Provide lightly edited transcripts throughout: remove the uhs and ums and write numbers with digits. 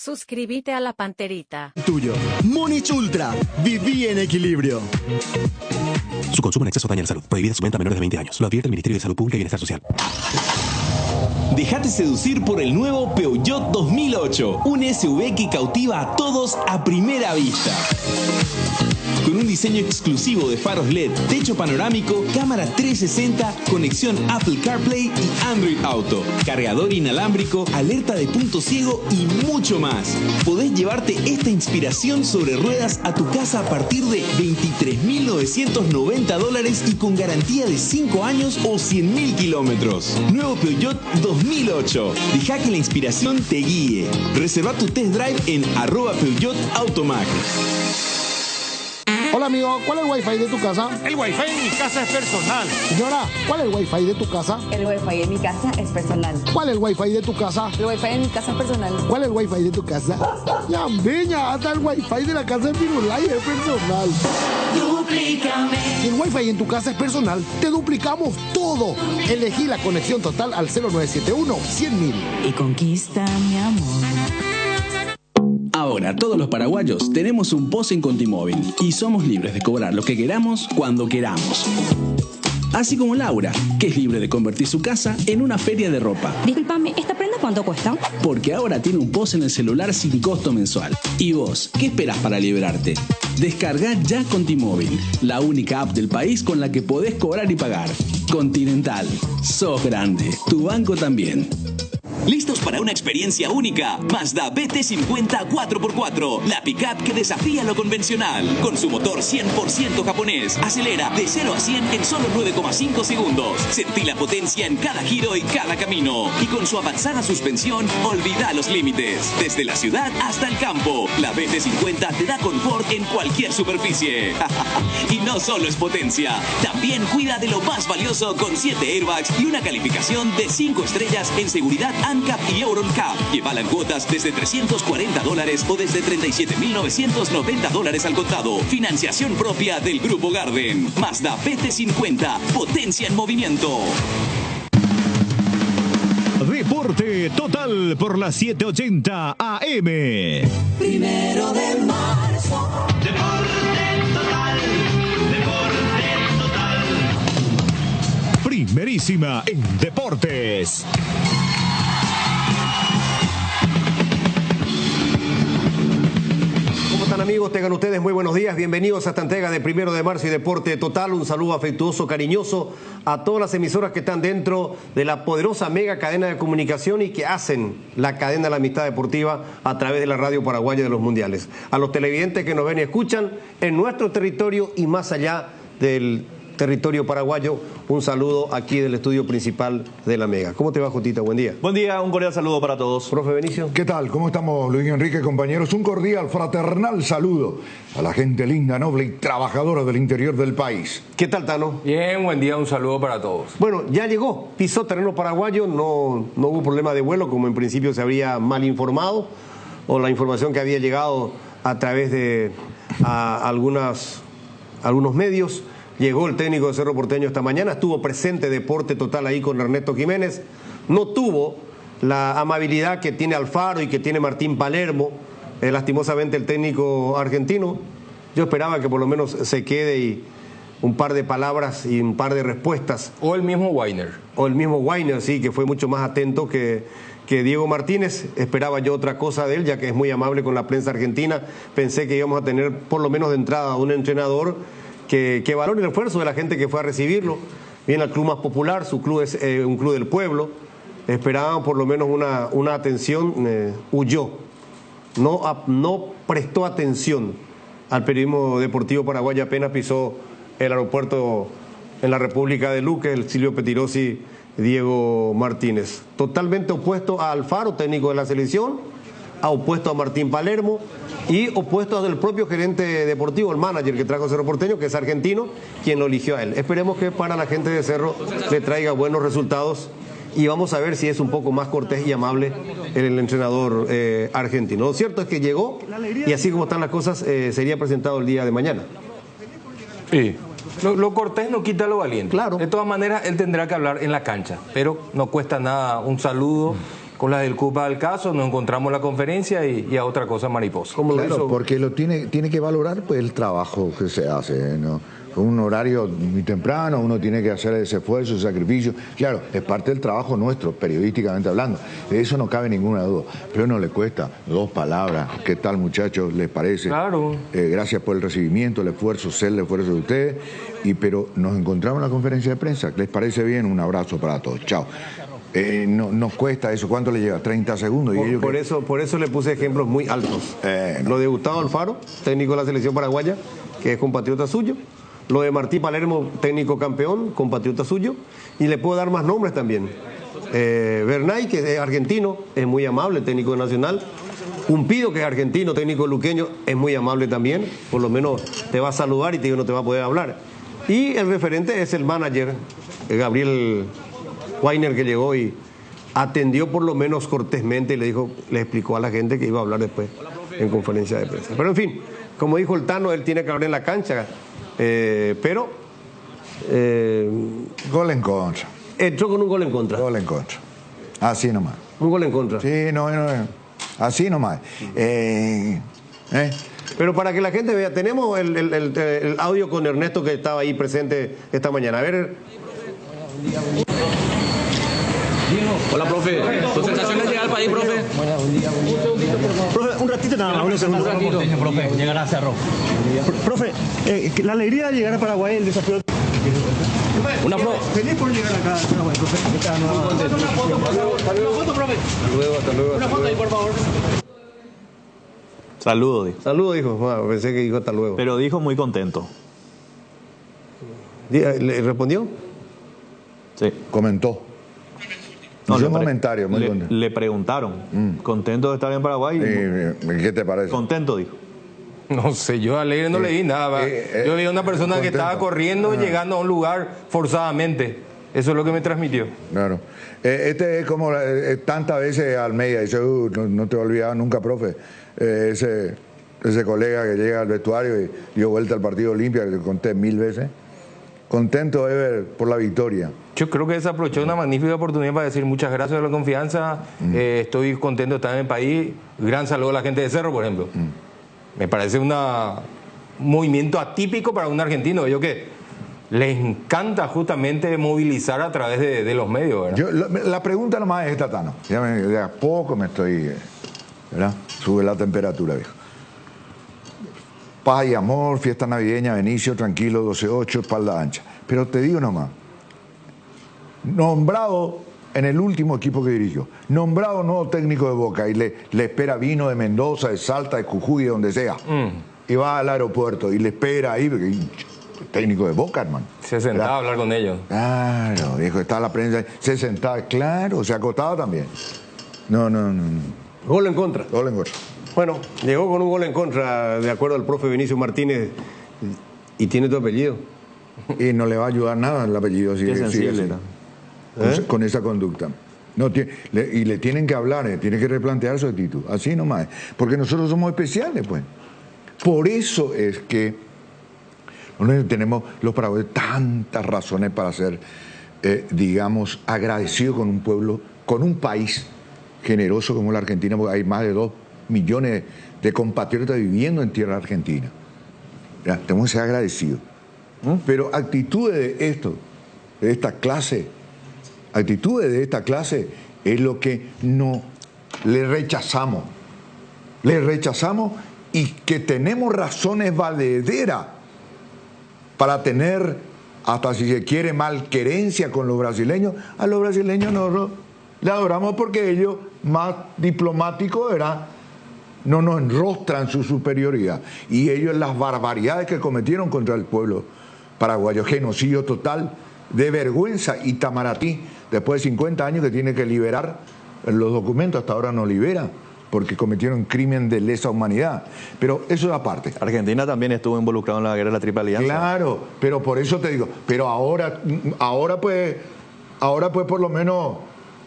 Suscríbete a la Panterita. Tuyo. Múnich Ultra. Viví en equilibrio. Su consumo en exceso daña la salud. Prohibida su venta a menores de 20 años. Lo advierte el Ministerio de Salud Pública y Bienestar Social. Déjate seducir por el nuevo Peugeot 2008. Un SUV que cautiva a todos a primera vista. Con un diseño exclusivo de faros LED, techo panorámico, cámara 360, conexión Apple CarPlay y Android Auto, cargador inalámbrico, alerta de punto ciego y mucho más. Podés llevarte esta inspiración sobre ruedas a tu casa a partir de $23.990 y con garantía de 5 años o 100.000 kilómetros. Nuevo Peugeot 2008. Deja que la inspiración te guíe. Reserva tu test drive en @Peugeot Automac. Hola amigo, ¿cuál es el wifi de tu casa? El wifi en mi casa es personal. Señora, ¿cuál es el wifi de tu casa? El wifi en mi casa es personal. ¿Cuál es el wifi de tu casa? El wifi en mi casa es personal. ¿Cuál es el wifi de tu casa? Ya, viña, hasta el wifi de la casa de Pirulay es personal. Duplícame. Si el wifi en tu casa es personal, te duplicamos todo. Elegí la conexión total al 0971-100.000. Y conquista mi amor. Ahora, todos los paraguayos tenemos un POS en Contimóvil y somos libres de cobrar lo que queramos cuando queramos. Así como Laura, que es libre de convertir su casa en una feria de ropa. Disculpame, ¿esta prenda cuánto cuesta? Porque ahora tiene un POS en el celular sin costo mensual. ¿Y vos, qué esperás para liberarte? Descarga ya Contimóvil, la única app del país con la que podés cobrar y pagar. Continental, sos grande, tu banco también. ¿Listos para una experiencia única? Mazda BT50 4x4, la pickup que desafía lo convencional. Con su motor 100% japonés, acelera de 0 a 100 en solo 9,5 segundos. Sentí la potencia en cada giro y cada camino. Y con su avanzada suspensión, olvida los límites. Desde la ciudad hasta el campo, la BT50 te da confort en cualquier superficie. Y no solo es potencia, también cuida de lo más valioso con 7 airbags y una calificación de 5 estrellas en seguridad ANCAP y EuronCap. Llevala en cuotas desde $340 o desde $37.990 al contado. Financiación propia del Grupo Garden. Mazda BT50, potencia en movimiento. Deporte total por las 7:80 AM. 1 de marzo. Deporte total. Deporte total. Primerísima en deportes. Amigos, tengan ustedes muy buenos días, bienvenidos a esta entrega de 1 de marzo y Deporte Total. Un saludo afectuoso, cariñoso a todas las emisoras que están dentro de la poderosa mega cadena de comunicación y que hacen la cadena de la amistad deportiva a través de la radio paraguaya de los mundiales. A los televidentes que nos ven y escuchan en nuestro territorio y más allá del territorio paraguayo, un saludo aquí del estudio principal de la Mega. ¿Cómo te va, Jotita? Buen día. Buen día, un cordial saludo para todos. Profe Benicio. ¿Qué tal? ¿Cómo estamos, Luis Enrique, compañeros? Un cordial, fraternal saludo a la gente linda, noble y trabajadora del interior del país. ¿Qué tal, Tano? Bien, buen día, un saludo para todos. Bueno, ya llegó, pisó terreno paraguayo, no hubo problema de vuelo, como en principio se habría mal informado, o la información que había llegado a través de algunos medios. Llegó el técnico de Cerro Porteño esta mañana, estuvo presente Deporte Total ahí con Ernesto Jiménez, no tuvo la amabilidad que tiene Alfaro y que tiene Martín Palermo, lastimosamente el técnico argentino. Yo esperaba que por lo menos se quede y un par de palabras y un par de respuestas. O el mismo Weiner. O el mismo Weiner, sí, que fue mucho más atento que Diego Martínez. Esperaba yo otra cosa de él, ya que es muy amable con la prensa argentina. Pensé que íbamos a tener por lo menos de entrada un entrenador que valore el esfuerzo de la gente que fue a recibirlo. Viene al club más popular, su club es un club del pueblo. Esperaban por lo menos una atención, huyó. No prestó atención al periodismo deportivo paraguayo, apenas pisó el aeropuerto en la República de Luque, el Silvio Petirosi, Diego Martínez. Totalmente opuesto a Alfaro, técnico de la selección, opuesto a Martín Palermo y opuesto al propio gerente deportivo, el manager que trajo Cerro Porteño, que es argentino, quien lo eligió a él. Esperemos que para la gente de Cerro le traiga buenos resultados y vamos a ver si es un poco más cortés y amable el entrenador argentino. Lo cierto es que llegó y así como están las cosas, sería presentado el día de mañana. Sí. Lo cortés no quita lo valiente. Claro. De todas maneras, él tendrá que hablar en la cancha, pero no cuesta nada un saludo con la del CUPA al caso, nos encontramos en la conferencia y a otra cosa mariposa. ¿Cómo lo hizo? Porque tiene que valorar pues el trabajo que se hace, ¿no? Con un horario muy temprano, uno tiene que hacer ese esfuerzo, ese sacrificio. Claro, es parte del trabajo nuestro, periodísticamente hablando. De eso no cabe ninguna duda. Pero no le cuesta 2 palabras. ¿Qué tal, muchachos? ¿Les parece? Claro. Gracias por el recibimiento, el esfuerzo, el esfuerzo de ustedes. Pero nos encontramos en la conferencia de prensa. ¿Les parece bien? Un abrazo para todos. Chao. No nos cuesta eso. ¿Cuánto le lleva? 30 segundos. Y por eso le puse ejemplos muy altos. Lo de Gustavo Alfaro, técnico de la selección paraguaya, que es compatriota suyo. Lo de Martí Palermo, técnico campeón, compatriota suyo. Y le puedo dar más nombres también. Bernay, que es argentino, es muy amable, técnico nacional. Pumpido, que es argentino, técnico luqueño, es muy amable también. Por lo menos te va a saludar y no te va a poder hablar. Y el referente es el manager, Gabriel Weiner, que llegó y atendió por lo menos cortésmente y le explicó a la gente que iba a hablar después en conferencia de prensa. Pero en fin, como dijo el Tano, él tiene que hablar en la cancha. Pero gol en contra. Entró con un gol en contra. Gol en contra. Así nomás. Un gol en contra. Sí, no. Así nomás. Pero para que la gente vea, tenemos el audio con Ernesto, que estaba ahí presente esta mañana. A ver. Hola, profe. ¿Tu sensación es llegar al país, profe? Profe, un ratito nada más, unos segundos. Un ratito, profe, llegar a Cerro. Profe, la alegría de llegar a Paraguay, el desafío. Una pro. Feliz por llegar acá a Paraguay, profe. Una foto, profe. Hasta luego. Una foto ahí, por favor. Saludos, dijo. Saludos, dijo. Bueno, pensé que dijo hasta luego. Pero dijo muy contento. ¿Le respondió? Sí. Comentó. No, un comentario, muy contento. Le preguntaron, ¿contento de estar en Paraguay? ¿Qué te parece? Contento, dijo. No sé, yo alegre no le vi nada. Yo vi a una persona que estaba corriendo, llegando a un lugar forzadamente. Eso es lo que me transmitió. Claro. Este es como tantas veces Almeida dice, no te olvidaba nunca, profe. Ese colega que llega al vestuario y dio vuelta al partido Olimpia, que te conté 1000 veces. Contento, Ever, por la victoria. Yo creo que desaprovechó una magnífica oportunidad para decir muchas gracias por la confianza. Estoy contento de estar en el país. Gran saludo a la gente de Cerro, por ejemplo. Me parece un movimiento atípico para un argentino. Yo que les encanta justamente movilizar a través de los medios, ¿verdad? La pregunta nomás es esta, Tano. De a poco me estoy... ¿verdad? Sube la temperatura, viejo. Paz y amor, fiesta navideña, Benicio, tranquilo, 12-8, espalda ancha. Pero te digo nomás, nombrado en el último equipo que dirigió, nombrado nuevo técnico de Boca y le espera vino de Mendoza, de Salta, de Jujuy, de donde sea, y va al aeropuerto y le espera ahí, porque técnico de Boca, hermano. Se sentaba a hablar con ellos. Claro, viejo, estaba la prensa, se sentaba, claro, se acostaba también. No. Gol en contra. Gol en contra. Bueno, llegó con un gol en contra, de acuerdo al profe Vinicio Martínez, y tiene tu apellido. Y no le va a ayudar nada el apellido si con esa conducta. No, y le tienen que hablar, tiene que replantear su actitud, así nomás. Porque nosotros somos especiales, pues. Por eso es que nosotros tenemos los paraguayos tantas razones para ser, digamos, agradecidos con un pueblo, con un país generoso como la Argentina, porque hay más de 2 millones de compatriotas viviendo en tierra argentina. Ya, tenemos que ser agradecidos. Pero actitudes de esta clase es lo que no le rechazamos. Le rechazamos y que tenemos razones valederas para tener, hasta si se quiere, malquerencia con los brasileños. A los brasileños nosotros le adoramos porque ellos, más diplomáticos, no nos enrostran su superioridad. Y ellos las barbaridades que cometieron contra el pueblo paraguayo, genocidio total, de vergüenza. Itamaraty, después de 50 años que tiene que liberar los documentos, hasta ahora no libera, porque cometieron crimen de lesa humanidad. Pero eso es aparte. Argentina también estuvo involucrado en la guerra de la Triple Alianza. Claro, pero por eso te digo, pero ahora pues por lo menos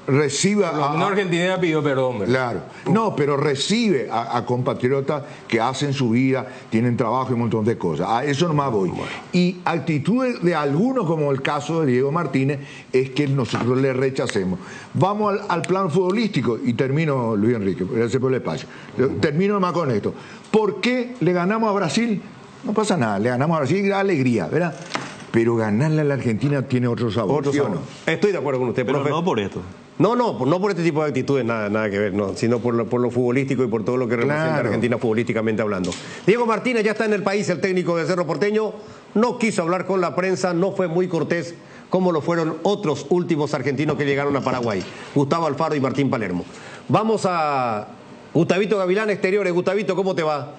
recibe No, Argentina pidió perdón. ¿verdad? Claro. No, pero recibe a compatriotas que hacen su vida, tienen trabajo y un montón de cosas. A eso nomás voy. Y actitudes de algunos, como el caso de Diego Martínez, es que nosotros le rechacemos. Vamos al plan futbolístico y termino, Luis Enrique, gracias por el espacio. Termino nomás con esto. ¿Por qué le ganamos a Brasil? No pasa nada, le ganamos a Brasil, da alegría, ¿verdad? Pero ganarle a la Argentina tiene otro sabor. ¿Sí o no? Estoy de acuerdo con usted, Pero profe. no por esto. No por este tipo de actitudes, nada que ver, no, sino por lo futbolístico y por todo lo que representa Argentina futbolísticamente hablando. Diego Martínez ya está en el país, el técnico de Cerro Porteño, no quiso hablar con la prensa, no fue muy cortés como lo fueron otros últimos argentinos que llegaron a Paraguay, Gustavo Alfaro y Martín Palermo. Vamos a Gustavito Gavilán, Exteriores. Gustavito, ¿cómo te va?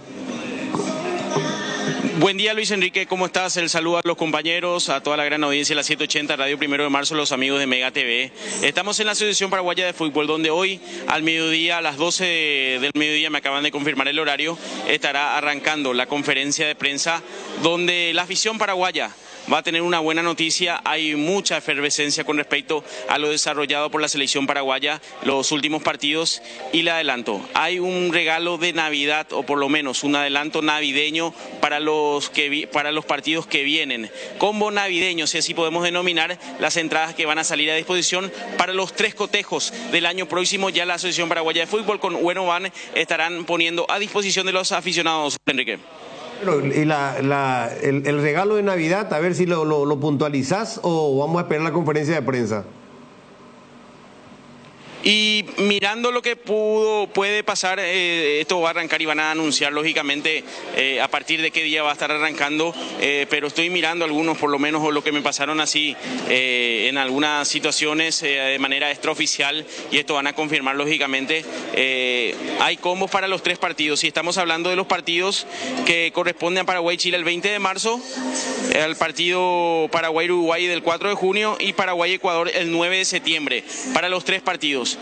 Buen día, Luis Enrique, ¿cómo estás? El saludo a los compañeros, a toda la gran audiencia de la 780 Radio 1 de Marzo, los amigos de Mega TV. Estamos en la Asociación Paraguaya de Fútbol, donde hoy al mediodía, a las 12 del mediodía, me acaban de confirmar el horario, estará arrancando la conferencia de prensa donde la afición paraguaya va a tener una buena noticia. Hay mucha efervescencia con respecto a lo desarrollado por la selección paraguaya los últimos partidos, y le adelanto, hay un regalo de Navidad, o por lo menos un adelanto navideño para los partidos que vienen. Combo navideño, si así podemos denominar, las entradas que van a salir a disposición para los 3 cotejos del año próximo. Ya la Asociación Paraguaya de Fútbol con Bueno Van estarán poniendo a disposición de los aficionados, Enrique. Y el regalo de Navidad, a ver si lo puntualizás o vamos a esperar la conferencia de prensa. Y mirando lo que puede pasar, esto va a arrancar y van a anunciar lógicamente a partir de qué día va a estar arrancando, pero estoy mirando algunos, por lo menos, o lo que me pasaron así en algunas situaciones de manera extraoficial, y esto van a confirmar lógicamente. Hay combos para los 3 partidos, y estamos hablando de los partidos que corresponden a Paraguay-Chile el 20 de marzo, al partido Paraguay-Uruguay del 4 de junio y Paraguay-Ecuador el 9 de septiembre, para los 3 partidos.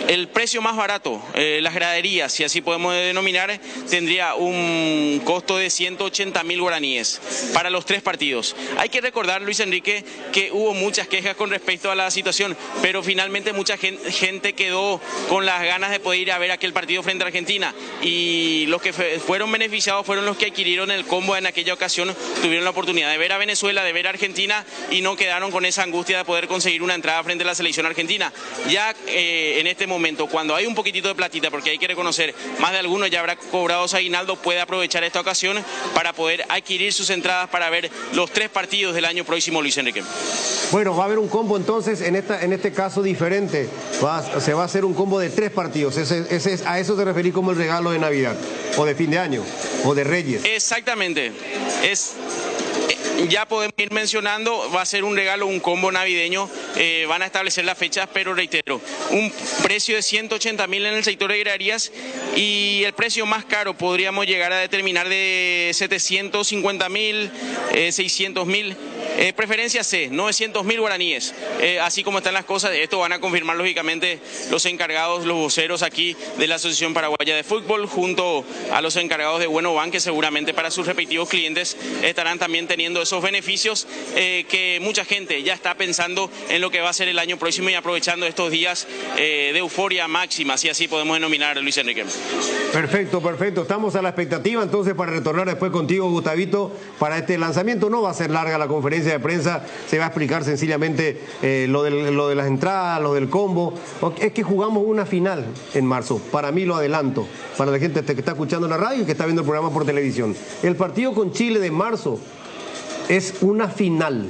El precio más barato, las graderías, si así podemos denominar, tendría un costo de 180.000 guaraníes para los 3 partidos. Hay que recordar, Luis Enrique, que hubo muchas quejas con respecto a la situación, pero finalmente mucha gente quedó con las ganas de poder ir a ver aquel partido frente a Argentina, y los que fueron beneficiados fueron los que adquirieron el combo en aquella ocasión, tuvieron la oportunidad de ver a Venezuela, de ver a Argentina, y no quedaron con esa angustia de poder conseguir una entrada frente a la selección argentina. Ya en este momento, cuando hay un poquitito de platita, porque hay que reconocer, más de algunos ya habrá cobrado su aguinaldo, puede aprovechar esta ocasión para poder adquirir sus entradas para ver los 3 partidos del año próximo, Luis Enrique. Bueno, va a haber un combo entonces, en este caso diferente, se va a hacer un combo de 3 partidos, a eso te referís como el regalo de Navidad, o de fin de año, o de Reyes. Exactamente, ya podemos ir mencionando, va a ser un regalo, un combo navideño, van a establecer las fechas, pero reitero, un precio de 180.000 en el sector de graderías, y el precio más caro podríamos llegar a determinar de 750.000, 600.000, preferencia C, 900.000 guaraníes, así como están las cosas. Esto van a confirmar lógicamente los encargados, los voceros aquí de la Asociación Paraguaya de Fútbol, junto a los encargados de Bueno Van, que seguramente para sus respectivos clientes estarán también teniendo esos beneficios que mucha gente ya está pensando en lo que va a ser el año próximo, y aprovechando estos días de euforia máxima, si así podemos denominar, Luis Enrique. Perfecto. Estamos a la expectativa entonces para retornar después contigo, Gustavito, para este lanzamiento. No va a ser larga la conferencia de prensa, se va a explicar sencillamente lo de las entradas, lo del combo. Es que jugamos una final en marzo, para mí lo adelanto, para la gente que está escuchando en la radio y que está viendo el programa por televisión. El partido con Chile de marzo es una final,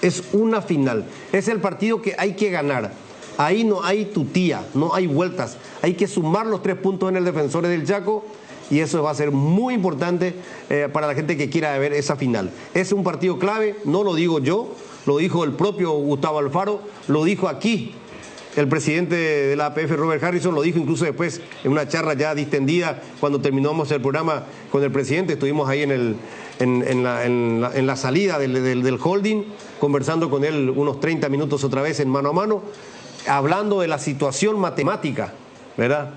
es el partido que hay que ganar. Ahí no hay tutía, no hay vueltas, hay que sumar los 3 puntos en el Defensores del Chaco, y eso va a ser muy importante para la gente que quiera ver esa final. Es un partido clave, no lo digo yo, lo dijo el propio Gustavo Alfaro, lo dijo aquí el presidente de la APF, Robert Harrison, lo dijo incluso después en una charla ya distendida cuando terminamos el programa con el presidente. Estuvimos ahí en la salida del holding, conversando con él unos 30 minutos otra vez en mano a mano, hablando de la situación matemática, ¿verdad?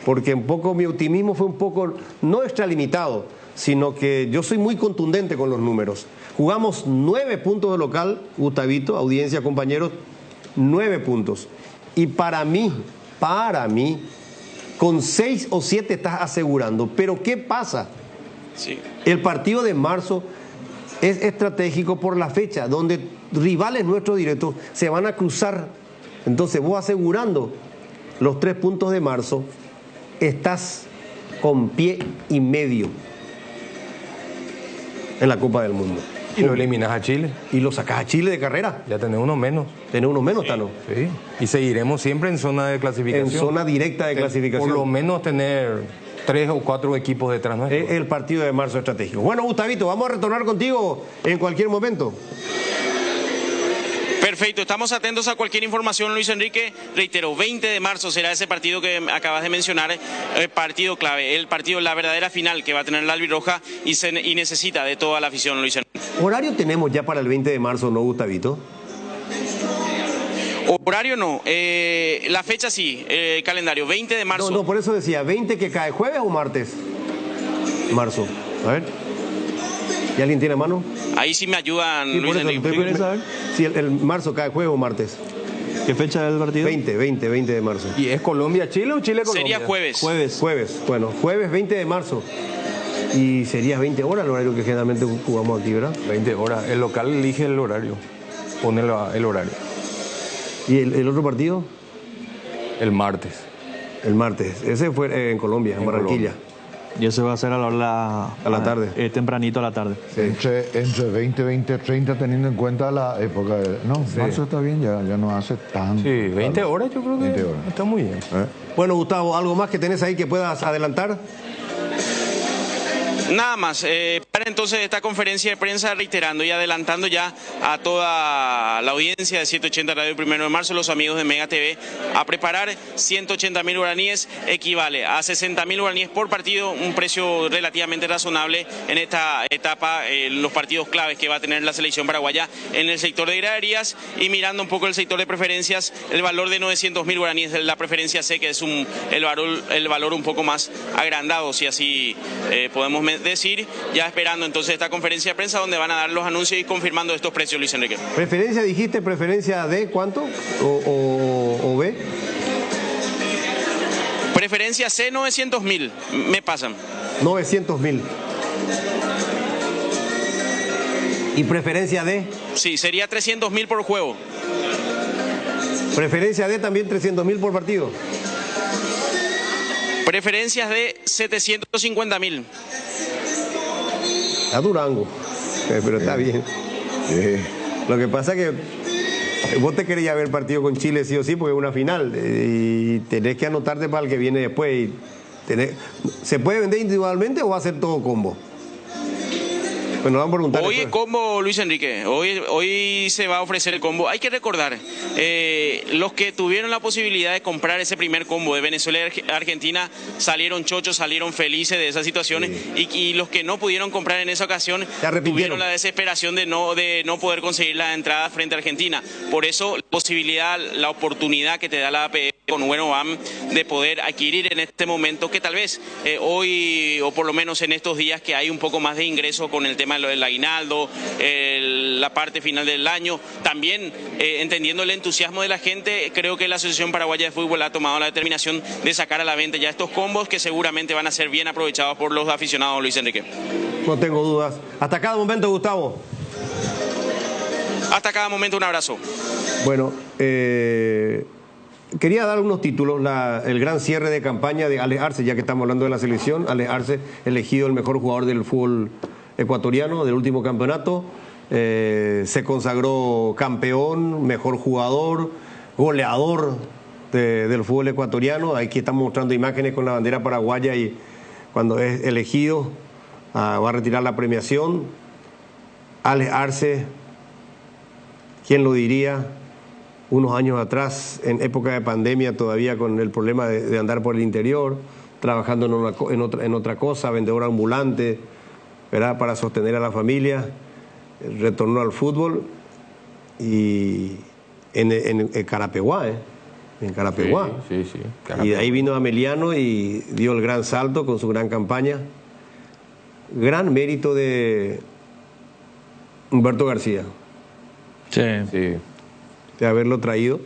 Porque un poco mi optimismo fue un poco, no extralimitado, sino que yo soy muy contundente con los números. Jugamos 9 puntos de local, Gustavito, audiencia, compañeros, 9 puntos. Y para mí, con 6 o 7 estás asegurando. Pero ¿qué pasa? Sí. El partido de marzo es estratégico por la fecha, donde rivales nuestros directos se van a cruzar. Entonces vos asegurando los 3 puntos de marzo, estás con pie y medio en la Copa del Mundo. Y lo eliminas a Chile. Y lo sacas a Chile de carrera. Ya tenés uno menos. Tenés uno menos, Tano. Sí. Y seguiremos siempre en zona de clasificación. En zona directa de clasificación. Por lo menos tener 3 o 4 equipos detrás nuestro. Es el partido de marzo estratégico. Bueno, Gustavito, vamos a retornar contigo en cualquier momento. Perfecto, estamos atentos a cualquier información, Luis Enrique. Reitero, 20 de marzo será ese partido que acabas de mencionar, partido clave, el partido, la verdadera final que va a tener la albirroja y necesita de toda la afición, Luis Enrique. ¿Horario tenemos ya para el 20 de marzo, no, Gustavito? Horario no, la fecha sí, calendario, 20 de marzo. No, por eso decía, ¿20 que cae jueves o martes? Marzo, a ver. ¿Y alguien tiene mano? Ahí sí me ayudan, Sí, Luis Enrique. Si el marzo cae jueves o martes. ¿Qué fecha es el partido? 20 de marzo. ¿Y es Colombia-Chile o Chile-Colombia? Sería jueves. Jueves, bueno, jueves 20 de marzo. Y sería 20 horas el horario que generalmente jugamos aquí, ¿verdad? 20 horas. El local elige el horario. Pone el horario. ¿Y el otro partido? El martes. El martes. Ese fue en Colombia, en Barranquilla. Colombia. Y eso va a ser a la tarde. Tempranito a la tarde. Sí. Entre 20 y 20:30, teniendo en cuenta la época. No, sí. Marzo está bien, ya no hace tanto. Sí, 20 horas yo creo que 20 horas. Está muy bien. Bueno, Gustavo, ¿algo más que tenés ahí que puedas adelantar? Nada más, para entonces esta conferencia de prensa reiterando y adelantando ya a toda la audiencia de 180 Radio 1 de marzo, los amigos de Mega TV, a preparar 180.000 guaraníes, equivale a 60.000 guaraníes por partido, un precio relativamente razonable en esta etapa, los partidos claves que va a tener la selección paraguaya en el sector de graderías, y mirando un poco el sector de preferencias, el valor de 900.000 guaraníes de la preferencia C, que es el valor un poco más agrandado, si así podemos decir, ya esperando entonces esta conferencia de prensa donde van a dar los anuncios y confirmando estos precios, Luis Enrique. ¿Preferencia dijiste? ¿Preferencia de cuánto? ¿O B? Preferencia C, 900.000, me pasan. 900.000. ¿Y preferencia D? Sí, sería 300.000 por juego. Preferencia D también 300.000 por partido. Preferencias de 750.000. A Durango, pero está bien. Lo que pasa es que vos te querías ver partido con Chile sí o sí, porque es una final, y tenés que anotarte para el que viene después. ¿Se puede vender individualmente o va a ser todo combo? Bueno, vamos a preguntar. Hoy es combo, Luis Enrique. Hoy se va a ofrecer el combo. Hay que recordar, los que tuvieron la posibilidad de comprar ese primer combo de Venezuela y Argentina salieron chochos, salieron felices de esas situaciones, sí. y los que no pudieron comprar en esa ocasión tuvieron la desesperación de no poder conseguir la entrada frente a Argentina. Por eso la posibilidad, la oportunidad que te da la APF con Buenovam de poder adquirir en este momento, que tal vez hoy o por lo menos en estos días que hay un poco más de ingreso con el tema del aguinaldo, la parte final del año, también entendiendo el entusiasmo de la gente, creo que la Asociación Paraguaya de Fútbol ha tomado la determinación de sacar a la venta ya estos combos que seguramente van a ser bien aprovechados por los aficionados, Luis Enrique. No tengo dudas. Hasta cada momento, Gustavo. Hasta cada momento, un abrazo. Bueno, quería dar unos títulos, el gran cierre de campaña de Alex Arce, ya que estamos hablando de la selección. Alex Arce, elegido el mejor jugador del fútbol ecuatoriano del último campeonato, se consagró campeón, mejor jugador, goleador del fútbol ecuatoriano. Aquí estamos mostrando imágenes con la bandera paraguaya, y cuando es elegido va a retirar la premiación. Alex Arce, ¿quién lo diría? Unos años atrás, en época de pandemia, todavía con el problema de andar por el interior, trabajando en otra cosa, vendedor ambulante, ¿verdad?, para sostener a la familia, retornó al fútbol y en Carapeguá, en Carapeguá. Sí. Y de ahí vino Ameliano y dio el gran salto con su gran campaña. Gran mérito de Humberto García. Sí. De haberlo traído.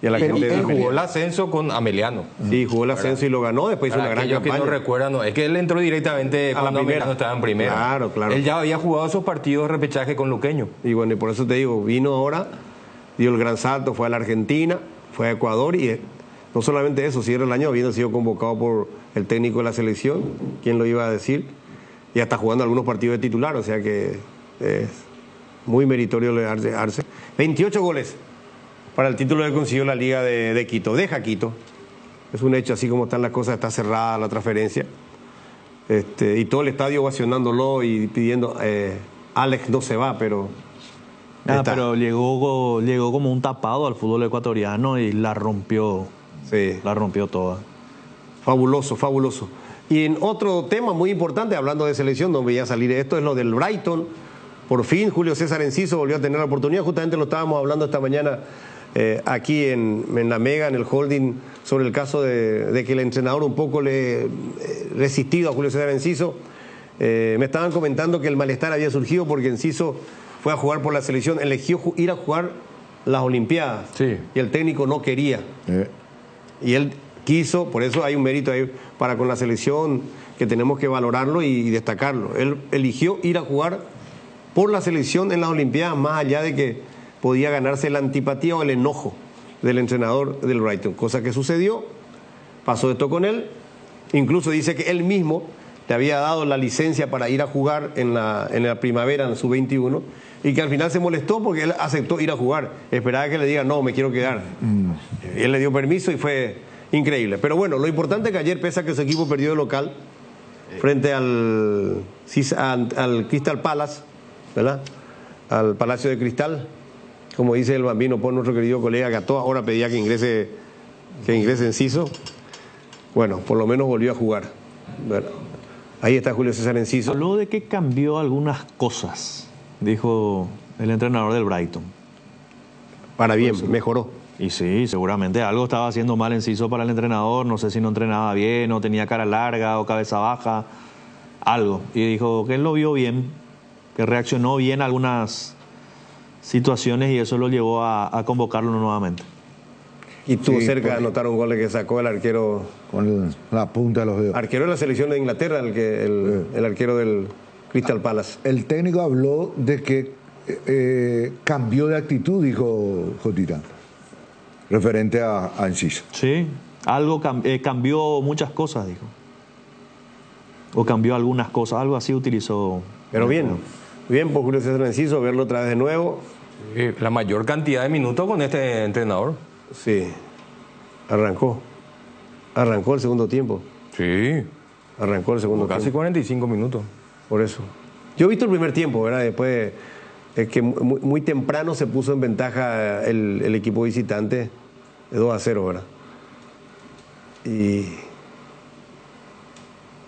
Y a la gente de Él Amelia. jugó el ascenso con Ameliano. Sí, jugó el ascenso y lo ganó, después hizo Para una gran aquellos campaña. que no recuerdan, no, es que él entró directamente A la cuando primera. Ameliano estaba en primera. Claro, claro. Él ya había jugado esos partidos de repechaje con Luqueño. Y bueno, y por eso te digo, vino ahora, dio el gran salto, fue a la Argentina, fue a Ecuador y no solamente eso, cierra el año habiendo sido convocado por el técnico de la selección, ¿quién lo iba a decir? Y hasta jugando algunos partidos de titular, o sea que es muy meritorio lo de Arce. 28 goles para el título que consiguió la Liga de Quito. Deja Quito, es un hecho, así como están las cosas, está cerrada la transferencia. Y todo el estadio ovacionándolo y pidiendo, Alex no se va, pero... Pero llegó como un tapado al fútbol ecuatoriano y la rompió. Sí. La rompió toda. Fabuloso, fabuloso. Y en otro tema muy importante, hablando de selección, no veía salir esto, es lo del Brighton. Por fin Julio César Enciso volvió a tener la oportunidad, justamente lo estábamos hablando esta mañana aquí en la Mega, en el holding, sobre el caso de que el entrenador un poco le resistido a Julio César Enciso. Me estaban comentando que el malestar había surgido porque Enciso fue a jugar por la selección, eligió ir a jugar las Olimpiadas. Sí. Y el técnico no quería. Y él quiso, por eso hay un mérito ahí para con la selección que tenemos que valorarlo y destacarlo. Él eligió ir a jugar por la selección en las Olimpiadas, más allá de que podía ganarse la antipatía o el enojo del entrenador del Brighton, cosa que sucedió, pasó esto con él, incluso dice que él mismo le había dado la licencia para ir a jugar en la primavera, en su 21, y que al final se molestó porque él aceptó ir a jugar, esperaba que le diga no, me quiero quedar. Y él le dio permiso y fue increíble. Pero bueno, lo importante es que ayer, pese a que su equipo perdió de local frente al Crystal Palace, ¿verdad? Al Palacio de Cristal, como dice el Bambino, por nuestro querido colega que a toda hora pedía que ingrese Enciso. Bueno, por lo menos volvió a jugar. Bueno, ahí está Julio César Enciso. Habló de que cambió algunas cosas, dijo el entrenador del Brighton. Para bien, mejoró. Y sí, seguramente algo estaba haciendo mal Enciso para el entrenador, no sé si no entrenaba bien, o tenía cara larga o cabeza baja, algo. Y dijo que él lo vio bien, que reaccionó bien a algunas situaciones y eso lo llevó a convocarlo nuevamente. Y estuvo cerca de anotar un gol que sacó el arquero. Con la punta de los dedos. Arquero de la selección de Inglaterra, el arquero del Crystal Palace. El técnico habló de que cambió de actitud, dijo Jotita, referente a Enciso. Sí, algo cambió muchas cosas, dijo. O cambió algunas cosas, algo así utilizó. Pero bien por Julio César Enciso, verlo otra vez de nuevo. La mayor cantidad de minutos con este entrenador. Sí, arrancó el segundo tiempo. Sí. Arrancó el segundo tiempo. Casi 45 minutos. Por eso. Yo he visto el primer tiempo, ¿verdad? Después es que muy temprano se puso en ventaja el equipo visitante de 2-0, ¿verdad?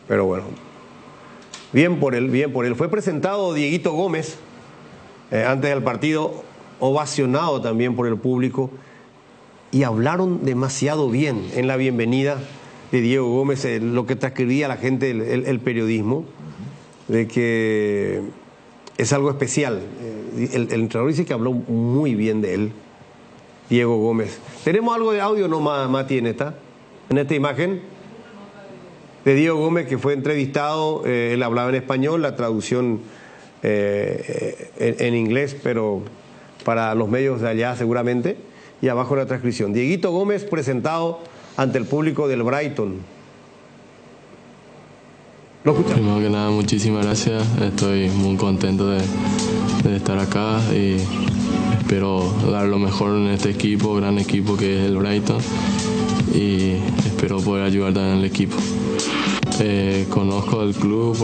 Pero bueno, bien por él. Fue presentado Dieguito Gómez antes del partido, ovacionado también por el público, y hablaron demasiado bien en la bienvenida de Diego Gómez, lo que transcribía a la gente el periodismo, de que es algo especial. El entrenador dice que habló muy bien de él, Diego Gómez. ¿Tenemos algo de audio, no, Mati, en esta imagen? De Diego Gómez, que fue entrevistado, él hablaba en español, la traducción en inglés, pero para los medios de allá seguramente, y abajo la transcripción. Dieguito Gómez presentado ante el público del Brighton. ¿Lo escuchas? Primero que nada, muchísimas gracias, estoy muy contento de estar acá y espero dar lo mejor en este equipo, gran equipo que es el Brighton, y espero poder ayudar también al equipo. Conozco el club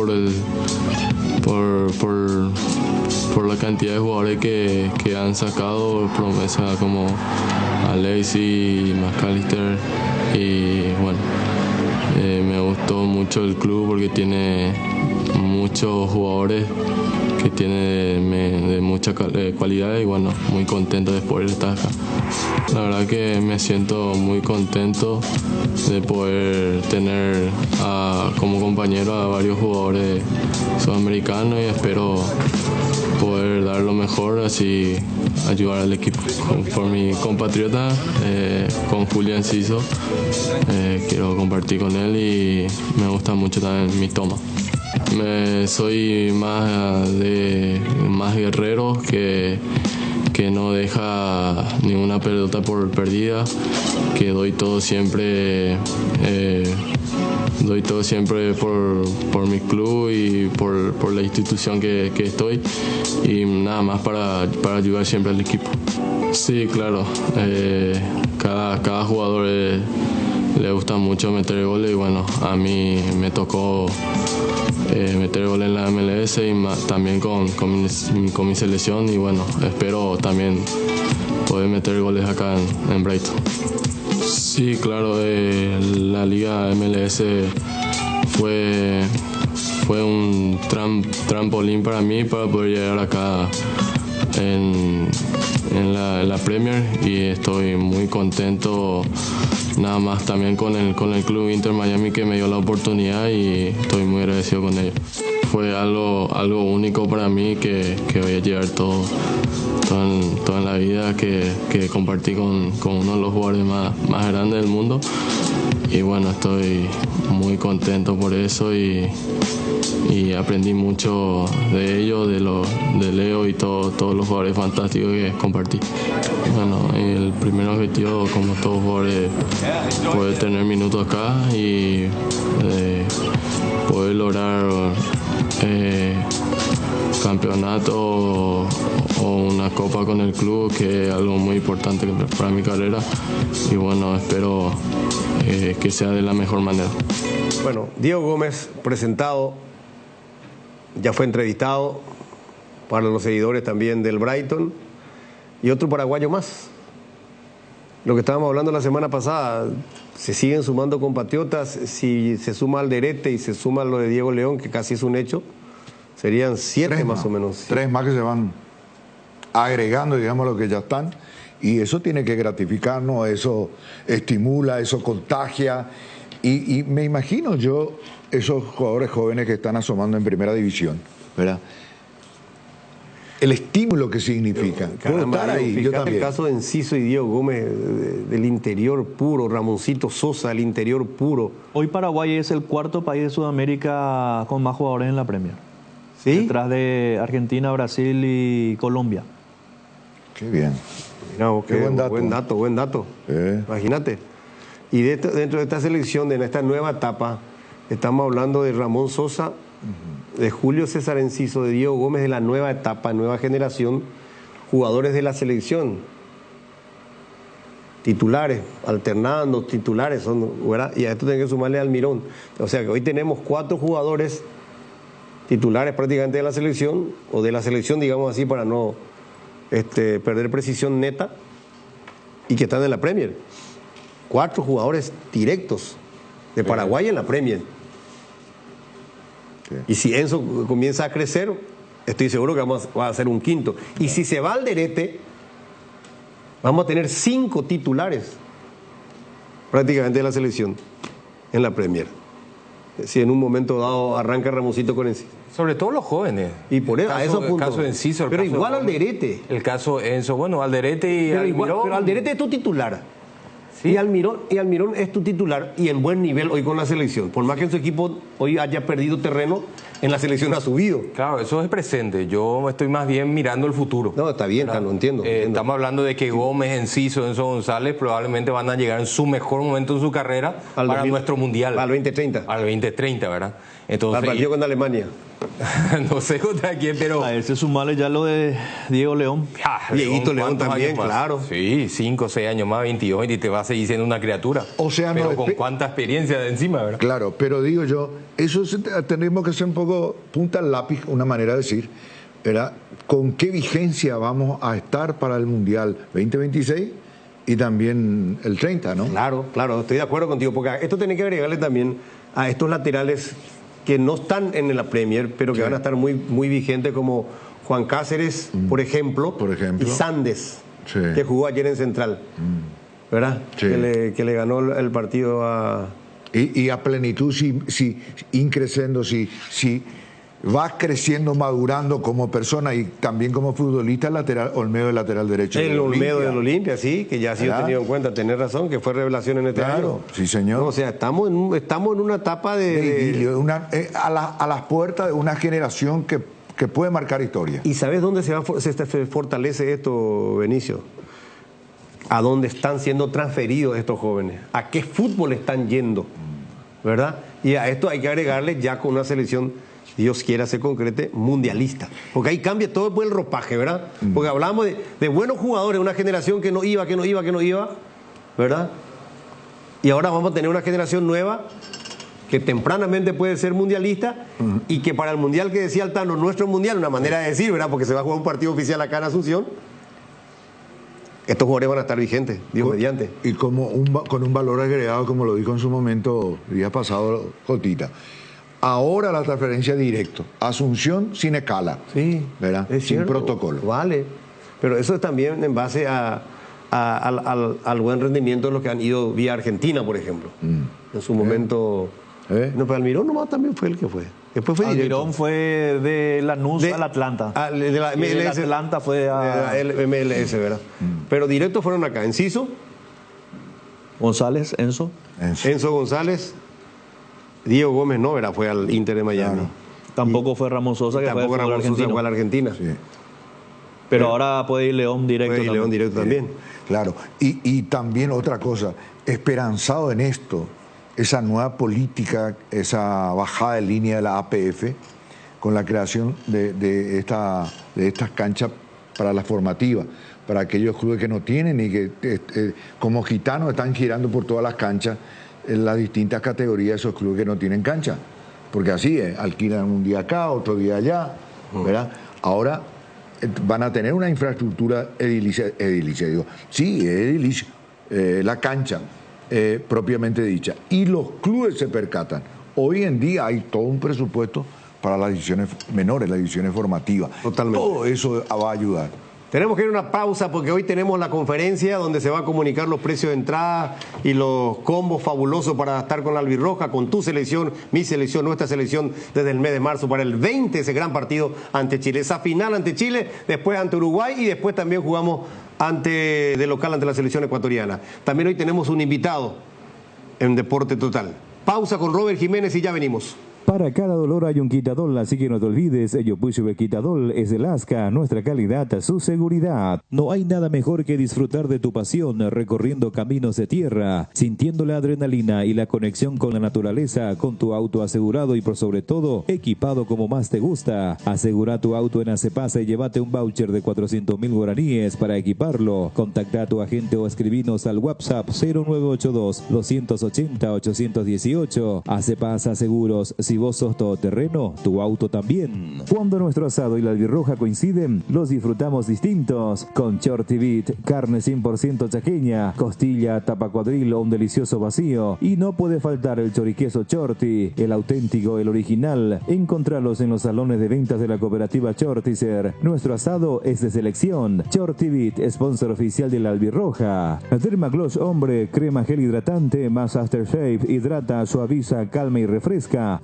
por la cantidad de jugadores que han sacado promesa como Alexis, McAllister, y bueno, me gustó mucho el club porque tiene muchos jugadores que tienen de mucha cualidad y bueno, muy contento de poder estar acá. La verdad que me siento muy contento de poder tener como compañero a varios jugadores sudamericanos y espero poder dar jugar lo mejor, así ayudar al equipo. Por mi compatriota, con Julio Enciso, quiero compartir con él y me gusta mucho también mi toma. Soy más guerrero que no deja ninguna pelota por perdida, que doy todo siempre por mi club y por la institución que estoy, y nada más para ayudar siempre al equipo. Sí, claro, cada jugador le gusta mucho meter goles y bueno, a mí me tocó meter goles en la MLS y también con mi selección, y bueno, espero también poder meter goles acá en Brighton. Sí, claro, la liga MLS fue un trampolín para mí para poder llegar acá en la Premier, y estoy muy contento, nada más también con el club Inter Miami, que me dio la oportunidad, y estoy muy agradecido con ellos. Fue algo único para mí que voy a llevar toda en la vida, que compartí con uno de los jugadores más grandes del mundo, y bueno, estoy muy contento por eso, y aprendí mucho de ellos, de Leo y todos los jugadores fantásticos que compartí. Bueno, el primer objetivo, como todos jugadores, poder tener minutos acá y poder lograr campeonato o una copa con el club, que es algo muy importante para mi carrera, y bueno, espero que sea de la mejor manera. Bueno, Diego Gómez presentado, ya fue entrevistado para los seguidores también del Brighton, y otro paraguayo más. Lo que estábamos hablando la semana pasada, se siguen sumando compatriotas. Si se suma Alderete y se suma lo de Diego León, que casi es un hecho, serían 7 más o menos. 3 más que se van agregando, digamos, lo que ya están, y eso tiene que gratificarnos, eso estimula, eso contagia, y me imagino yo esos jugadores jóvenes que están asomando en primera división, ¿verdad? El estímulo que significa. Caramba, estar ahí, yo también. El caso de Enciso y Diego Gómez, del interior puro, Ramoncito Sosa, del interior puro. Hoy Paraguay es el 4º país de Sudamérica con más jugadores en la Premier. ¿Sí? Detrás de Argentina, Brasil y Colombia. Qué bien. Mirá, qué buen dato. Imagínate. Y dentro de esta selección, en esta nueva etapa, estamos hablando de Ramón Sosa, de Julio César Enciso, de Diego Gómez, de la nueva etapa, nueva generación, jugadores de la selección, titulares, alternando titulares, ¿verdad? Y a esto tienen que sumarle Almirón. O sea que hoy tenemos 4 jugadores titulares prácticamente de la selección, o de la selección, digamos así, para no perder precisión neta, y que están en la Premier. 4 jugadores directos de Paraguay en la Premier. Y si Enzo comienza a crecer, estoy seguro que va a ser un 5º. Y si se va Alderete, vamos a tener 5 titulares prácticamente de la selección en la Premier. Si en un momento dado arranca Ramoncito con Enciso. Sobre todo los jóvenes. Y por eso, a esos puntos. El caso de Enciso, pero igual Alderete. El caso Enzo, bueno, Alderete y Almirón. Pero Alderete es tu titular. ¿Sí? Y Almirón es tu titular y en buen nivel hoy con la selección. Por más que en su equipo hoy haya perdido terreno, en la selección ha subido. Claro, eso es presente. Yo estoy más bien mirando el futuro. No, está bien, lo entiendo. Estamos hablando de que Gómez, Enciso, Enzo González probablemente van a llegar en su mejor momento en su carrera para nuestro mundial. Al 2030. Al 2030, ¿verdad? Entonces, al partido con Alemania. No sé contra quién, pero... A ese sumarle ya lo de Diego León. Dieguito León también, claro. Sí, 5 o 6 años más, 22, y te va a seguir siendo una criatura. O sea, pero con cuánta experiencia de encima, ¿verdad? Claro, pero digo yo, eso tendríamos que hacer un poco punta al lápiz, una manera de decir, ¿verdad? ¿Con qué vigencia vamos a estar para el Mundial 2026 y también el 30, ¿no? Claro, estoy de acuerdo contigo, porque esto tiene que agregarle también a estos laterales que no están en la Premier, pero que van a estar muy, muy vigentes, como Juan Cáceres, por ejemplo, y Sandes, que jugó ayer en Central, ¿verdad? Sí. Que le ganó el partido a... Y a plenitud, si increciendo, si vas creciendo, madurando como persona y también como futbolista. Lateral, Olmedo de lateral derecho. El Olmedo del Olimpia, sí, que ya ha sido tenido en cuenta, tenés razón, que fue revelación en este año. Sí, señor. No, o sea, estamos en una etapa a las puertas de una generación que puede marcar historia. ¿Y sabes dónde se fortalece esto, Benicio? A dónde están siendo transferidos estos jóvenes, a qué fútbol están yendo, ¿verdad? Y a esto hay que agregarle ya con una selección, Dios quiera se concrete, mundialista. Porque ahí cambia todo el ropaje, ¿verdad? Porque hablamos de buenos jugadores, una generación que no iba, ¿verdad? Y ahora vamos a tener una generación nueva que tempranamente puede ser mundialista y que para el mundial que decía Altano, nuestro mundial, una manera de decir, ¿verdad? Porque se va a jugar un partido oficial acá en Asunción. Estos jugadores van a estar vigentes, Dios mediante. Y con un valor agregado, como lo dijo en su momento, el día pasado, Jotita. Ahora la transferencia directa. Asunción sin escala. Sí. ¿Verdad? Es sin cierto, protocolo. Vale. Pero eso es también en base al buen rendimiento de los que han ido vía Argentina, por ejemplo. En su momento. No, pero Almirón nomás también fue el que fue. Después fue directo. Almirón fue de Lanús al Atlanta. De la MLS. El Atlanta fue a... El MLS, ¿verdad? Pero directos fueron acá. Enciso. González, Enzo. Enzo González. Diego Gómez no, ¿verdad? Fue al Inter de Miami. Claro. Tampoco fue Ramón Sosa, que tampoco fue al Ramón Sosa fue a la Argentina. Sí. Pero ahora puede ir León directo. Puede ir León directo también. Claro. Y también otra cosa, esperanzado en esto, esa nueva política, esa bajada de línea de la APF, con la creación de estas canchas para la formativa, para aquellos clubes que no tienen y que como gitanos están girando por todas las canchas en las distintas categorías de esos clubes que no tienen cancha. Porque así es, alquilan un día acá, otro día allá, ¿verdad? Ahora van a tener una infraestructura edilicia digo. Sí, edilicia, la cancha propiamente dicha. Y los clubes se percatan. Hoy en día hay todo un presupuesto para las divisiones menores, las divisiones formativas. Totalmente. Todo eso va a ayudar. Tenemos que ir a una pausa porque hoy tenemos la conferencia donde se va a comunicar los precios de entrada y los combos fabulosos para estar con la albirroja, con tu selección, mi selección, nuestra selección desde el mes de marzo para el 20, ese gran partido ante Chile. Esa final ante Chile, después ante Uruguay y después también jugamos de local ante la selección ecuatoriana. También hoy tenemos un invitado en Deporte Total. Pausa con Robert Jiménez y ya venimos. Para cada dolor hay un quitadol, así que no te olvides, Yopushube Quitadol es de Lasca, nuestra calidad, su seguridad. No hay nada mejor que disfrutar de tu pasión recorriendo caminos de tierra, sintiendo la adrenalina y la conexión con la naturaleza, con tu auto asegurado y por sobre todo, equipado como más te gusta. Asegura tu auto en Acepasa y llévate un voucher de 400.000 guaraníes para equiparlo. Contacta a tu agente o escribinos al WhatsApp 0982-280-818. Acepasa Seguros, si vos sos todoterreno, tu auto también. Cuando nuestro asado y la albirroja coinciden, los disfrutamos distintos. Con Shorty Beat, carne 100% chaqueña, costilla, tapa cuadril o un delicioso vacío. Y no puede faltar el choriqueso Shorty, el auténtico, el original. Encontralos en los salones de ventas de la cooperativa Shortizer. Nuestro asado es de selección. Shorty Beat, sponsor oficial de la albirroja. Dermagloss Hombre, crema gel hidratante más aftershave, hidrata, suaviza, calma y refresca.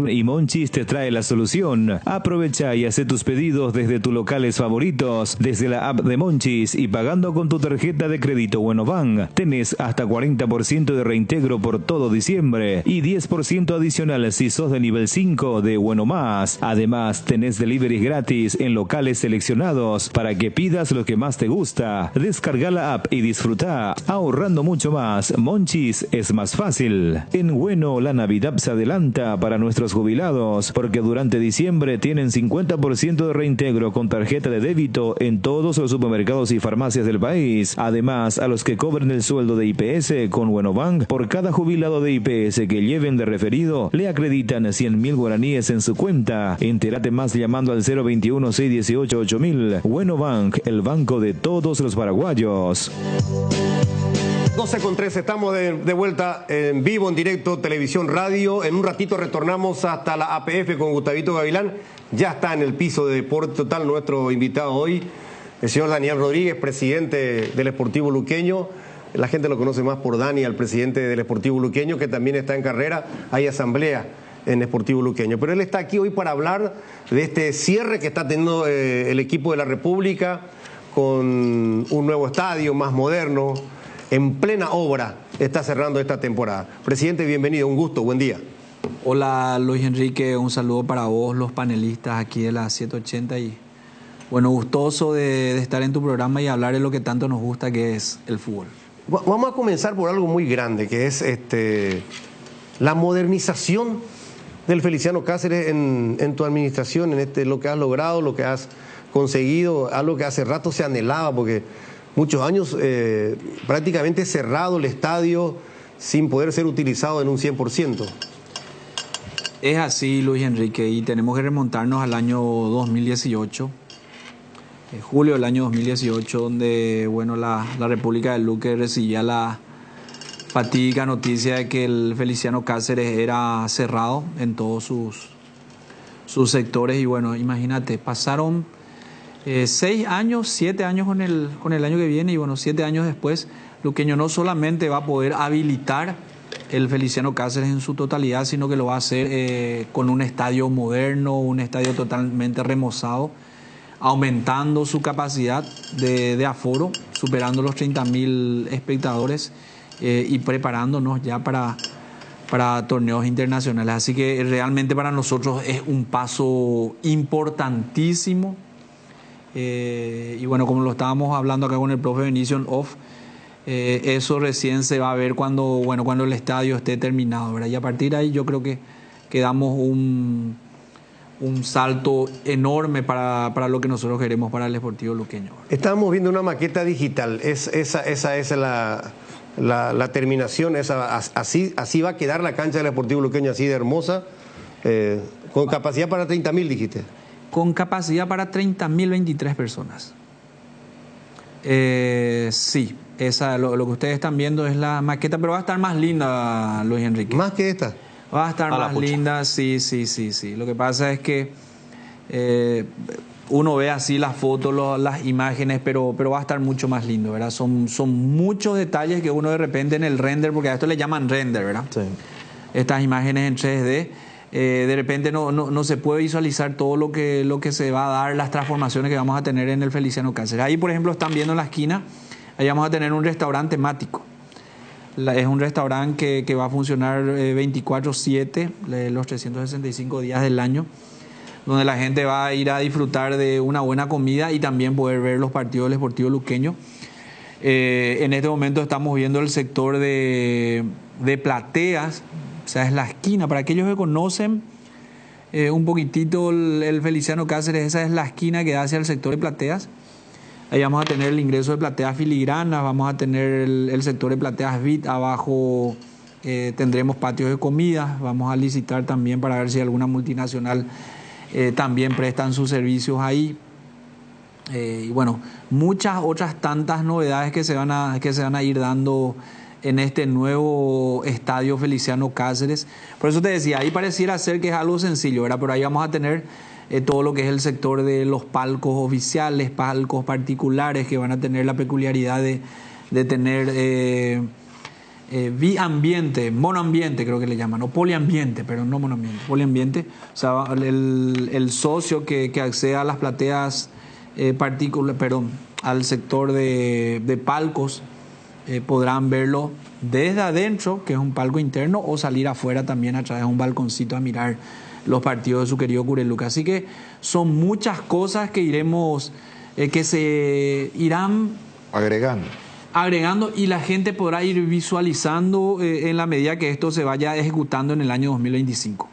Y Monchis te trae la solución. Aprovecha y hace tus pedidos desde tus locales favoritos, desde la app de Monchis y pagando con tu tarjeta de crédito Buenobank. Tenés hasta 40% de reintegro por todo diciembre y 10% adicional si sos de nivel 5 de Bueno Más. Además, tenés deliveries gratis en locales seleccionados para que pidas lo que más te gusta. Descarga la app y disfruta, ahorrando mucho más. Monchis es más fácil. En Bueno, la Navidad se adelanta para nuestros jubilados, porque durante diciembre tienen 50% de reintegro con tarjeta de débito en todos los supermercados y farmacias del país. Además, a los que cobren el sueldo de IPS con Buenobank, por cada jubilado de IPS que lleven de referido, le acreditan 100.000 guaraníes en su cuenta. Entérate más llamando al 021-618-8000. Buenobank, el banco de todos los paraguayos. 12:13, estamos de vuelta en vivo, en directo, televisión, radio. En un ratito retornamos hasta la APF con Gustavito Gavilán. Ya está en el piso de Deporte Total nuestro invitado hoy, el señor Daniel Rodríguez, presidente del Sportivo Luqueño. La gente lo conoce más por Dani, al presidente del Sportivo Luqueño, que también está en carrera. Hay asamblea en Sportivo Luqueño. Pero él está aquí hoy para hablar de este cierre que está teniendo el equipo de la República con un nuevo estadio más moderno, en plena obra está cerrando esta temporada. Presidente, bienvenido, un gusto, buen día. Hola Luis Enrique, un saludo para vos, los panelistas aquí de la 780 y bueno, gustoso de estar en tu programa y hablar de lo que tanto nos gusta, que es el fútbol. Vamos a comenzar por algo muy grande, que es la modernización del Feliciano Cáceres en tu administración, en lo que has logrado, lo que has conseguido, algo que hace rato se anhelaba, porque muchos años prácticamente cerrado el estadio sin poder ser utilizado en un 100%. Es así, Luis Enrique, y tenemos que remontarnos al año 2018, julio del año 2018, donde bueno, la República de Luque recibía la fatídica noticia de que el Feliciano Cáceres era cerrado en todos sus sectores. Y bueno, imagínate, pasaron 6 años, 7 años con el año que viene, y bueno, 7 años después, Luqueño no solamente va a poder habilitar el Feliciano Cáceres en su totalidad, sino que lo va a hacer con un estadio moderno, un estadio totalmente remozado, aumentando su capacidad de aforo, superando los 30.000 espectadores y preparándonos ya para torneos internacionales. Así que realmente para nosotros es un paso importantísimo. Y bueno, como lo estábamos hablando acá con el profe Benicio en off, eso recién se va a ver cuando el estadio esté terminado, ¿verdad? Y a partir de ahí yo creo que damos un salto enorme para lo que nosotros queremos para el Sportivo Luqueño. Estábamos viendo una maqueta digital, esa es la terminación, así va a quedar la cancha del Sportivo Luqueño, así de hermosa, con capacidad para 30.000, dijiste. Con capacidad para 30.023 personas. Sí, lo que ustedes están viendo es la maqueta, pero va a estar más linda, Luis Enrique. ¿Más que esta? Va a estar más linda, sí. Lo que pasa es que uno ve así las fotos, las imágenes, pero va a estar mucho más lindo, ¿verdad? Son muchos detalles que uno de repente en el render, porque a esto le llaman render, ¿verdad? Sí. Estas imágenes en 3D, de repente no se puede visualizar todo lo que se va a dar, las transformaciones que vamos a tener en el Feliciano Cáceres. Ahí, por ejemplo, están viendo en la esquina, ahí vamos a tener un restaurante temático. Es un restaurante que va a funcionar 24/7, los 365 días del año, donde la gente va a ir a disfrutar de una buena comida y también poder ver los partidos del Sportivo Luqueño. En este momento estamos viendo el sector de plateas, o sea, es la esquina. Para aquellos que conocen un poquitito el Feliciano Cáceres, esa es la esquina que da hacia el sector de plateas. Ahí vamos a tener el ingreso de plateas filigranas, vamos a tener el sector de plateas VIP, abajo tendremos patios de comidas, vamos a licitar también para ver si alguna multinacional también prestan sus servicios ahí. Y bueno, muchas otras tantas novedades que se van a ir dando en este nuevo estadio Feliciano Cáceres. Por eso te decía, ahí pareciera ser que es algo sencillo, ¿verdad? Pero ahí vamos a tener todo lo que es el sector de los palcos oficiales, palcos particulares, que van a tener la peculiaridad de tener biambiente, monoambiente creo que le llaman, o poliambiente, pero no monoambiente, poliambiente. O sea, el socio que acceda a las plateas al sector de palcos, podrán verlo desde adentro, que es un palco interno, o salir afuera también a través de un balconcito a mirar los partidos de su querido Cureluca. Así que son muchas cosas que que se irán agregando y la gente podrá ir visualizando en la medida que esto se vaya ejecutando en el año 2025.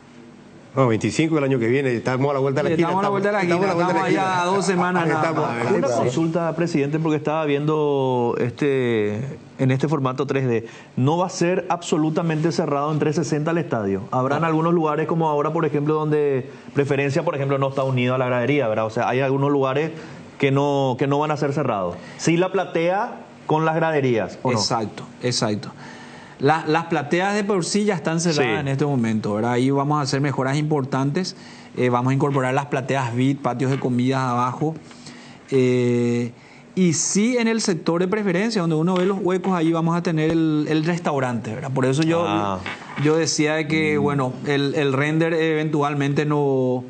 No, 25 el año que viene, estamos a la vuelta de la esquina. Estamos a la vuelta de la esquina, estamos allá a 2 semanas nada más. Una consulta, presidente, porque estaba viendo en este formato 3D. No va a ser absolutamente cerrado en 360 el estadio. Habrán algunos lugares como ahora, por ejemplo, donde Preferencia, por ejemplo, no está unido a la gradería, ¿verdad? O sea, hay algunos lugares que no van a ser cerrados. Sí, la platea con las graderías, ¿o no? Exacto. Las plateas de por sí ya están cerradas en este momento, ¿verdad? Ahí vamos a hacer mejoras importantes. Vamos a incorporar las plateas VIP, patios de comidas abajo. Y sí, en el sector de Preferencia, donde uno ve los huecos, ahí vamos a tener el restaurante, ¿verdad? Por eso yo yo decía de que, bueno, el render eventualmente no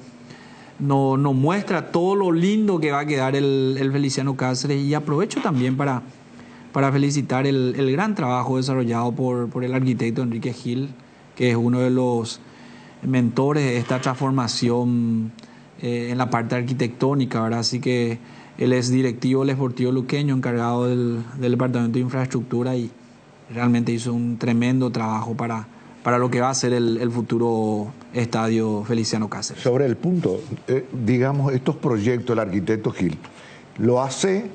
muestra todo lo lindo que va a quedar el Feliciano Cáceres, y aprovecho también para felicitar el gran trabajo desarrollado por el arquitecto Enrique Gil, que es uno de los mentores de esta transformación en la parte arquitectónica, ¿verdad? Así que él es directivo del Sportivo Luqueño, encargado del Departamento de Infraestructura, y realmente hizo un tremendo trabajo para lo que va a ser el futuro estadio Feliciano Cáceres. Sobre el punto, digamos, estos proyectos, el arquitecto Gil lo hace,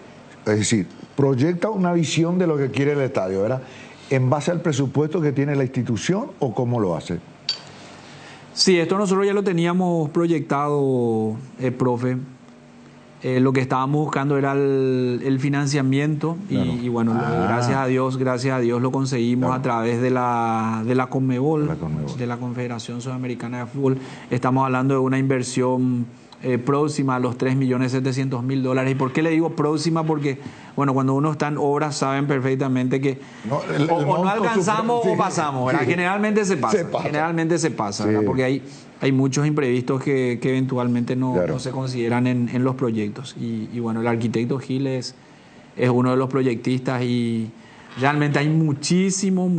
es decir, proyecta una visión de lo que quiere el estadio, ¿verdad? ¿En base al presupuesto que tiene la institución o cómo lo hace? Sí, esto nosotros ya lo teníamos proyectado, profe. Lo que estábamos buscando era el financiamiento, claro. y bueno, gracias a Dios lo conseguimos, claro, a través de la Conmebol, de la Confederación Sudamericana de Fútbol. Estamos hablando de una inversión próxima a los $3.700.000. ¿Y por qué le digo próxima? Porque, bueno, cuando uno está en obras saben perfectamente que o no alcanzamos o pasamos, ¿verdad? Sí. Generalmente se pasa, sí. ¿Verdad? Porque hay muchos imprevistos que eventualmente no se consideran en los proyectos. Y bueno, el arquitecto Gil es uno de los proyectistas, y realmente hay muchísimo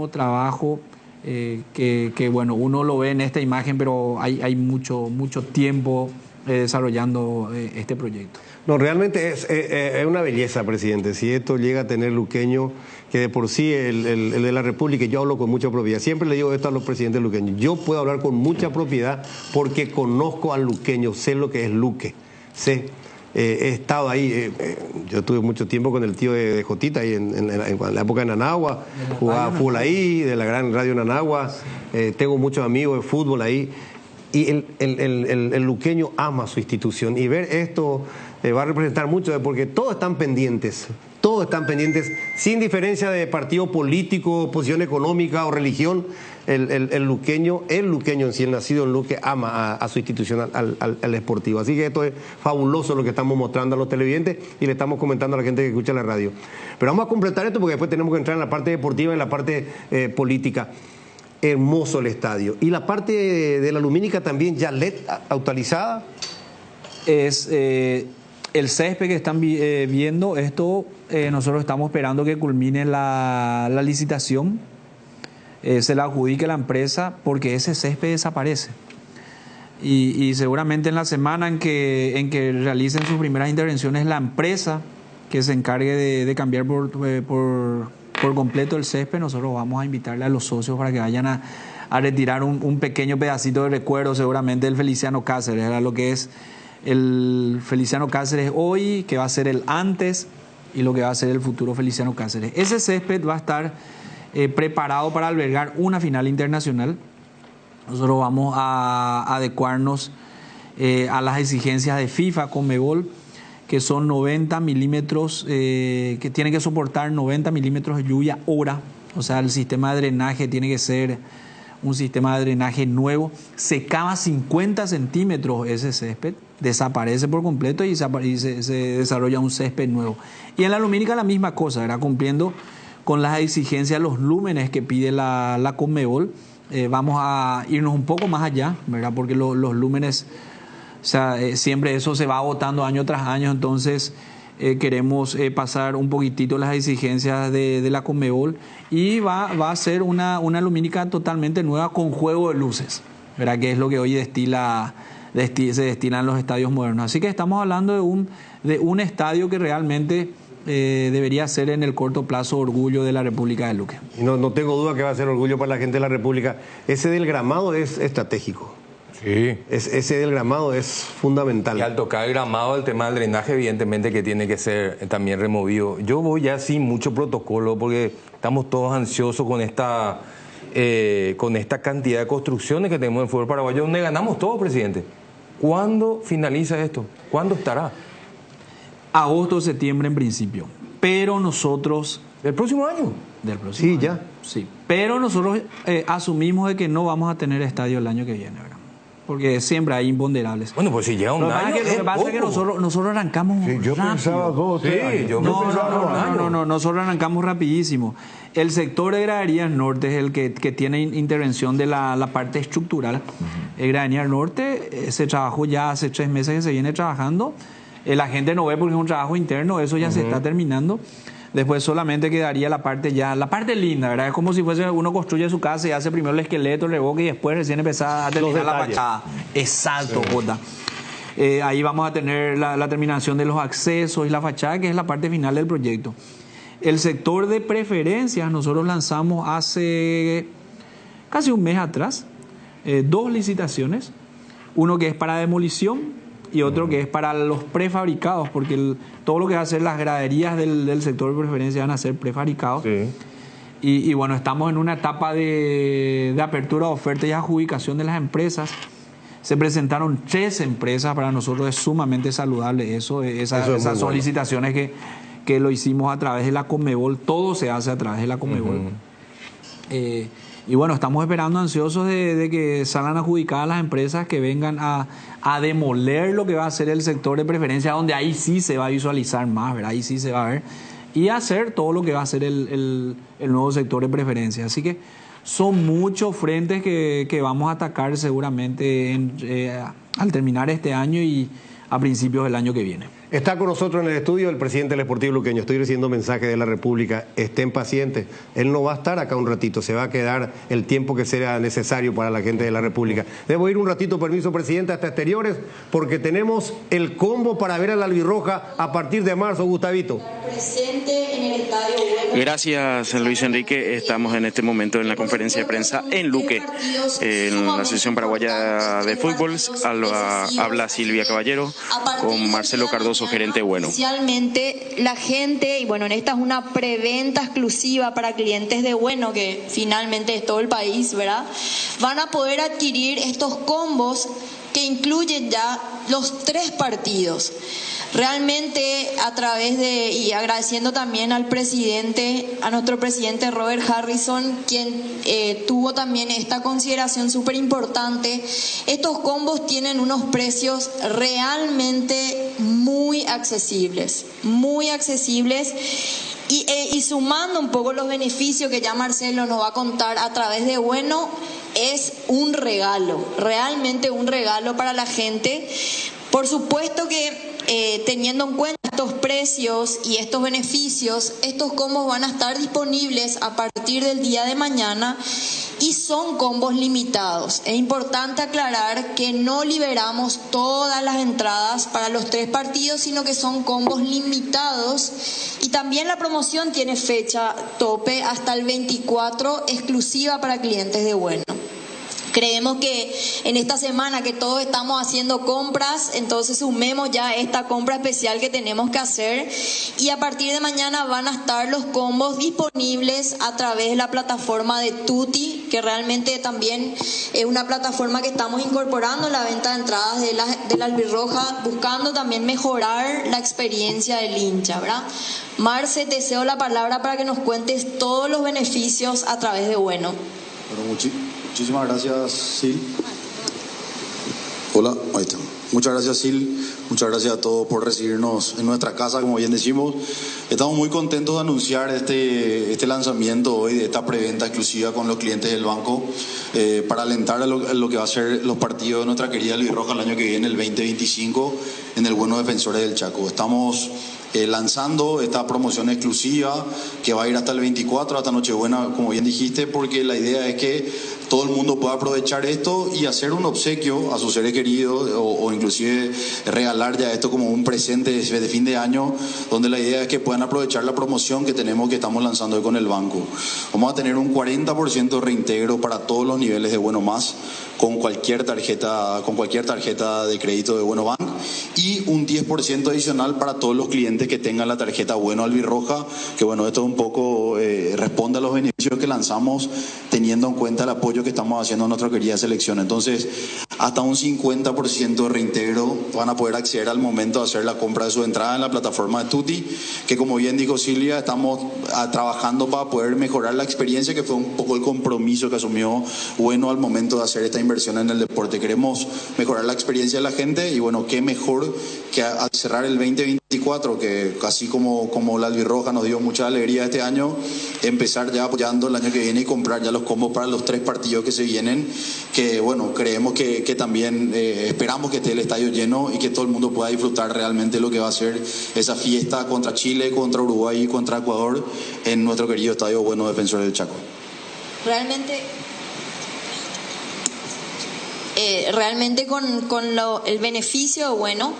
trabajo que bueno, uno lo ve en esta imagen, pero hay mucho tiempo desarrollando este proyecto. No, realmente es una belleza, presidente. Si esto llega a tener Luqueño, que de por sí el de la República, yo hablo con mucha propiedad. Siempre le digo esto a los presidentes luqueños. Yo puedo hablar con mucha propiedad porque conozco al luqueño, sé lo que es Luque, sé. He estado ahí, yo tuve mucho tiempo con el tío de Jotita ahí en la época de Nanagua, jugaba fútbol ahí, de la gran radio Nanagua, tengo muchos amigos de fútbol ahí, y el luqueño ama su institución, y ver esto va a representar mucho, porque todos están pendientes, sin diferencia de partido político, posición económica o religión. El luqueño en sí, el nacido en Luque, ama a su institución, al Sportivo. Así que esto es fabuloso lo que estamos mostrando a los televidentes y le estamos comentando a la gente que escucha la radio. Pero vamos a completar esto porque después tenemos que entrar en la parte deportiva y en la parte política. Hermoso el estadio. Y la parte de la lumínica también ya LED actualizada. Es el césped que están viendo, esto nosotros estamos esperando que culmine la licitación. Se la adjudique la empresa, porque ese césped desaparece, y seguramente en la semana en que realicen sus primeras intervenciones, la empresa que se encargue de cambiar por completo el césped, nosotros vamos a invitarle a los socios para que vayan a retirar un pequeño pedacito de recuerdo, seguramente del Feliciano Cáceres, era lo que es el Feliciano Cáceres hoy, que va a ser el antes, y lo que va a ser el futuro Feliciano Cáceres. Ese césped va a estar preparado para albergar una final internacional. Nosotros vamos a adecuarnos a las exigencias de FIFA, Conmebol, que son 90 milímetros, que tienen que soportar 90 milímetros de lluvia hora. O sea, el sistema de drenaje tiene que ser un sistema de drenaje nuevo. Se cava 50 centímetros ese césped, desaparece por completo y se desarrolla un césped nuevo. Y en la lumínica la misma cosa, ¿verdad? Cumpliendo con las exigencias, los lúmenes que pide la Conmebol. Vamos a irnos un poco más allá, ¿verdad? Porque los lúmenes, o sea, siempre eso se va agotando año tras año, entonces queremos pasar un poquitito las exigencias de la Conmebol, y va a ser una lumínica totalmente nueva con juego de luces, ¿verdad? Que es lo que hoy se destinan los estadios modernos. Así que estamos hablando de un estadio que realmente debería ser en el corto plazo orgullo de la República de Luque. No tengo duda que va a ser orgullo para la gente de la República. Ese del gramado es estratégico. Sí. Ese del gramado es fundamental. Y al tocar el gramado, el tema del drenaje, evidentemente que tiene que ser también removido. Yo voy ya sin mucho protocolo, porque estamos todos ansiosos con esta cantidad de construcciones que tenemos en el fútbol paraguayo, donde ganamos todos, presidente. ¿Cuándo finaliza esto? ¿Cuándo estará? Agosto o septiembre en principio, pero nosotros... ¿Del próximo año? Del próximo año. Ya. Sí, pero nosotros asumimos de que no vamos a tener estadio el año que viene, ¿verdad? Porque siempre hay imponderables. Bueno, pues si llega un año. Lo que pasa es que nosotros arrancamos yo rápido. Pensaba 2 o 3 años. No, nosotros arrancamos rapidísimo. El sector de Graderías Norte es el que tiene intervención de la parte estructural. Graderías Norte, ese trabajo ya hace 3 meses que se viene trabajando. La gente no ve porque es un trabajo interno, eso ya se está terminando. Después solamente quedaría la parte linda, ¿verdad? Es como si fuese uno construye su casa y hace primero el esqueleto, el revoque y después recién empezar a terminar la fachada. Exacto, Jota. Ahí vamos a tener la terminación de los accesos y la fachada, que es la parte final del proyecto. El sector de preferencias nosotros lanzamos hace casi un mes atrás 2 licitaciones, uno que es para demolición y otro que es para los prefabricados, porque todo lo que va a ser las graderías del sector de preferencia van a ser prefabricados. Sí. Y bueno, estamos en una etapa de apertura de oferta y adjudicación de las empresas. Se presentaron 3 empresas, para nosotros es sumamente saludable esas son licitaciones que lo hicimos a través de la Conmebol, todo se hace a través de la Conmebol. Y bueno, estamos esperando ansiosos de que salgan adjudicadas las empresas que vengan a demoler lo que va a ser el sector de preferencia, donde ahí sí se va a visualizar más, ¿verdad? Ahí sí se va a ver, y hacer todo lo que va a ser el nuevo sector de preferencia. Así que son muchos frentes que vamos a atacar seguramente al terminar este año y a principios del año que viene. Está con nosotros en el estudio el presidente del Sportivo Luqueño. Estoy recibiendo mensajes de la República. Estén pacientes. Él no va a estar acá un ratito. Se va a quedar el tiempo que sea necesario para la gente de la República. Debo ir un ratito, permiso, presidente, hasta exteriores, porque tenemos el combo para ver a la albirroja a partir de marzo, Gustavito. Presente en el estadio. Gracias, Luis Enrique. Estamos en este momento en la conferencia de prensa en Luque, en la Asociación Paraguaya de Fútbol. Habla Silvia Caballero con Marcelo Cardoso, gerente bueno. Especialmente la gente, y bueno, en esta es una preventa exclusiva para clientes de Bueno, que finalmente es todo el país, ¿verdad? Van a poder adquirir estos combos que incluyen ya los 3 partidos. Realmente a través y agradeciendo también al presidente, a nuestro presidente Robert Harrison, quien tuvo también esta consideración súper importante. Estos combos tienen unos precios realmente muy accesibles, y sumando un poco los beneficios que ya Marcelo nos va a contar a través de Bueno, es un regalo, realmente un regalo para la gente. Por supuesto que teniendo en cuenta estos precios y estos beneficios, estos combos van a estar disponibles a partir del día de mañana y son combos limitados. Es importante aclarar que no liberamos todas las entradas para los 3 partidos, sino que son combos limitados, y también la promoción tiene fecha tope hasta el 24, exclusiva para clientes de Bueno. Creemos que en esta semana que todos estamos haciendo compras, entonces sumemos ya esta compra especial que tenemos que hacer, y a partir de mañana van a estar los combos disponibles a través de la plataforma de Tutti, que realmente también es una plataforma que estamos incorporando en la venta de entradas de la albirroja, buscando también mejorar la experiencia del hincha, ¿verdad? Marce, te cedo la palabra para que nos cuentes todos los beneficios a través de Bueno. Bueno, muchísimas gracias, Sil. Hola, ahí está. Muchas gracias, Sil. Muchas gracias a todos por recibirnos en nuestra casa, como bien decimos. Estamos muy contentos de anunciar este lanzamiento hoy, de esta preventa exclusiva con los clientes del banco, para alentar a lo que va a ser los partidos de nuestra querida albirroja el año que viene, el 2025, en el Bueno Defensores del Chaco. Estamos lanzando esta promoción exclusiva que va a ir hasta el 24, hasta Nochebuena, como bien dijiste, porque la idea es que todo el mundo pueda aprovechar esto y hacer un obsequio a sus seres queridos, o inclusive regalar ya esto como un presente de fin de año, donde la idea es que puedan aprovechar la promoción que estamos lanzando hoy con el banco. Vamos a tener un 40% de reintegro para todos los niveles de Bueno Más, con cualquier tarjeta de crédito de Bueno Bank, y un 10% adicional para todos los clientes que tengan la tarjeta Bueno Albirroja, que bueno, esto un poco responde a los beneficios que lanzamos, teniendo en cuenta el apoyo que estamos haciendo a nuestra querida selección. Entonces, hasta un 50% de reintegro van a poder acceder al momento de hacer la compra de su entrada en la plataforma de Tutti, que como bien dijo Silvia, estamos trabajando para poder mejorar la experiencia, que fue un poco el compromiso que asumió Bueno al momento de hacer esta inversión en el deporte. Queremos mejorar la experiencia de la gente, y bueno, qué mejor que al cerrar el 2020 24, que así como la albirroja nos dio mucha alegría este año, empezar ya apoyando el año que viene y comprar ya los combos para los 3 partidos que se vienen, que bueno, creemos que también esperamos que esté el estadio lleno y que todo el mundo pueda disfrutar realmente lo que va a ser esa fiesta contra Chile, contra Uruguay y contra Ecuador en nuestro querido Estadio Bueno Defensores del Chaco. Realmente con el beneficio, bueno,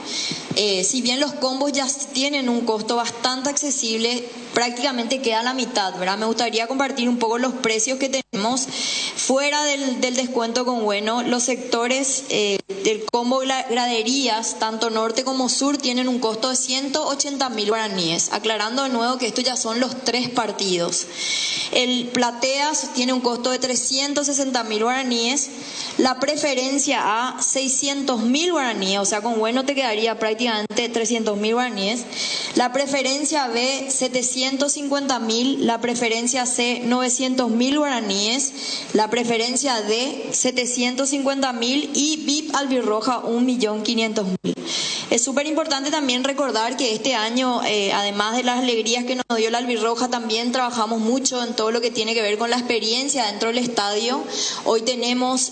si bien los combos ya tienen un costo bastante accesible, prácticamente queda la mitad, ¿verdad? Me gustaría compartir un poco los precios que tenemos fuera del descuento con bueno. Los sectores del combo graderías, tanto norte como sur, tienen un costo de 180.000 guaraníes. Aclarando de nuevo que estos ya son los 3 partidos. El plateas tiene un costo de 360.000 guaraníes. La preferencia A, 600.000 guaraníes, o sea, con bueno te quedaría prácticamente 300.000 guaraníes. La preferencia B, 750.000. La preferencia C, 900.000 guaraníes. La preferencia D, 750.000. Y VIP albirroja, 1.500.000. Es súper importante también recordar que este año, además de las alegrías que nos dio la albirroja, también trabajamos mucho en todo lo que tiene que ver con la experiencia dentro del estadio. Hoy tenemos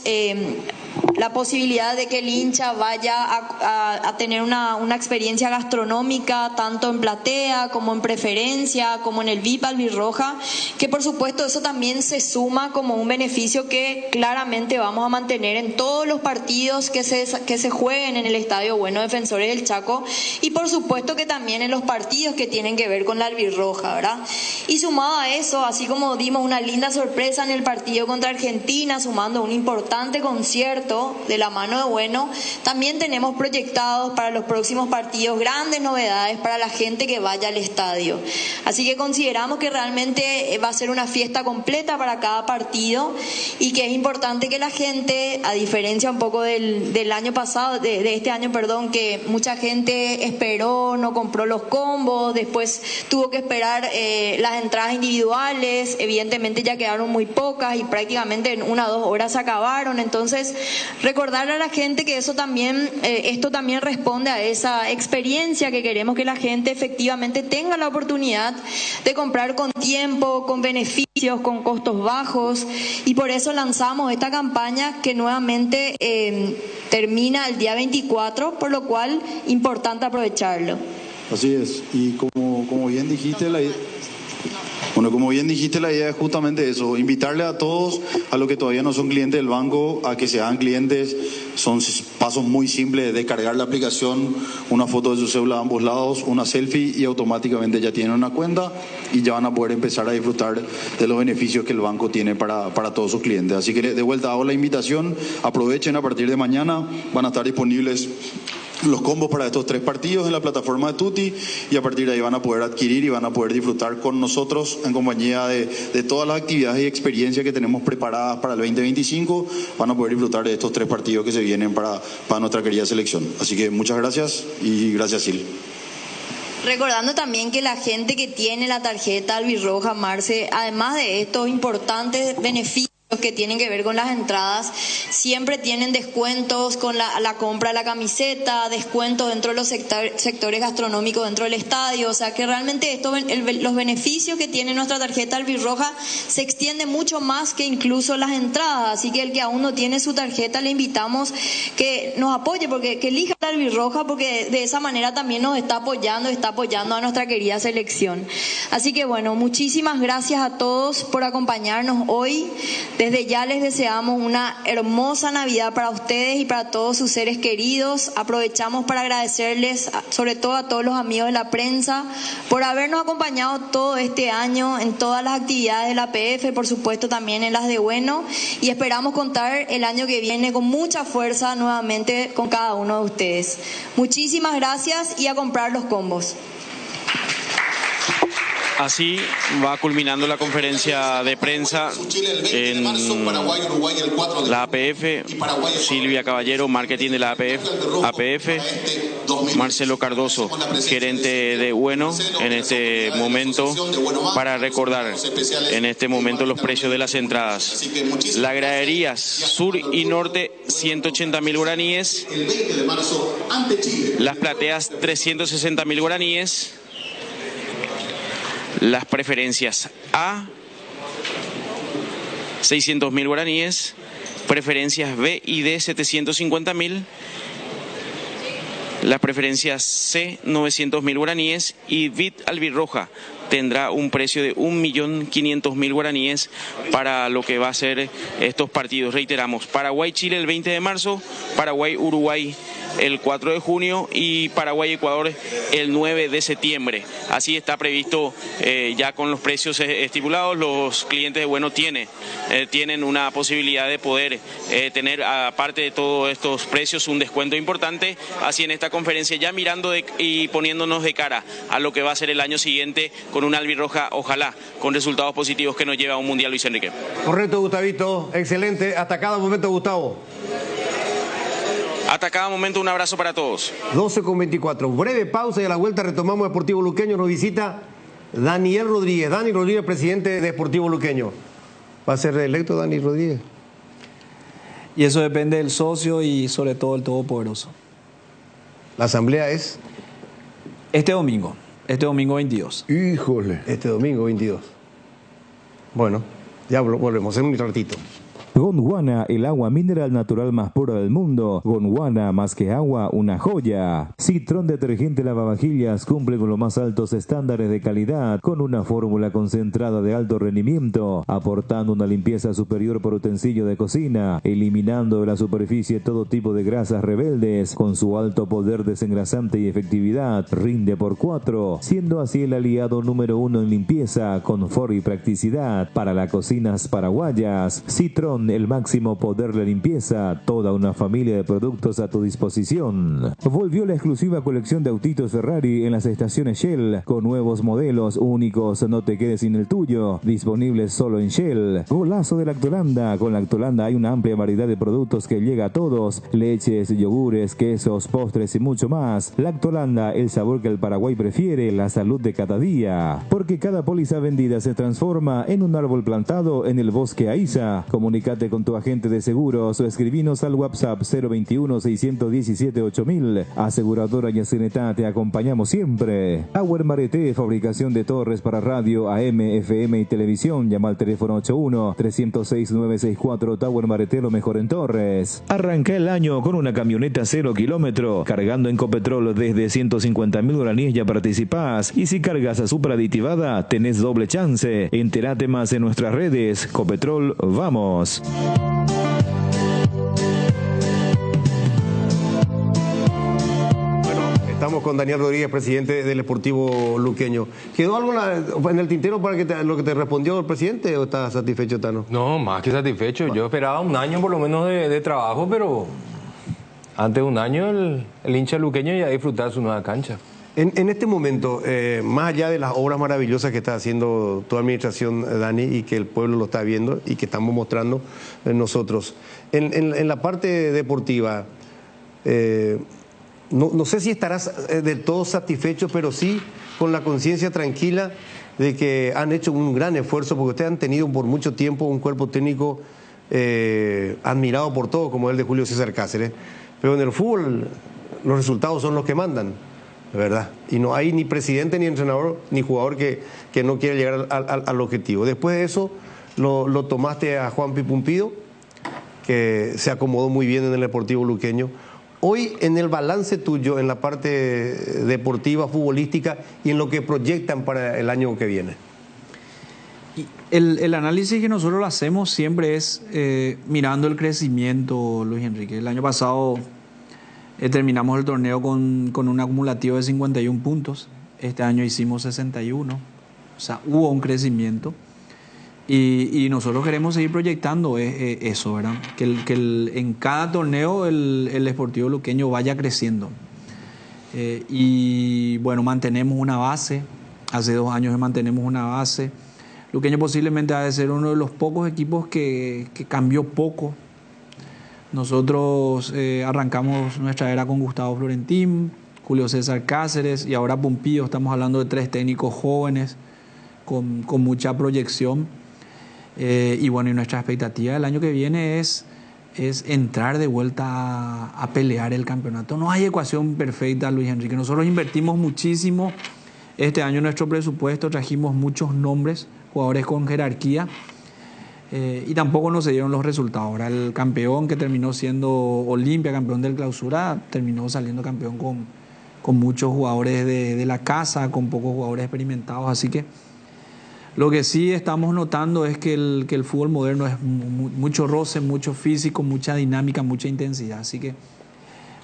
la posibilidad de que el hincha vaya a tener una experiencia gastronómica, tanto en platea como en preferencia, como en el VIP albirroja, que por supuesto eso también se suma como un beneficio que claramente vamos a mantener en todos los partidos que se jueguen en el Estadio Bueno Defensores del Chaco, y por supuesto que también en los partidos que tienen que ver con la albirroja, ¿verdad? Y sumado a eso, así como dimos una linda sorpresa en el partido contra Argentina, sumando un importante concierto de la mano de Bueno, también tenemos proyectados para los próximos partidos grandes novedades para la gente que vaya al estadio. Así que consideramos que realmente va a ser una fiesta completa para cada partido, y que es importante que la gente, a diferencia un poco del año pasado, de este año, perdón, que mucha gente esperó, no compró los combos, después tuvo que esperar las entradas individuales, evidentemente ya quedaron muy pocas y prácticamente en 1 o 2 horas se acabaron. Entonces, recordarle a la gente que eso también, esto también responde a esa experiencia que queremos que la gente efectivamente tenga la oportunidad de comprar con tiempo, con beneficios, con costos bajos, y por eso lanzamos esta campaña que nuevamente termina el día 24, por lo cual importante aprovecharlo. Así es, y como bien dijiste, la idea es justamente eso, invitarle a todos, a los que todavía no son clientes del banco, a que se hagan clientes. Son pasos muy simples: descargar la aplicación, una foto de su cédula a ambos lados, una selfie, y automáticamente ya tienen una cuenta y ya van a poder empezar a disfrutar de los beneficios que el banco tiene para todos sus clientes. Así que de vuelta hago la invitación, aprovechen. A partir de mañana van a estar disponibles los combos para estos 3 partidos en la plataforma de Tutti, y a partir de ahí van a poder adquirir y van a poder disfrutar con nosotros en compañía de todas las actividades y experiencias que tenemos preparadas para el 2025. Van a poder disfrutar de estos 3 partidos que se vienen para nuestra querida selección. Así que muchas gracias, y gracias, Sil. Recordando también que la gente que tiene la tarjeta albirroja, Marce, además de estos importantes beneficios que tienen que ver con las entradas, siempre tienen descuentos con la compra de la camiseta, descuentos dentro de los sectores gastronómicos dentro del estadio. O sea que realmente los beneficios que tiene nuestra tarjeta albirroja se extienden mucho más que incluso las entradas. Así que el que aún no tiene su tarjeta, le invitamos que nos apoye, que elija la albirroja, porque de esa manera también nos está apoyando a nuestra querida selección. Así que bueno, muchísimas gracias a todos por acompañarnos hoy. Desde ya les deseamos una hermosa Navidad para ustedes y para todos sus seres queridos. Aprovechamos para agradecerles, sobre todo a todos los amigos de la prensa, por habernos acompañado todo este año en todas las actividades de la APF, por supuesto también en las de Bueno, y esperamos contar el año que viene con mucha fuerza nuevamente con cada uno de ustedes. Muchísimas gracias, y a comprar los combos. Así va culminando la conferencia de prensa en la APF. Silvia Caballero, marketing de la APF. Marcelo Cardoso, gerente de Bueno, en este momento, para recordar en este momento los precios de las entradas. Las graderías sur y norte, 180.000 guaraníes. Las plateas, 360.000 guaraníes. Las preferencias A, 600.000 guaraníes. Preferencias B y D, 750.000. Las preferencias C, 900.000 guaraníes. Y Bit Albirroja tendrá un precio de 1.500.000 guaraníes para lo que va a ser estos partidos. Reiteramos, Paraguay-Chile el 20 de marzo, Paraguay-Uruguay el 4 de junio y Paraguay-Ecuador el 9 de septiembre. Así está previsto ya con los precios estipulados. Los clientes de Bueno tienen una posibilidad de poder tener, aparte de todos estos precios, un descuento importante. Así en esta conferencia ya mirando y poniéndonos de cara a lo que va a ser el año siguiente con una albirroja, ojalá, con resultados positivos que nos lleve a un mundial, Luis Enrique. Correcto, Gustavito. Excelente. Hasta cada momento, Gustavo. Hasta cada momento, un abrazo para todos. 12:24. Breve pausa y a la vuelta retomamos Deportivo Luqueño. Nos visita Daniel Rodríguez. Dani Rodríguez, presidente de Deportivo Luqueño. ¿Va a ser reelecto Dani Rodríguez? Y eso depende del socio y sobre todo del Todopoderoso. ¿La asamblea es? Este domingo 22. Híjole. Este domingo 22. Bueno, ya volvemos en un ratito. Gondwana, el agua mineral natural más pura del mundo. Gondwana, más que agua, una joya. Citrón detergente lavavajillas cumple con los más altos estándares de calidad, con una fórmula concentrada de alto rendimiento, aportando una limpieza superior por utensilio de cocina, eliminando de la superficie todo tipo de grasas rebeldes. Con su alto poder desengrasante y efectividad, rinde por 4, siendo así el aliado número 1 en limpieza, confort y practicidad para las cocinas paraguayas. Citrón, el máximo poder de limpieza, toda una familia de productos a tu disposición. Volvió la exclusiva colección de autitos Ferrari en las estaciones Shell, con nuevos modelos únicos, no te quedes sin el tuyo, disponibles solo en Shell. Golazo de Lactolanda, con Lactolanda hay una amplia variedad de productos que llega a todos, leches, yogures, quesos, postres y mucho más. Lactolanda, el sabor que el Paraguay prefiere, la salud de cada día, porque cada póliza vendida se transforma en un árbol plantado en el bosque Aiza. Comunicate con tu agente de seguros o escribinos al WhatsApp 021-617-8000. Aseguradora Yacinetá, te acompañamos siempre. Tower Marete, fabricación de torres para radio, AM, FM y televisión. Llama al teléfono 81-306-964. Tower Marete, lo mejor en torres. Arranca el año con una camioneta 0 kilómetro, cargando en Copetrol desde 150.000 guaraníes ya participás. Y si cargas a superaditivada, tenés doble chance. Entérate más en nuestras redes. Copetrol, vamos. Estamos con Daniel Rodríguez, presidente del Deportivo Luqueño. ¿Quedó algo en el tintero para lo que te respondió el presidente o estás satisfecho, Tano? No, más que satisfecho. Yo esperaba un año por lo menos de trabajo, pero antes de un año el hincha luqueño ya disfrutar su nueva cancha. En este momento, más allá de las obras maravillosas que está haciendo tu administración, Dani, y que el pueblo lo está viendo y que estamos mostrando nosotros, en la parte deportiva, no sé si estarás del todo satisfecho, pero sí con la conciencia tranquila de que han hecho un gran esfuerzo, porque ustedes han tenido por mucho tiempo un cuerpo técnico admirado por todos, como el de Julio César Cáceres, pero en el fútbol los resultados son los que mandan. ¿Verdad? Y no hay ni presidente, ni entrenador, ni jugador que no quiera llegar al objetivo. Después de eso lo tomaste a Juan Pipumpido, que se acomodó muy bien en el Deportivo Luqueño. Hoy, en el balance tuyo, en la parte deportiva, futbolística y en lo que proyectan para el año que viene. El análisis que nosotros lo hacemos siempre es mirando el crecimiento, Luis Enrique. El año pasado terminamos el torneo con un acumulativo de 51 puntos. Este año hicimos 61. O sea, hubo un crecimiento. Y nosotros queremos seguir proyectando eso, ¿verdad? Que en cada torneo el Deportivo Luqueño vaya creciendo. Y bueno, mantenemos una base Hace 2 años que mantenemos una base. Luqueño posiblemente ha de ser uno de los pocos equipos que cambió poco. Nosotros arrancamos nuestra era con Gustavo Florentín, Julio César Cáceres y ahora Pumpillo. Estamos hablando de 3 técnicos jóvenes con mucha proyección. Y bueno, y nuestra expectativa del año que viene es entrar de vuelta a pelear el campeonato. No hay ecuación perfecta, Luis Enrique. Nosotros invertimos muchísimo. Este año en nuestro presupuesto trajimos muchos nombres, jugadores con jerarquía, y tampoco nos se dieron los resultados. Ahora el campeón que terminó siendo Olimpia, campeón del Clausura, terminó saliendo campeón con muchos jugadores de la casa, con pocos jugadores experimentados. Así que lo que sí estamos notando es que el fútbol moderno es mucho roce, mucho físico, mucha dinámica, mucha intensidad. Así que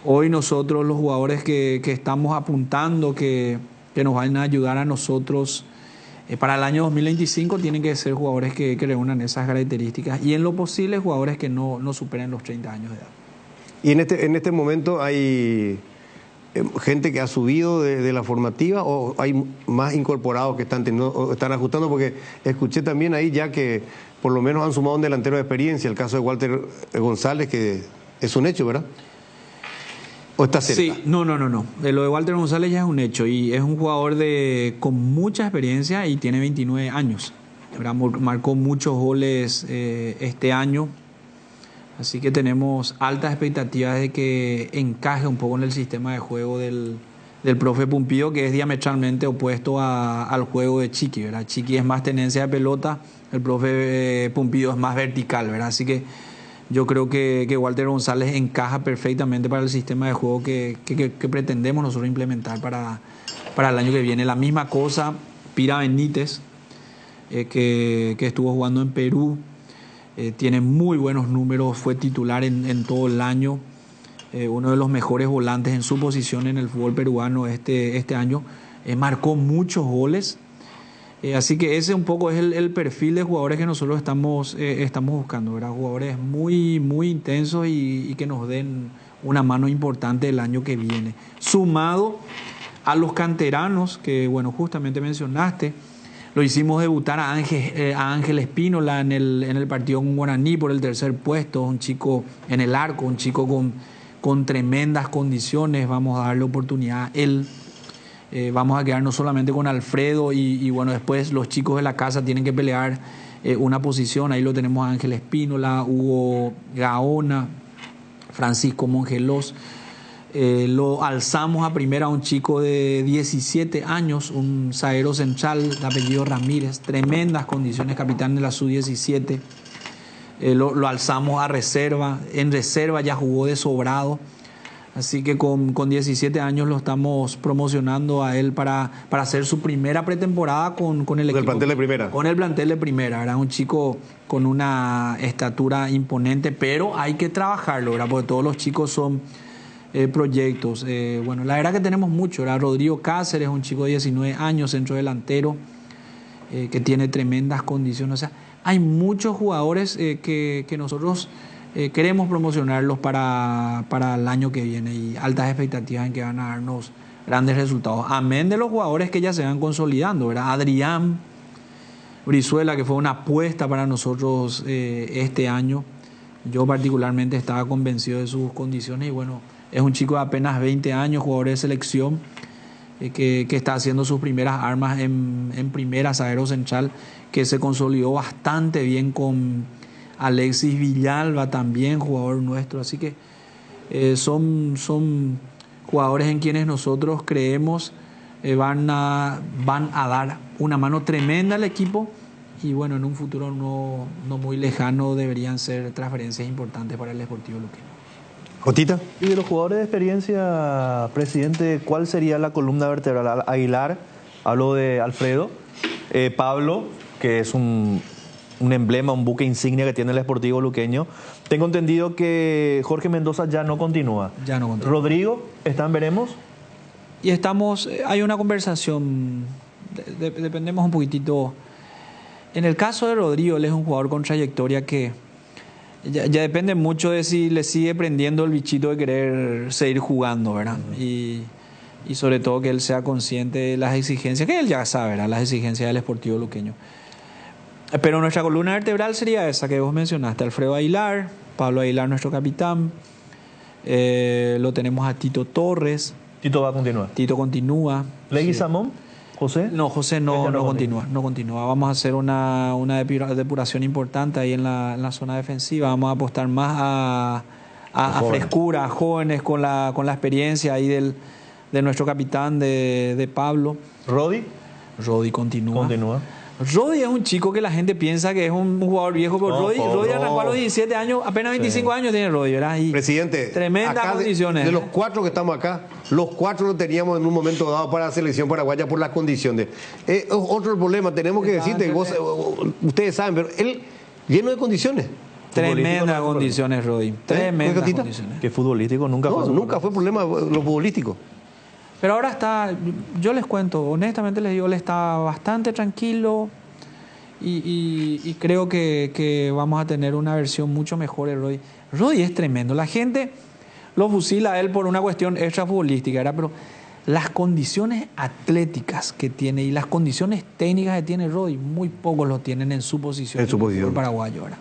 hoy nosotros, los jugadores que estamos apuntando, que nos van a ayudar a nosotros para el año 2025, tienen que ser jugadores que reúnan esas características y en lo posible jugadores que no superen los 30 años de edad. Y en este momento hay gente que ha subido de la formativa, o hay más incorporados que están ajustando, porque escuché también ahí ya que por lo menos han sumado un delantero de experiencia, el caso de Walter González, que es un hecho, ¿verdad? ¿O está cerca? Sí, no. Lo de Walter González ya es un hecho y es un jugador con mucha experiencia y tiene 29 años. Marcó muchos goles este año. Así que tenemos altas expectativas de que encaje un poco en el sistema de juego del profe Pumpillo, que es diametralmente opuesto al juego de Chiqui, ¿verdad? Chiqui es más tenencia de pelota, el profe Pumpillo es más vertical, ¿verdad? Así que yo creo que Walter González encaja perfectamente para el sistema de juego que pretendemos nosotros implementar para el año que viene. La misma cosa, Pira Benítez, que estuvo jugando en Perú. Tiene muy buenos números, fue titular en todo el año, uno de los mejores volantes en su posición en el fútbol peruano este año, marcó muchos goles, así que ese un poco es el perfil de jugadores que nosotros estamos buscando, ¿verdad? Jugadores muy, muy intensos y que nos den una mano importante el año que viene, sumado a los canteranos que, bueno, justamente mencionaste. Lo hicimos debutar a Ángel Espínola en el partido con Guaraní por el 3er puesto, un chico en el arco, un chico con tremendas condiciones. Vamos a darle oportunidad a él. Vamos a quedarnos solamente con Alfredo y bueno, después los chicos de la casa tienen que pelear una posición. Ahí lo tenemos a Ángel Espínola, Hugo Gaona, Francisco Mongelos. Lo alzamos a primera a un chico de 17 años, un zaguero central de apellido Ramírez, tremendas condiciones, capitán de la Sub-17. Lo alzamos a reserva, en reserva ya jugó de sobrado, así que con 17 años lo estamos promocionando a él para hacer su primera pretemporada con el equipo. ¿Con el plantel de primera? Con el plantel de primera, ¿verdad? Un chico con una estatura imponente, pero hay que trabajarlo, ¿verdad? Porque todos los chicos son proyectos. Bueno, la verdad que tenemos mucho, ¿verdad? Rodrigo Cáceres, un chico de 19 años, centro delantero, que tiene tremendas condiciones. O sea, hay muchos jugadores que nosotros queremos promocionarlos para el año que viene y altas expectativas en que van a darnos grandes resultados. Amén de los jugadores que ya se van consolidando, ¿verdad? Adrián Brizuela, que fue una apuesta para nosotros este año. Yo particularmente estaba convencido de sus condiciones y bueno, es un chico de apenas 20 años, jugador de selección, que está haciendo sus primeras armas en primera, zaguero central, que se consolidó bastante bien con Alexis Villalba, también jugador nuestro. Así que son jugadores en quienes nosotros creemos van a dar una mano tremenda al equipo y bueno, en un futuro no muy lejano deberían ser transferencias importantes para el Sportivo Luqueño. ¿Jotita? Y de los jugadores de experiencia, presidente, ¿cuál sería la columna vertebral? Aguilar, hablo de Alfredo, Pablo, que es un emblema, un buque insignia que tiene el Sportivo Luqueño. Tengo entendido que Jorge Mendoza ya no continúa. Ya no continúa. Rodrigo, ¿están veremos? Y hay una conversación, dependemos un poquitito. En el caso de Rodrigo, él es un jugador con trayectoria que ya depende mucho de si le sigue prendiendo el bichito de querer seguir jugando, ¿verdad? Y y sobre todo que él sea consciente de las exigencias, que él ya sabe, ¿verdad? Las exigencias del Sportivo Luqueño. Pero nuestra columna vertebral sería esa que vos mencionaste, Alfredo Aguilar, Pablo Aguilar, nuestro capitán, lo tenemos a Tito Torres. Tito va a continuar. Tito continúa. ¿Leguizamón? ¿José? No, José no continúa. Vamos a hacer una depuración importante ahí en la zona defensiva. Vamos a apostar más a frescura, a jóvenes con la experiencia ahí de nuestro capitán, de Pablo. ¿Rodi? Rodi continúa. Rodi es un chico que la gente piensa que es un jugador viejo, pero Rodi arrancó a los 17 años, apenas 25 años tiene Rodi, ¿verdad? Y presidente, tremendas condiciones. De los 4 que estamos acá, los 4 lo teníamos en un momento dado para la selección paraguaya por las condiciones. Otro problema, tenemos que decirte, ustedes saben, pero él lleno de condiciones. Tremendas condiciones, Rodi. Tremendas condiciones. Que futbolístico nunca fue problema lo futbolístico. Pero ahora está, yo les cuento, honestamente les digo, él está bastante tranquilo y creo que vamos a tener una versión mucho mejor de Rodi. Rodi es tremendo, la gente lo fusila a él por una cuestión extra futbolística, ¿verdad? Pero las condiciones atléticas que tiene y las condiciones técnicas que tiene Rodi, muy pocos lo tienen en su posición. En su posición. Paraguayo, ¿verdad?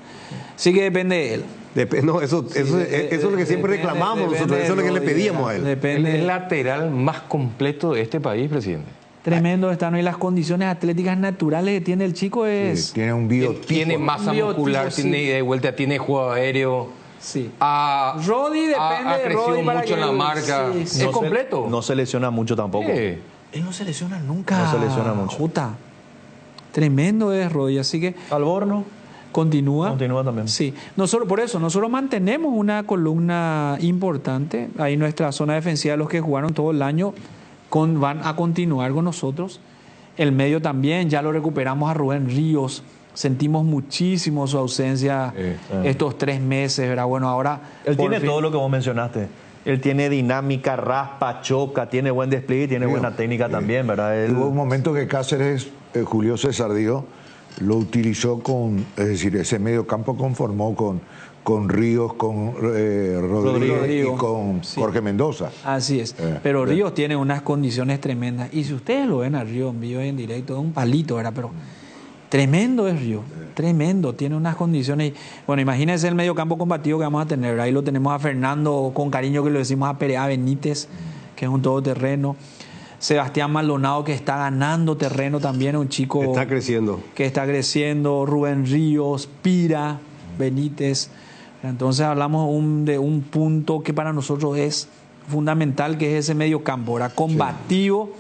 Sí que depende de él. Eso es lo que siempre reclamamos nosotros, eso es lo que le pedíamos a él. Él es el lateral más completo de este país, presidente. Tremendo está, ¿no? Y las condiciones atléticas naturales que tiene el chico es... Tiene un biotipo. Tiene masa muscular, tiene ida y vuelta, tiene juego aéreo. Sí. Rodi depende de Rodi mucho en la marca. Sí. Es completo. No se lesiona mucho tampoco. Él no se lesiona nunca. No se lesiona mucho. Juta. Tremendo es Rodi, así que... Alborno. Continúa también. Sí. Nosotros mantenemos una columna importante. Ahí nuestra zona defensiva, los que jugaron todo el año, van a continuar con nosotros. El medio también, ya lo recuperamos a Rubén Ríos. Sentimos muchísimo su ausencia estos 3 meses, ¿verdad? Bueno, ahora... Él tiene todo lo que vos mencionaste. Él tiene dinámica, raspa, choca, tiene buen despliegue y tiene buena técnica también, ¿verdad? Hubo un momento que Cáceres, Julio César Díaz, lo utilizó es decir, ese medio campo conformó con Ríos, con Rodrigo y con Jorge Mendoza. Así es, pero Ríos tiene unas condiciones tremendas. Y si ustedes lo ven a Ríos en vivo y en directo, es un palito, ¿verdad? Pero tremendo es Ríos, tremendo, tiene unas condiciones. Bueno, imagínense el medio campo combativo que vamos a tener. Ahí lo tenemos a Fernando, con cariño que lo decimos a Perea Benítez, que es un todoterreno. Sebastián Maldonado, que está ganando terreno también, un chico que está creciendo, Rubén Ríos, Pira, Benítez. Entonces hablamos de un punto que para nosotros es fundamental, que es ese medio campo, ¿verdad? Combativo.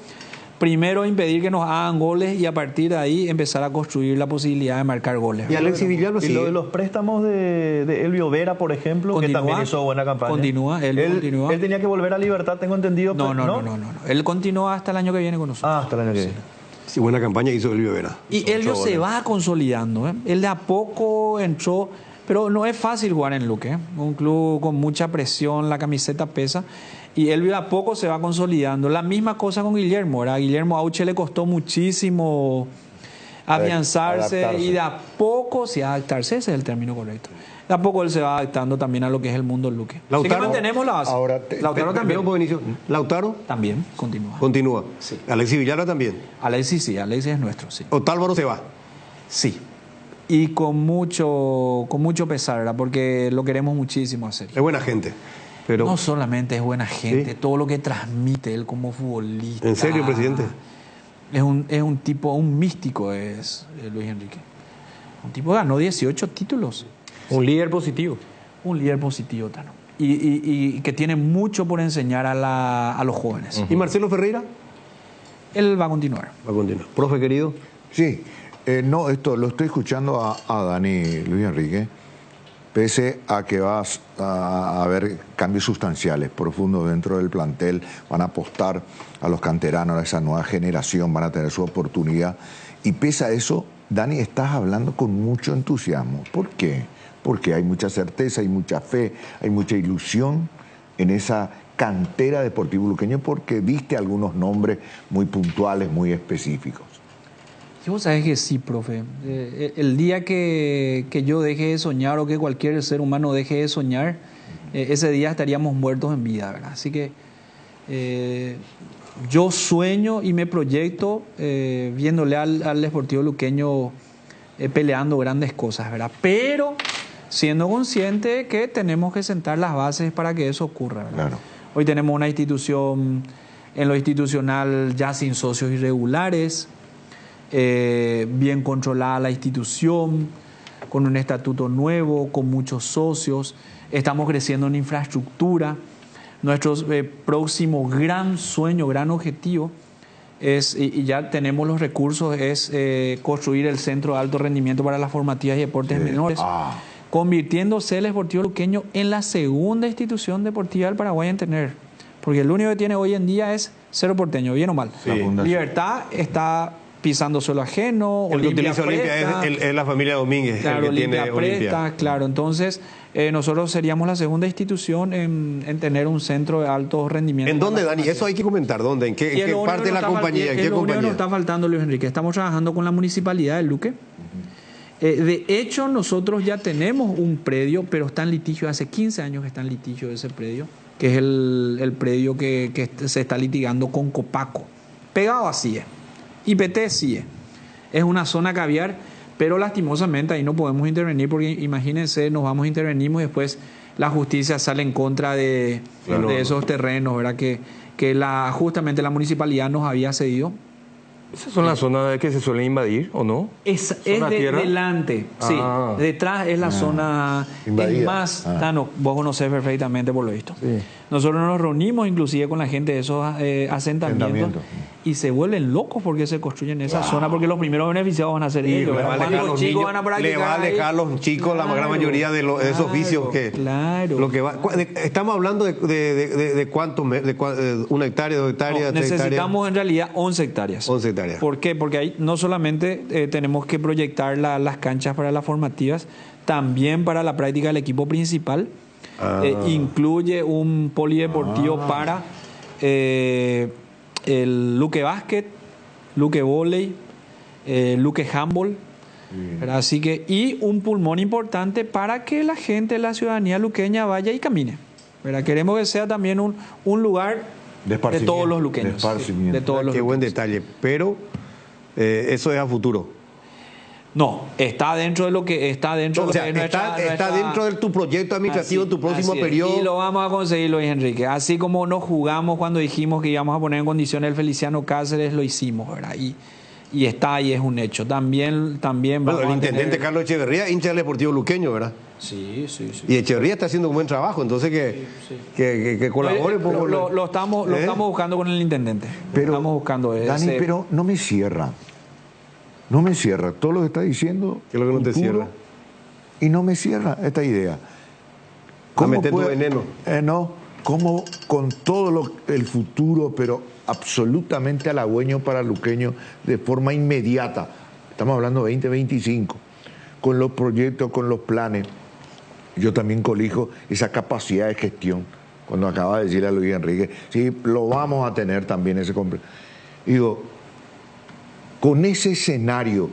Primero impedir que nos hagan goles y a partir de ahí empezar a construir la posibilidad de marcar goles. Y Alexis Villalba y lo de los préstamos de Elvio Vera, por ejemplo, que también hizo buena campaña. Continúa. Él tenía que volver a Libertad, tengo entendido. No. Él continúa hasta el año que viene con nosotros. Hasta el año que viene. Sí, buena campaña hizo Elvio Vera. Y Elvio se va consolidando. Él de a poco entró, pero no es fácil jugar en Luque. Un club con mucha presión, la camiseta pesa. Y Elvio de a poco se va consolidando. La misma cosa con Guillermo, ¿verdad? A Guillermo Auche le costó muchísimo afianzarse y de a poco, adaptarse, ese es el término correcto. De a poco él se va adaptando también a lo que es el mundo del Luque. Lautaro, así que mantenemos la base. Lautaro también. Lautaro también continúa. Sí. Alexis Villalba también. Alexis es nuestro, sí. Otálvaro se va. Sí. Y con mucho pesar, ¿verdad? Porque lo queremos muchísimo hacer. Es buena gente. Pero... No solamente es buena gente, todo lo que transmite él como futbolista. ¿En serio, presidente? Es un tipo, un místico es Luis Enrique. Un tipo que ganó 18 títulos. Un líder positivo. Un líder positivo, Tano. Y que tiene mucho por enseñar a los jóvenes. ¿Y Marcelo Ferreira? Él va a continuar. Profe querido. Sí, esto lo estoy escuchando a Dani Luis Enrique. Pese a que va a haber cambios sustanciales, profundos dentro del plantel, van a apostar a los canteranos, a esa nueva generación, van a tener su oportunidad. Y pese a eso, Dani, estás hablando con mucho entusiasmo. ¿Por qué? Porque hay mucha certeza, hay mucha fe, hay mucha ilusión en esa cantera Deportivo Luqueño, porque viste algunos nombres muy puntuales, muy específicos. Y vos sabés que sí, profe. El día que yo deje de soñar o que cualquier ser humano deje de soñar, ese día estaríamos muertos en vida, ¿verdad? Así que Yo sueño y me proyecto viéndole al Deportivo Luqueño peleando grandes cosas, ¿verdad? Pero siendo consciente que tenemos que sentar las bases para que eso ocurra, ¿verdad? Claro. Hoy tenemos una institución en lo institucional ya sin socios irregulares, bien controlada la institución, con un estatuto nuevo, con muchos socios, estamos creciendo en infraestructura. Nuestro próximo gran sueño, gran objetivo es, y ya tenemos los recursos, es construir el Centro de Alto Rendimiento para las Formativas y Deportes Menores, convirtiéndose el Deportivo Luqueño en la segunda institución deportiva del Paraguay en tener, porque el único que tiene hoy en día es Cerro Porteño, bien o mal. Sí. Libertad está pisando suelo ajeno. El que Olimpia utiliza Olimpia es la familia Domínguez, claro, el que Olimpia tiene presta, Olimpia. claro. Entonces, nosotros seríamos la segunda institución en tener un centro de alto rendimiento. ¿En dónde, Dani? Eso hay que comentar. ¿Dónde? ¿En qué parte de la compañía? ¿En qué Lo único que compañía? nos está faltando, Luis Enrique, estamos trabajando con la Municipalidad de Luque. De hecho, nosotros ya tenemos un predio, pero está en litigio, hace 15 años que está en litigio ese predio, que es el predio que se está litigando con Copaco. Pegado a CIE. IPT CIE. Es una zona caviar, pero lastimosamente ahí no podemos intervenir porque imagínense, nos vamos a intervenir y después la justicia sale en contra de esos terrenos, ¿verdad? Que justamente la municipalidad nos había cedido. ¿Esas son las zonas que se suelen invadir o no? Es tierra? delante, sí. Detrás es la zona invadida. Es más, Tano, vos conocés perfectamente por lo visto. Sí. Nosotros nos reunimos inclusive con la gente de esos asentamientos y se vuelven locos porque se construyen en esa zona, porque los primeros beneficiados van a ser ellos. Le va a alejar los chicos la gran mayoría de esos vicios que... Claro. Lo que va, estamos hablando de cuántos, una hectárea, 2 hectáreas, 3 hectáreas. Necesitamos en realidad 11 hectáreas. 11 hectáreas. ¿Por qué? Porque ahí no solamente tenemos que proyectar las canchas para las formativas, también para la práctica del equipo principal. Incluye un polideportivo para el Luque Básquet, Luque Voley, Luque Handball. Así que, y un pulmón importante para que la gente, la ciudadanía luqueña vaya y camine. Queremos que sea también un lugar de todos los luqueños. De todos los buen detalle. Pero eso es a futuro. No, está dentro de lo que está dentro de nuestra, está dentro de tu proyecto administrativo, tu próximo periodo. Y lo vamos a conseguir, Luis Enrique. Así como nos jugamos cuando dijimos que íbamos a poner en condiciones el Feliciano Cáceres, lo hicimos, ¿verdad? Y está ahí, es un hecho. También vamos el intendente Carlos Echeverría, hincha del Deportivo Luqueño, ¿verdad? Sí. Y Echeverría está haciendo un buen trabajo, entonces que colabore. Lo estamos buscando con el intendente. Pero, estamos buscando Dani, pero no me cierra. No me cierra. Todo lo que está diciendo. ¿Qué es lo que no te cierra? Y no me cierra esta idea. ¿Cómo meter tu veneno? No. ¿Cómo con todo el futuro, pero absolutamente halagüeño para Luqueño, de forma inmediata? Estamos hablando de 2025. Con los proyectos, con los planes. Yo también colijo esa capacidad de gestión. Cuando acaba de decirle a Luis Enrique, sí, lo vamos a tener también ese complejo. Digo, con ese escenario,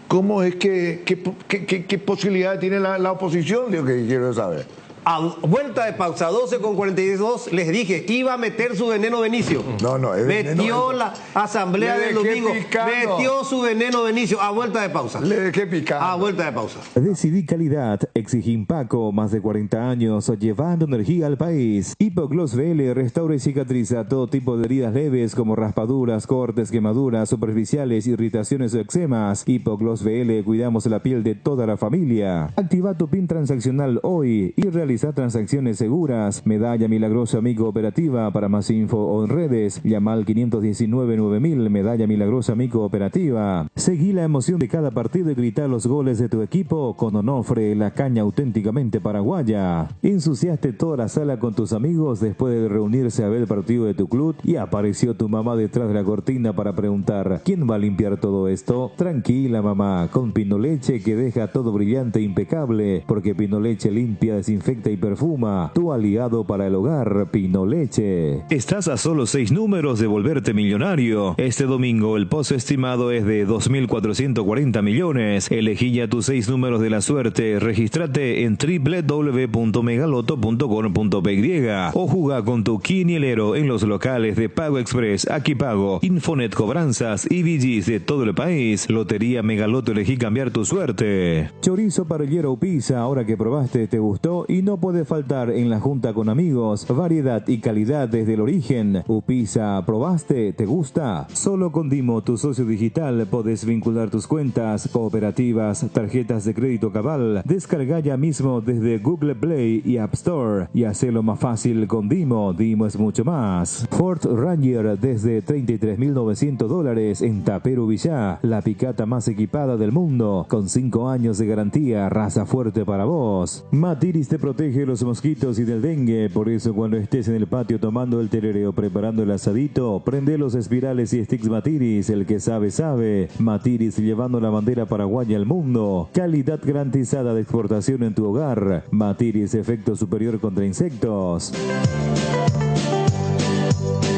¿cómo es qué posibilidad tiene la oposición? Digo, que quiero saber. A vuelta de pausa, 12:42, les dije, iba a meter su veneno Benicio. No, es metió la asamblea del domingo, metió su veneno Benicio. A vuelta de pausa. Le dejé picando. A vuelta de pausa. Decidí calidad, exigí Impaco, más de 40 años, llevando energía al país. Hipogloss VL restaura y cicatriza todo tipo de heridas leves como raspaduras, cortes, quemaduras superficiales, irritaciones o eczemas. Hipogloss VL, cuidamos la piel de toda la familia. Activa tu PIN transaccional hoy y realiza transacciones seguras. Medalla Milagrosa Amigo Operativa. Para más info o en redes, llama al 519-9000. Medalla Milagrosa Amigo Operativa. Seguí la emoción de cada partido y grita los goles de tu equipo con Onofre, la caña auténticamente paraguaya. Ensuciaste toda la sala con tus amigos después de reunirse a ver el partido de tu club y apareció tu mamá detrás de la cortina para preguntar ¿quién va a limpiar todo esto? Tranquila, mamá, con Pinoleche, que deja todo brillante e impecable, porque Pinoleche limpia, desinfecta desinfecta y perfuma. Tu aliado para el hogar, Pino Leche. Estás a solo 6 números de volverte millonario. Este domingo el pozo estimado es de 2.440 millones. Elegí ya tus 6 números de la suerte. Regístrate en www.megaloto.com.py o juega con tu quinielero en los locales de Pago Express, Akipago, Infonet Cobranzas y VGs de todo el país. Lotería Megaloto, elegí cambiar tu suerte. Chorizo parrillero Upisa, ahora que probaste te gustó y no puede faltar en la junta con amigos. Variedad y calidad desde el origen. Upisa, ¿probaste? ¿Te gusta? Solo con Dimo, tu socio digital, podés vincular tus cuentas, cooperativas, tarjetas de crédito Cabal. Descarga ya mismo desde Google Play y App Store y hacelo más fácil con Dimo. Dimo es mucho más. Ford Ranger desde $33.900 en Tapero Villá, la picata más equipada del mundo, con 5 años de garantía, raza fuerte para vos. Matiris te protege de los mosquitos y del dengue, por eso cuando estés en el patio tomando el tereré o preparando el asadito, prende los espirales y sticks Matiris, el que sabe, sabe. Matiris, llevando la bandera paraguaya al mundo. Calidad garantizada de exportación en tu hogar. Matiris, efecto superior contra insectos.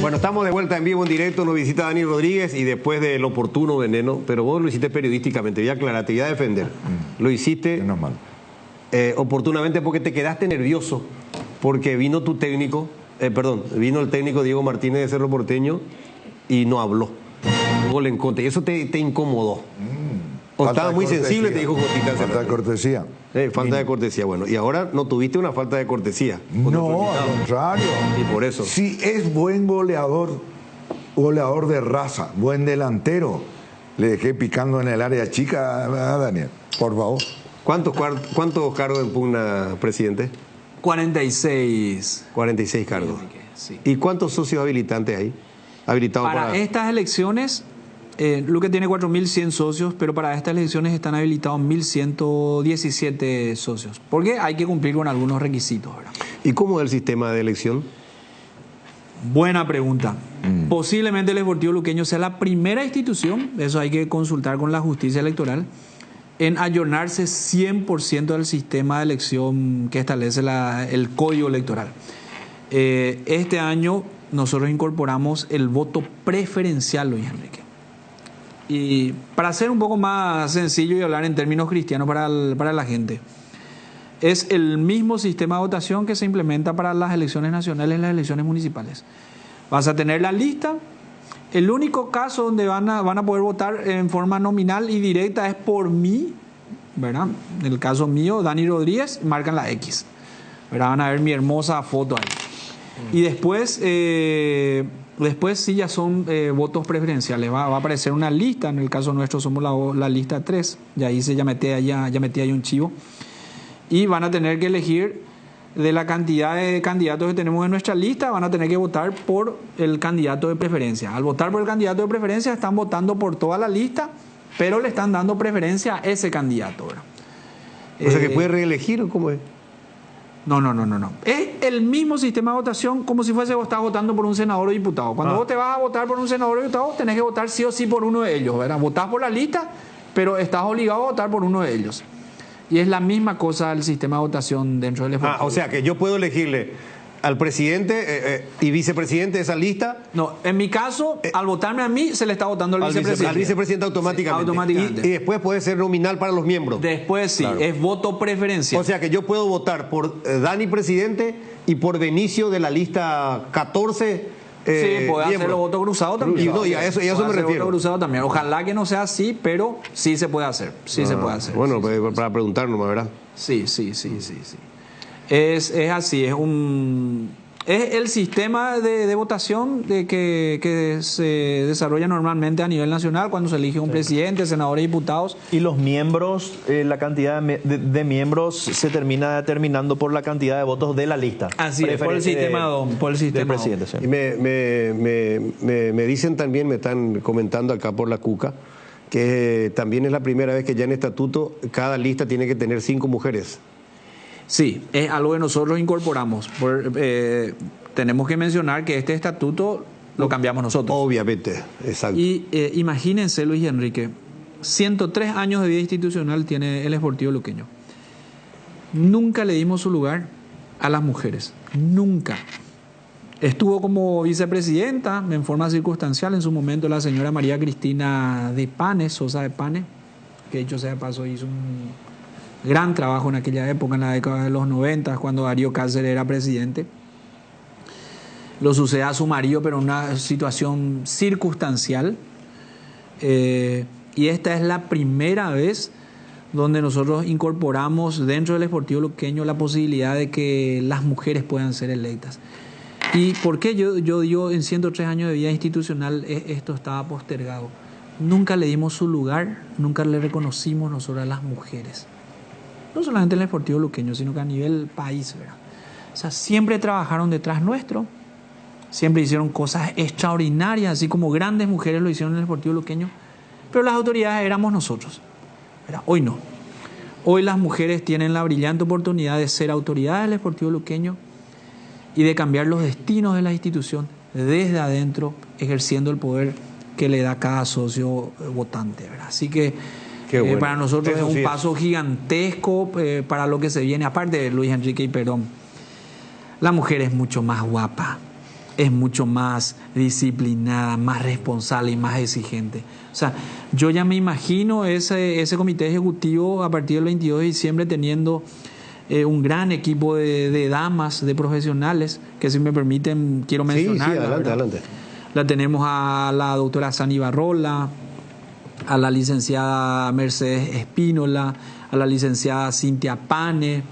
Bueno, estamos de vuelta en vivo, en directo. Nos visita Dani Rodríguez y después del oportuno veneno, pero vos lo hiciste periodísticamente, voy a aclarar, te voy a defender. Lo hiciste oportunamente porque te quedaste nervioso, porque vino tu técnico, vino el técnico Diego Martínez de Cerro Porteño y no habló. Gol en contra, y eso te incomodó. O estaba muy sensible, te dijo Jotita. Falta de cortesía. Falta de cortesía, bueno. Y ahora no tuviste una falta de cortesía. No, al contrario. Y por eso. Si es buen goleador de raza, buen delantero, le dejé picando en el área chica a Daniel, por favor. ¿Cuántos cargos en pugna, presidente? 46. 46 cargos. Sí. ¿Y cuántos socios habilitantes hay? Habilitados para estas elecciones, Luque tiene 4.100 socios, pero para estas elecciones están habilitados 1.117 socios, porque hay que cumplir con algunos requisitos, ¿verdad? ¿Y cómo es el sistema de elección? Buena pregunta. Posiblemente el Sportivo Luqueño sea la primera institución, eso hay que consultar con la justicia electoral, en ayornarse 100% del sistema de elección que establece el código electoral. Este año nosotros incorporamos el voto preferencial, Luis Enrique. Y para ser un poco más sencillo y hablar en términos cristianos para la gente, es el mismo sistema de votación que se implementa para las elecciones nacionales y las elecciones municipales. Vas a tener la lista. El único caso donde van a poder votar en forma nominal y directa es por mí, ¿verdad? En el caso mío, Dani Rodríguez, marcan la X, ¿verdad? Van a ver mi hermosa foto ahí. Y después sí ya son votos preferenciales. Va a aparecer una lista. En el caso nuestro somos la lista 3. Ya hice, ya metí ahí un chivo. Y van a tener que elegir de la cantidad de candidatos que tenemos en nuestra lista, van a tener que votar por el candidato de preferencia. Al votar por el candidato de preferencia están votando por toda la lista, pero le están dando preferencia a ese candidato, ¿verdad? O sea, que puede reelegir, ¿o cómo es? No. Es el mismo sistema de votación como si fuese vos estás votando por un senador o diputado. Cuando vos te vas a votar por un senador o diputado, tenés que votar sí o sí por uno de ellos, ¿verdad? Votás por la lista, pero estás obligado a votar por uno de ellos. Y es la misma cosa el sistema de votación dentro del Sportivo. O sea, que yo puedo elegirle al presidente y vicepresidente de esa lista. No, en mi caso, al votarme a mí, se le está votando al vicepresidente. Al vicepresidente automáticamente. Sí, automáticamente. Y después puede ser nominal para los miembros. Después sí, claro. Es voto preferencial. O sea que yo puedo votar por Dani presidente y por Benicio de la lista 14. Sí, puede hacer los votos cruzados también. Y a eso me refiero. Voto cruzado también. Ojalá que no sea así, pero sí se puede hacer. Sí se puede hacer. Bueno, para preguntar nomás, ¿verdad? Sí. Es así, es el sistema de votación que se desarrolla normalmente a nivel nacional cuando se elige un presidente, senadores y diputados. Y los miembros, la cantidad de miembros se termina determinando por la cantidad de votos de la lista. Así es, por el sistema del presidente. Sí. Y me dicen también, me están comentando acá por la Cuca, que también es la primera vez que ya en estatuto cada lista tiene que tener 5 mujeres. Sí, es algo que nosotros incorporamos. Tenemos que mencionar que este estatuto lo cambiamos nosotros. Obviamente, exacto. Y imagínense, Luis Enrique, 103 años de vida institucional tiene el Sportivo Luqueño. Nunca le dimos su lugar a las mujeres. Nunca. Estuvo como vicepresidenta en forma circunstancial en su momento la señora María Cristina de Panes, Sosa de Panes, que dicho sea de paso hizo un gran trabajo en aquella época, en la década de los 90, cuando Darío Cáceres era presidente. Lo sucede a su marido, pero en una situación circunstancial. Y esta es la primera vez donde nosotros incorporamos dentro del Sportivo Luqueño la posibilidad de que las mujeres puedan ser electas. ¿Y por qué yo digo en 103 años de vida institucional esto estaba postergado? Nunca le dimos su lugar, nunca le reconocimos nosotros a las mujeres. No solamente en el Sportivo Luqueño, sino que a nivel país, ¿verdad? O sea, siempre trabajaron detrás nuestro, siempre hicieron cosas extraordinarias, así como grandes mujeres lo hicieron en el Sportivo Luqueño, pero las autoridades éramos nosotros, ¿verdad? Hoy no. Hoy las mujeres tienen la brillante oportunidad de ser autoridades del Sportivo Luqueño y de cambiar los destinos de la institución desde adentro, ejerciendo el poder que le da cada socio votante, ¿verdad? Así que bueno. Para nosotros eso es un paso gigantesco para lo que se viene. Aparte de Luis Enrique y Perón, la mujer es mucho más guapa, es mucho más disciplinada, más responsable y más exigente. O sea, yo ya me imagino ese comité ejecutivo a partir del 22 de diciembre teniendo un gran equipo de damas, de profesionales, que si me permiten quiero mencionar. Sí, adelante. La tenemos a la doctora Sani Barrola, a la licenciada Mercedes Espínola, a la licenciada Cintia Pane,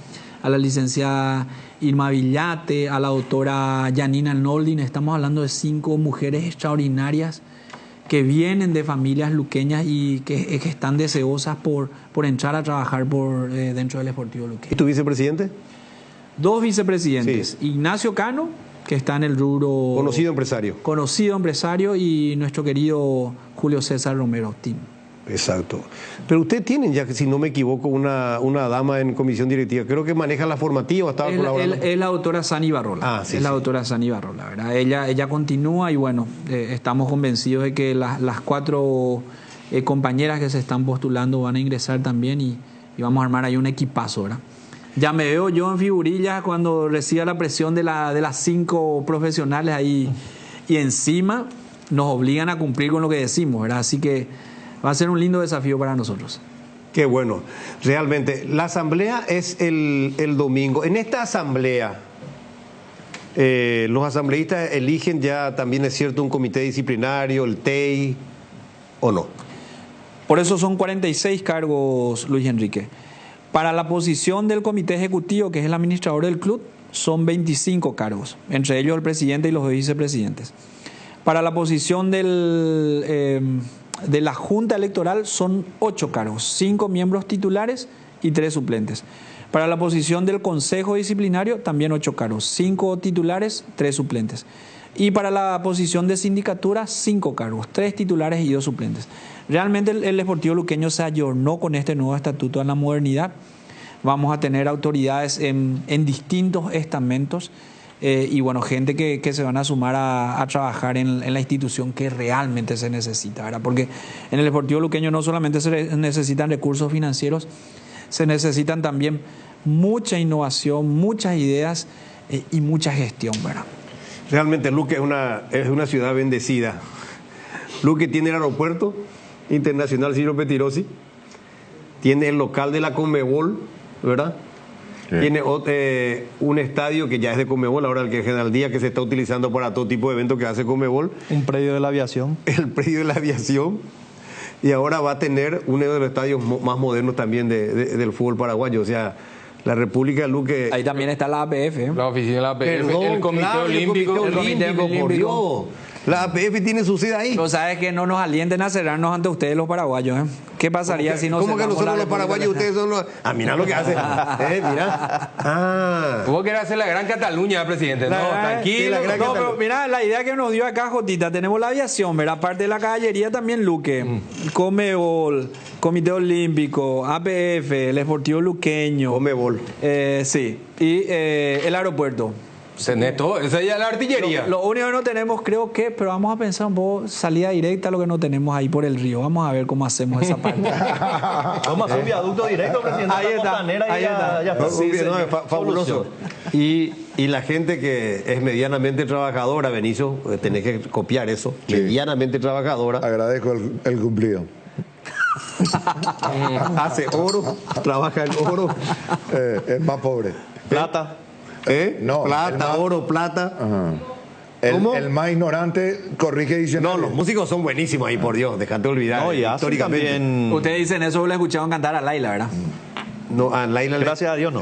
a la licenciada Irma Villate, a la doctora Janina Noldin. Estamos hablando de 5 mujeres extraordinarias que vienen de familias luqueñas y que están deseosas por entrar a trabajar dentro del Sportivo Luqueño. ¿Y tu vicepresidente? 2 vicepresidentes. Sí. Ignacio Cano, que está en el rubro... Conocido empresario, y nuestro querido Julio César Romero Tim. Exacto. Pero ustedes tienen ya, si no me equivoco, una dama en comisión directiva. Creo que maneja la formativa, estaba colaborando. Es la doctora Sani Barrola. Sí, la doctora Sani Barrola, ¿verdad? Ella continúa y bueno, estamos convencidos de que las 4 compañeras que se están postulando van a ingresar también y vamos a armar ahí un equipazo, ¿verdad? Ya me veo yo en figurillas cuando reciba la presión de las 5 profesionales ahí y encima nos obligan a cumplir con lo que decimos, ¿verdad? Así que va a ser un lindo desafío para nosotros. Qué bueno. Realmente, la asamblea es el domingo. En esta asamblea, los asambleístas eligen ya también, es cierto, un comité disciplinario, el TEI, ¿o no? Por eso son 46 cargos, Luis Enrique. Para la posición del comité ejecutivo, que es el administrador del club, son 25 cargos, entre ellos el presidente y los vicepresidentes. Para la posición de la Junta Electoral son 8 cargos, 5 miembros titulares y 3 suplentes. Para la posición del Consejo Disciplinario también 8 cargos, 5 titulares, 3 suplentes. Y para la posición de sindicatura 5 cargos, 3 titulares y 2 suplentes. Realmente el Sportivo Luqueño se ayornó con este nuevo estatuto a la modernidad. Vamos a tener autoridades en distintos estamentos. Y bueno, gente que se van a sumar a trabajar en la institución que realmente se necesita, ¿verdad? Porque en el Sportivo Luqueño no solamente se necesitan recursos financieros, se necesitan también mucha innovación, muchas ideas y mucha gestión, ¿verdad? Realmente Luque es una ciudad bendecida. Luque tiene el aeropuerto internacional Ciro Pettirossi, tiene el local de la Conmebol, ¿verdad? Sí. Tiene un estadio que ya es de Conmebol, ahora el que es General Díaz, que se está utilizando para todo tipo de eventos que hace Conmebol. Un predio de la aviación. El predio de la aviación. Y ahora va a tener uno de los estadios más modernos también del fútbol paraguayo. O sea, la República de Luque... Ahí también está la APF. La oficina de la APF. Perdón, el Comité Olímpico. El Comité Olímpico, por Dios. La APF tiene su sede ahí. Pero sabes que no nos alienten a cerrarnos ante ustedes los paraguayos, ¿eh? ¿Qué pasaría si no ¿Cómo que nosotros los paraguayos ustedes son los...? Ah, mira lo que hacen. Mira. Ah. Vos querés hacer la gran Cataluña, presidente. No, tranquilo. No, pero mira, la idea que nos dio acá, Jotita, tenemos la aviación, ¿verdad? Aparte de la caballería también Luque, Conmebol, Comité Olímpico, APF, el Sportivo Luqueño. Conmebol. Sí. Y el aeropuerto. Tenés todo, esa ya es la artillería. Lo único que no tenemos, creo que, pero vamos a pensar un poco, salida directa, lo que no tenemos ahí por el río. Vamos a ver cómo hacemos esa parte. Vamos a hacer un viaducto directo, presidente. Ahí está, Ahí está. No, fabuloso. Y la gente que es medianamente trabajadora, Benicio, tenés que copiar eso, medianamente trabajadora. Agradezco el cumplido. Hace oro, trabaja en oro. Es más pobre. Plata. No, plata, oro, plata. Ajá. El más ignorante corrige y dice. No, los músicos son buenísimos ahí, por Dios, dejate olvidar. No, y históricamente. También... Ustedes dicen eso, lo escucharon cantar a Laila, ¿verdad? No, a Laila. Gracias a Dios, no.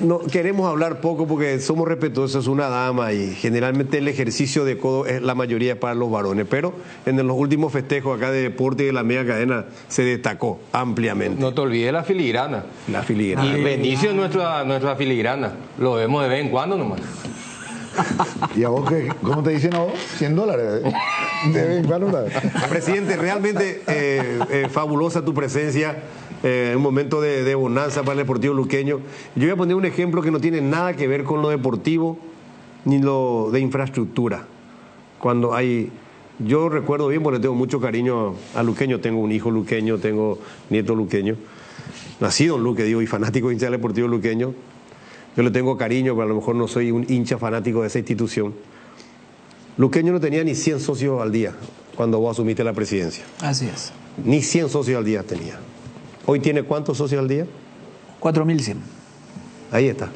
No queremos hablar poco porque somos respetuosos, es una dama y generalmente el ejercicio de codo es la mayoría para los varones, pero en los últimos festejos acá de deporte y de la media cadena se destacó ampliamente. No te olvides la filigrana. La filigrana. Y Benicio es nuestra filigrana. Lo vemos de vez en cuando nomás. ¿Y a vos qué? ¿Cómo te dicen a vos? $100. De vez en cuando. Presidente, realmente fabulosa tu presencia. Un momento de bonanza para el Deportivo Luqueño. Yo voy a poner un ejemplo que no tiene nada que ver con lo deportivo ni lo de infraestructura. Cuando hay, yo recuerdo bien porque le tengo mucho cariño a Luqueño, tengo un hijo luqueño, tengo nieto luqueño, nacido en Luque, digo, y fanático hincha del Deportivo Luqueño. Yo le tengo cariño, pero a lo mejor no soy un hincha fanático de esa institución. Luqueño no tenía ni 100 socios al día cuando vos asumiste la presidencia. Así es. Ni 100 socios al día tenía. ¿Hoy tiene cuántos socios al día? 4.100. Ahí está.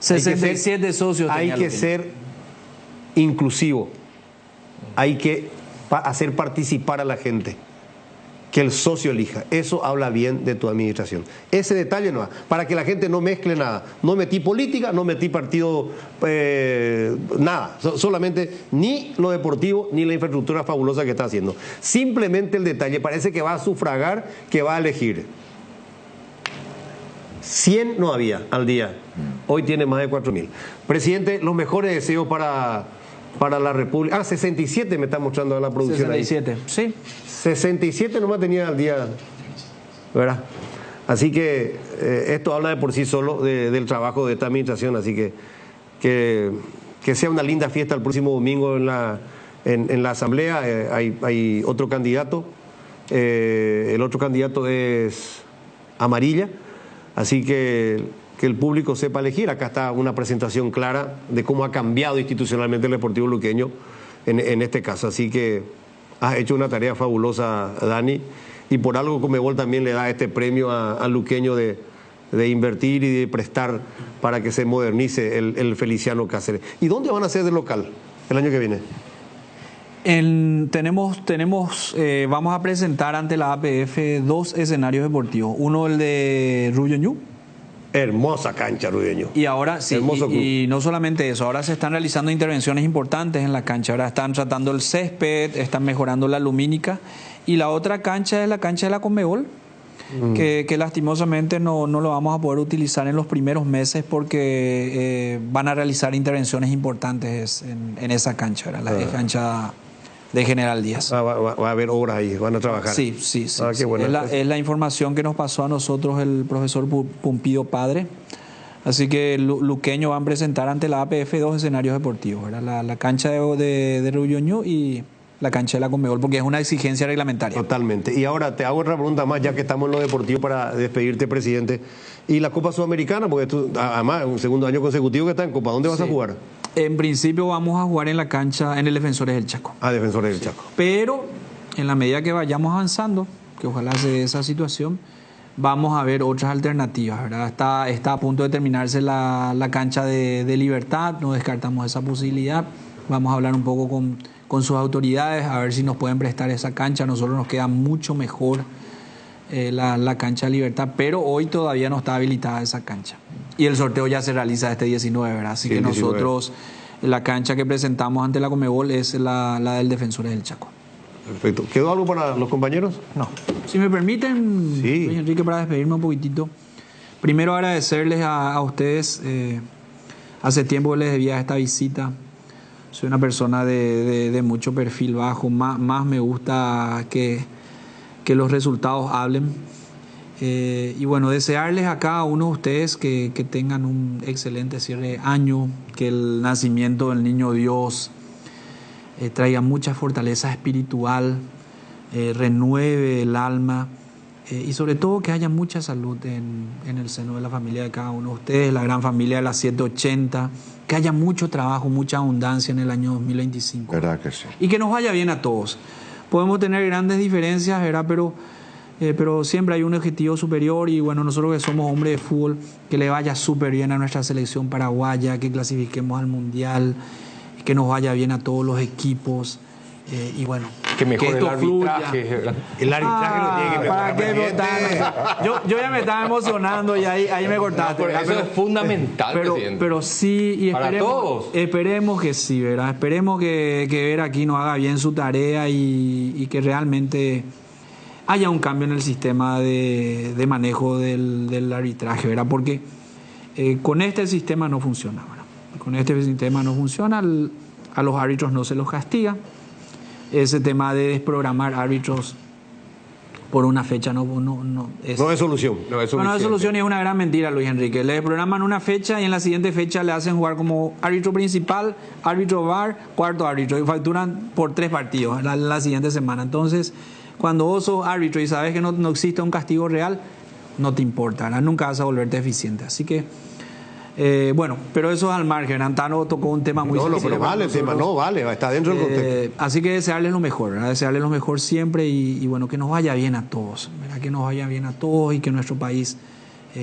67 socios. Hay que ser inclusivo. Hay que hacer participar a la gente. Que el socio elija. Eso habla bien de tu administración. Ese detalle no. Para que la gente no mezcle nada. No metí política, no metí partido, nada. Solamente ni lo deportivo ni la infraestructura fabulosa que está haciendo. Simplemente el detalle. Parece que va a sufragar, que va a elegir. 100 no había al día. Hoy tiene más de 4.000. Presidente, los mejores deseos para la República. 67 me está mostrando la producción. 67, ahí. Sí. 67 nomás tenía al día, ¿verdad? Así que esto habla de por sí solo del trabajo de esta administración, así que sea una linda fiesta el próximo domingo en la asamblea. Hay otro candidato, el otro candidato es Amarilla, así que el público sepa elegir. Acá está una presentación clara de cómo ha cambiado institucionalmente el Deportivo Luqueño en este caso, así que has hecho una tarea fabulosa, Dani, y por algo Conmebol también le da este premio al Luqueño de invertir y de prestar para que se modernice el Feliciano Cáceres. ¿Y dónde van a ser de local el año que viene? Vamos a presentar ante la APF 2 escenarios deportivos. Uno, el de Rubio. Hermosa cancha, Rudeño. Y ahora sí, y no solamente eso, ahora se están realizando intervenciones importantes en la cancha. Ahora están tratando el césped, están mejorando la lumínica. Y la otra cancha es la cancha de la Conmebol, que lastimosamente no lo vamos a poder utilizar en los primeros meses porque van a realizar intervenciones importantes en esa cancha, ¿verdad? La cancha de General Díaz. Va a haber obras ahí, van a trabajar. Sí. Qué bueno. Es la información que nos pasó a nosotros el profesor Pumpido Padre. Así que Luqueño van a presentar ante la APF 2 escenarios deportivos, ¿verdad? La cancha de Rubio y la cancha de la Conmebol, porque es una exigencia reglamentaria. Totalmente. Y ahora te hago otra pregunta más, ya que estamos en lo deportivo, para despedirte, presidente. ¿Y la Copa Sudamericana? Porque tú, además, un segundo año consecutivo que está en Copa. ¿Dónde vas a jugar? En principio vamos a jugar en la cancha, en el Defensores del Chaco. Defensores del Chaco. Pero en la medida que vayamos avanzando, que ojalá se dé esa situación, vamos a ver otras alternativas, ¿verdad? Está a punto de terminarse la cancha de Libertad, no descartamos esa posibilidad. Vamos a hablar un poco con sus autoridades, a ver si nos pueden prestar esa cancha. A nosotros nos queda mucho mejor la cancha de Libertad, pero hoy todavía no está habilitada esa cancha. Y el sorteo ya se realiza este 19, ¿verdad? Así que nosotros, la cancha que presentamos ante la Conmebol es la del Defensores del Chaco. Perfecto. ¿Quedó algo para los compañeros? No. Si me permiten, Enrique, para despedirme un poquitito. Primero agradecerles a ustedes. Hace tiempo les debía esta visita. Soy una persona de mucho perfil bajo. Más me gusta que los resultados hablen. Y bueno, desearles a cada uno de ustedes que tengan un excelente cierre de año, que el nacimiento del niño Dios traiga mucha fortaleza espiritual, renueve el alma y sobre todo que haya mucha salud en el seno de la familia de cada uno de ustedes, la gran familia de las 780, que haya mucho trabajo, mucha abundancia en el año 2025. ¿Verdad que sí? Y que nos vaya bien a todos. Podemos tener grandes diferencias, ¿verdad? Pero siempre hay un objetivo superior y bueno, nosotros que somos hombres de fútbol, que le vaya súper bien a nuestra selección paraguaya, que clasifiquemos al Mundial, que nos vaya bien a todos los equipos y bueno, que mejore esto el arbitraje. fluya. El arbitraje lo tiene que mejorar. ¿Para qué votar? Yo ya me estaba emocionando y ahí me cortaste. No, pero eso es fundamental, presidente. Pero sí, y para todos. Esperemos que sí, ¿verdad? Esperemos que Vera aquí nos haga bien su tarea y que realmente haya un cambio en el sistema de manejo del arbitraje, ¿verdad? Porque con este sistema no funciona, ¿verdad? Con este sistema no funciona, a los árbitros no se los castiga. Ese tema de desprogramar árbitros por una fecha no es solución. No es solución y es una gran mentira, Luis Enrique. Le desprograman una fecha y en la siguiente fecha le hacen jugar como árbitro principal, árbitro VAR, cuarto árbitro y facturan por 3 partidos la siguiente semana. Entonces, cuando vos sos árbitro y sabes que no existe un castigo real, no te importa, ¿verdad? Nunca vas a volverte eficiente. Así que, bueno, pero eso es al margen. Antano tocó un tema muy sensible. No, pero vale el tema, vale, está dentro del contexto. Así que desearles lo mejor, ¿verdad? Desearles lo mejor siempre y bueno, que nos vaya bien a todos, ¿verdad? Que nos vaya bien a todos y que nuestro país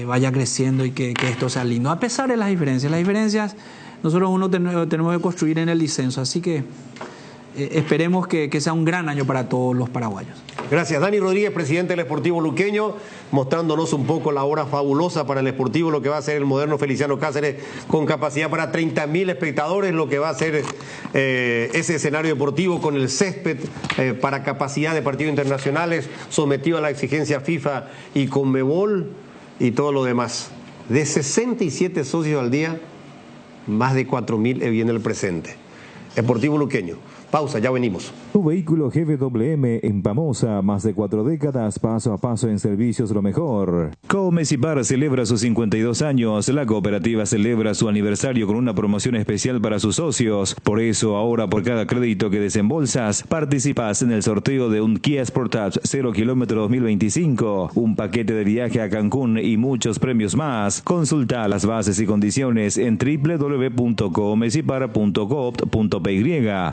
vaya creciendo y que esto sea lindo. A pesar de las diferencias nosotros tenemos que construir en el disenso. Así que esperemos que sea un gran año para todos los paraguayos. Gracias. Dani Rodríguez, presidente del Sportivo Luqueño, mostrándonos un poco la hora fabulosa para el Sportivo, lo que va a ser el moderno Feliciano Cáceres con capacidad para 30.000 espectadores, lo que va a ser ese escenario deportivo con el césped para capacidad de partidos internacionales, sometido a la exigencia FIFA y Conmebol y todo lo demás. De 67 socios al día, más de 4.000 viene el presente. Sportivo Luqueño. Pausa, ya venimos. Tu vehículo GWM en Pamosa, más de 4 décadas, paso a paso en servicios lo mejor. Comecipar celebra sus 52 años. La cooperativa celebra su aniversario con una promoción especial para sus socios. Por eso, ahora por cada crédito que desembolsas, participas en el sorteo de un Kia Sportage 0 km 2025, un paquete de viaje a Cancún y muchos premios más. Consulta las bases y condiciones en www.comecipar.coop.py.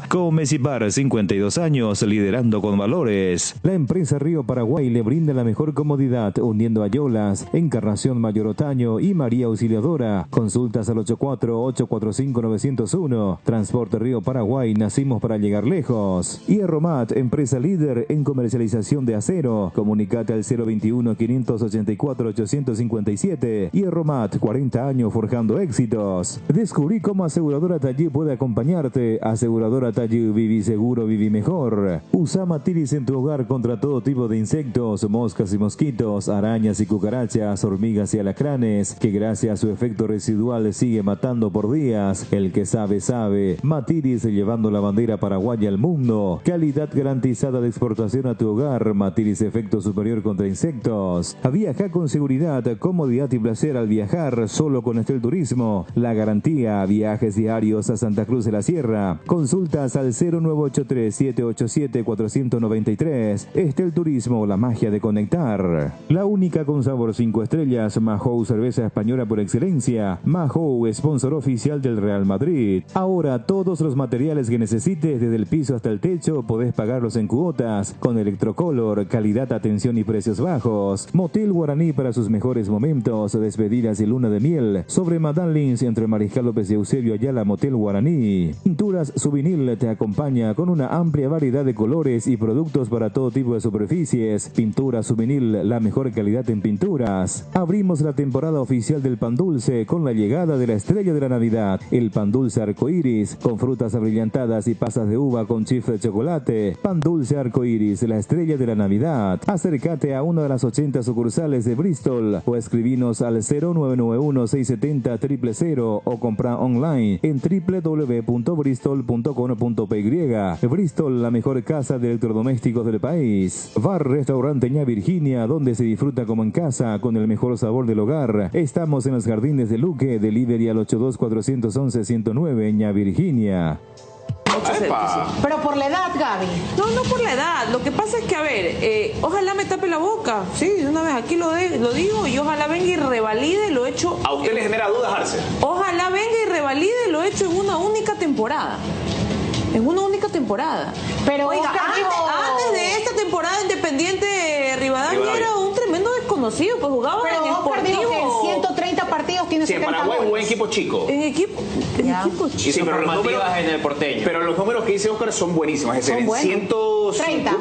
Comecipar, 52 años liderando con valores. La empresa Río Paraguay le brinda la mejor comodidad uniendo Ayolas, Encarnación Mayor Otaño y María Auxiliadora. Consultas al 84-845-901. Transporte Río Paraguay, nacimos para llegar lejos. Hierromat, empresa líder en comercialización de acero. Comunicate al 021-584-857. Hierromat, 40 años forjando éxitos. Descubrí cómo Aseguradora Tallí puede acompañarte. Aseguradora Tallí, viví seguro, viví mejor. Usa Matiris en tu hogar contra todo tipo de insectos, moscas y mosquitos, arañas y cucarachas, hormigas y alacranes, que gracias a su efecto residual sigue matando por días. El que sabe, sabe. Matiris, llevando la bandera paraguaya al mundo. Calidad garantizada de exportación a tu hogar. Matiris, efecto superior contra insectos. Viaja con seguridad, comodidad y placer al viajar solo con Estel Turismo. La garantía, viajes diarios a Santa Cruz de la Sierra. Consultas al 0983-787-493. Estel Turismo, la magia de conectar. La única con sabor 5 estrellas, Mahou, cerveza española por excelencia. Mahou, sponsor oficial del Real Madrid. Ahora todos los materiales que necesites, desde el piso hasta el techo, podés pagarlos en cuotas. Con Electrocolor, calidad, atención y precios bajos. Motel Guaraní para sus mejores momentos, despedidas y luna de miel. Sobre Madame Lins, entre Mariscal López y Eusebio Ayala, Motel Guaraní. Pinturas Souvenir te acompaña con una amplia variedad de colores y productos para todo tipo de superficies. Pintura Souvenir, la mejor calidad en pinturas. Abrimos la temporada oficial del pan dulce con la llegada de la estrella de la Navidad, el pan dulce arcoíris, con frutas abrillantadas y pasas de uva con chifre de chocolate. Pan dulce arcoíris, la estrella de la Navidad. Acércate a una de las 80 sucursales de Bristol o escribinos al 0991-670-000 o compra online en www.bristol.com.py. bristol.com.py. Bristol, la mejor casa de electrodomésticos del país. Bar Restaurante Ña Virginia, donde se disfruta como en casa con el mejor sabor del hogar. Estamos en los Jardines de Luque. Delivery al 82-411-109 Ña Virginia. Pero por la edad, Gaby. No por la edad. Lo que pasa es que, a ver, ojalá me tape la boca. Sí, de una vez aquí lo digo, y ojalá venga y revalide lo hecho. ¿A usted le genera dudas, Arce? Ojalá venga y revalide lo hecho en una única temporada. En una única temporada. Pero oiga, antes de esta temporada, Independiente Rivadavia era un tremendo desconocido, pues jugaba pero en Oscar dijo que en 130 partidos tiene 70 en Paraguay goles. jugó en equipo chico. En equipo chico. Sí, pero los números en el porteño. Pero los números que dice Oscar son buenísimos. Es decir, en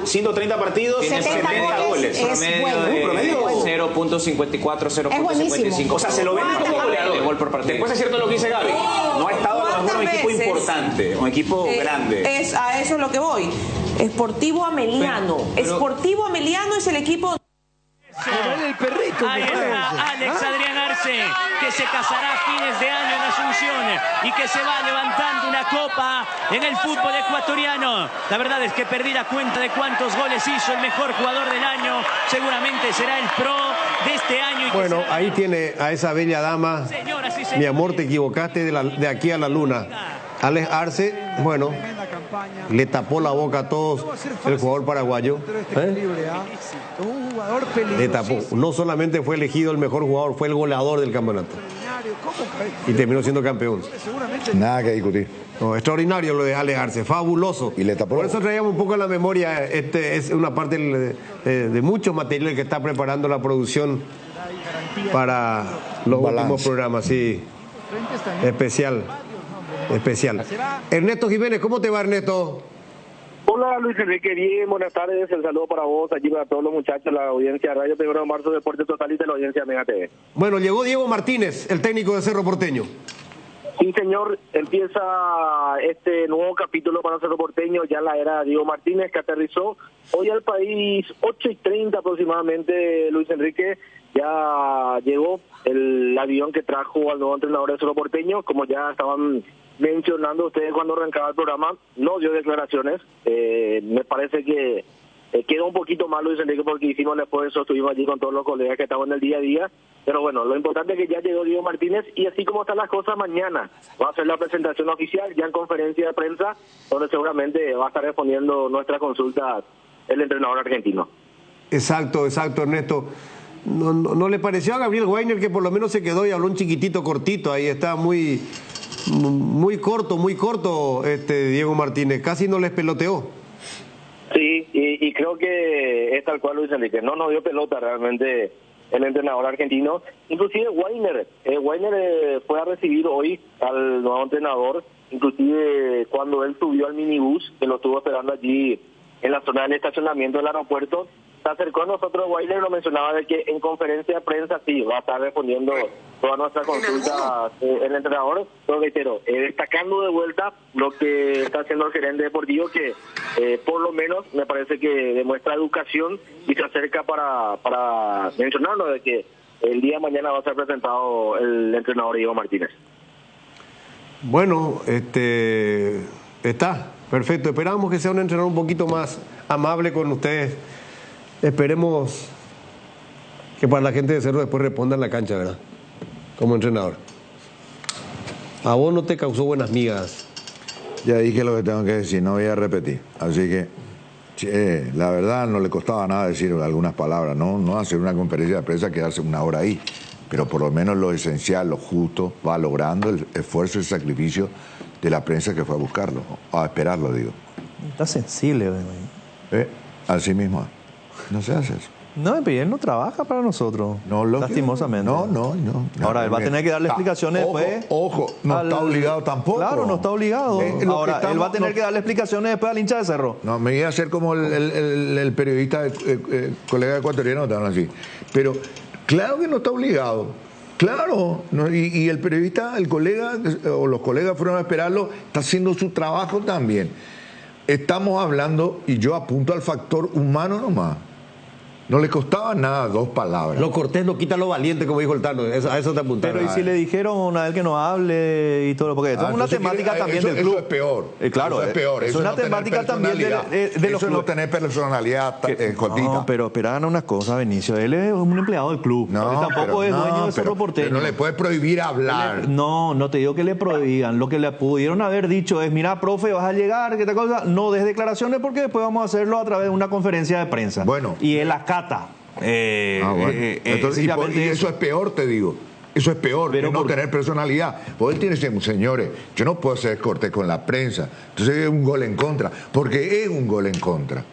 130 partidos, 70 goles. Es bueno. Un promedio 0.54, 0.55. O sea, se lo ven como goleador. Gol por partido. Después es cierto lo que dice Gaby. No ha estado a lo mejor un equipo importante, un equipo grande. A eso es lo que voy. Sportivo Ameliano. Sportivo Ameliano es el equipo. El perrito. Ahí está Alex Adrián Arce, que se casará a fines de año en Asunción y que se va levantando una copa en el fútbol ecuatoriano. La verdad es que perdí la cuenta de cuántos goles hizo el mejor jugador del año. Seguramente será el pro de este año. Bueno, ahí tiene a esa bella dama. Mi amor, te equivocaste de aquí a la luna. Alex Arce, bueno, le tapó la boca a todos el jugador paraguayo. Le tapó. No solamente fue elegido el mejor jugador, fue el goleador del campeonato. Y terminó siendo campeón. Nada que discutir. No, extraordinario lo de Alex Arce, fabuloso. Y le tapó. Por eso traíamos un poco a la memoria, es una parte de mucho material que está preparando la producción para los últimos programas, sí. Especial. Ernesto Jiménez, ¿cómo te va, Ernesto? Hola Luis Enrique, bien, buenas tardes, el saludo para vos, allí para todos los muchachos, la audiencia de Radio 1 de Marzo, Deporte Total y de la audiencia Mega TV. Bueno, llegó Diego Martínez, el técnico de Cerro Porteño. Sí, señor, empieza este nuevo capítulo para Cerro Porteño, ya la era Diego Martínez, que aterrizó hoy al país 8:30 aproximadamente, Luis Enrique. Ya llegó el avión que trajo al nuevo entrenador de Cerro Porteño, como ya estaban mencionando ustedes cuando arrancaba el programa, no dio declaraciones. Me parece que quedó un poquito mal, Luis Enrique, porque hicimos el esfuerzo, estuvimos allí con todos los colegas que estaban en el día a día. Pero bueno, lo importante es que ya llegó Diego Martínez y así como están las cosas, mañana va a ser la presentación oficial, ya en conferencia de prensa, donde seguramente va a estar respondiendo nuestra consulta el entrenador argentino. Exacto, Ernesto. ¿No le pareció a Gabriel Weiner que por lo menos se quedó y habló un chiquitito cortito? Ahí está muy corto Diego Martínez, casi no les peloteó. Sí, y creo que es tal cual Luis Enrique, no nos dio pelota realmente el entrenador argentino. Inclusive Weiner fue a recibir hoy al nuevo entrenador, inclusive cuando él subió al minibús, que lo estuvo esperando allí en la zona del estacionamiento del aeropuerto, se acercó a nosotros. Weiner lo mencionaba de que en conferencia de prensa sí va a estar respondiendo todas nuestras consultas el entrenador. Pero reitero, destacando de vuelta lo que está haciendo el gerente deportivo, que por lo menos me parece que demuestra educación y se acerca para mencionarnos de que el día de mañana va a ser presentado el entrenador Diego Martínez. Bueno, está perfecto. Esperamos que sea un entrenador un poquito más amable con ustedes. Esperemos que para la gente de Cerro después responda en la cancha, ¿verdad? Como entrenador. A vos no te causó buenas migas. Ya dije lo que tengo que decir, no voy a repetir. Así que, la verdad, no le costaba nada decir algunas palabras, no hacer una conferencia de prensa, quedarse una hora ahí. Pero por lo menos lo esencial, lo justo, va logrando el esfuerzo y el sacrificio de la prensa que fue a buscarlo, a esperarlo, digo. Está sensible, güey. Así mismo. No se hace eso. No, él no trabaja para nosotros. No, lastimosamente. No. Ahora, él va a tener que dar explicaciones después. Ojo, no está obligado tampoco. Claro, no está obligado. Ahora, él va a tener que darle explicaciones después al hincha de Cerro. No, me iba a hacer como el periodista, colega ecuatoriano, así. Pero claro que no está obligado. Claro, y el periodista, el colega, o los colegas fueron a esperarlo, está haciendo su trabajo también. Estamos hablando, y yo apunto al factor humano nomás. No le costaba nada 2 palabras. Lo cortés no quita lo valiente, como dijo el Tano. A eso te apuntaron. Pero y si le dijeron a él que no hable y todo, porque esto es una temática también del club. Eso es peor. Claro, eso es peor. Es una temática también de los eso clubes. no tener personalidad, Jotita. No, pero hagan una cosa, Benicio. Él es un empleado del club. No, él tampoco es dueño de Cerro Porteño. No le puede prohibir hablar. No te digo que le prohíban. Lo que le pudieron haber dicho es, mira, profe, vas a llegar, ¿qué tal cosa? No des declaraciones porque después vamos a hacerlo a través de una conferencia de prensa. Bueno. Y él acata. Entonces, y eso es peor, te digo. Eso es peor, pero no tener personalidad. Porque él tiene que decir, señores, yo no puedo hacer corte con la prensa. Entonces es un gol en contra, porque es un gol en contra.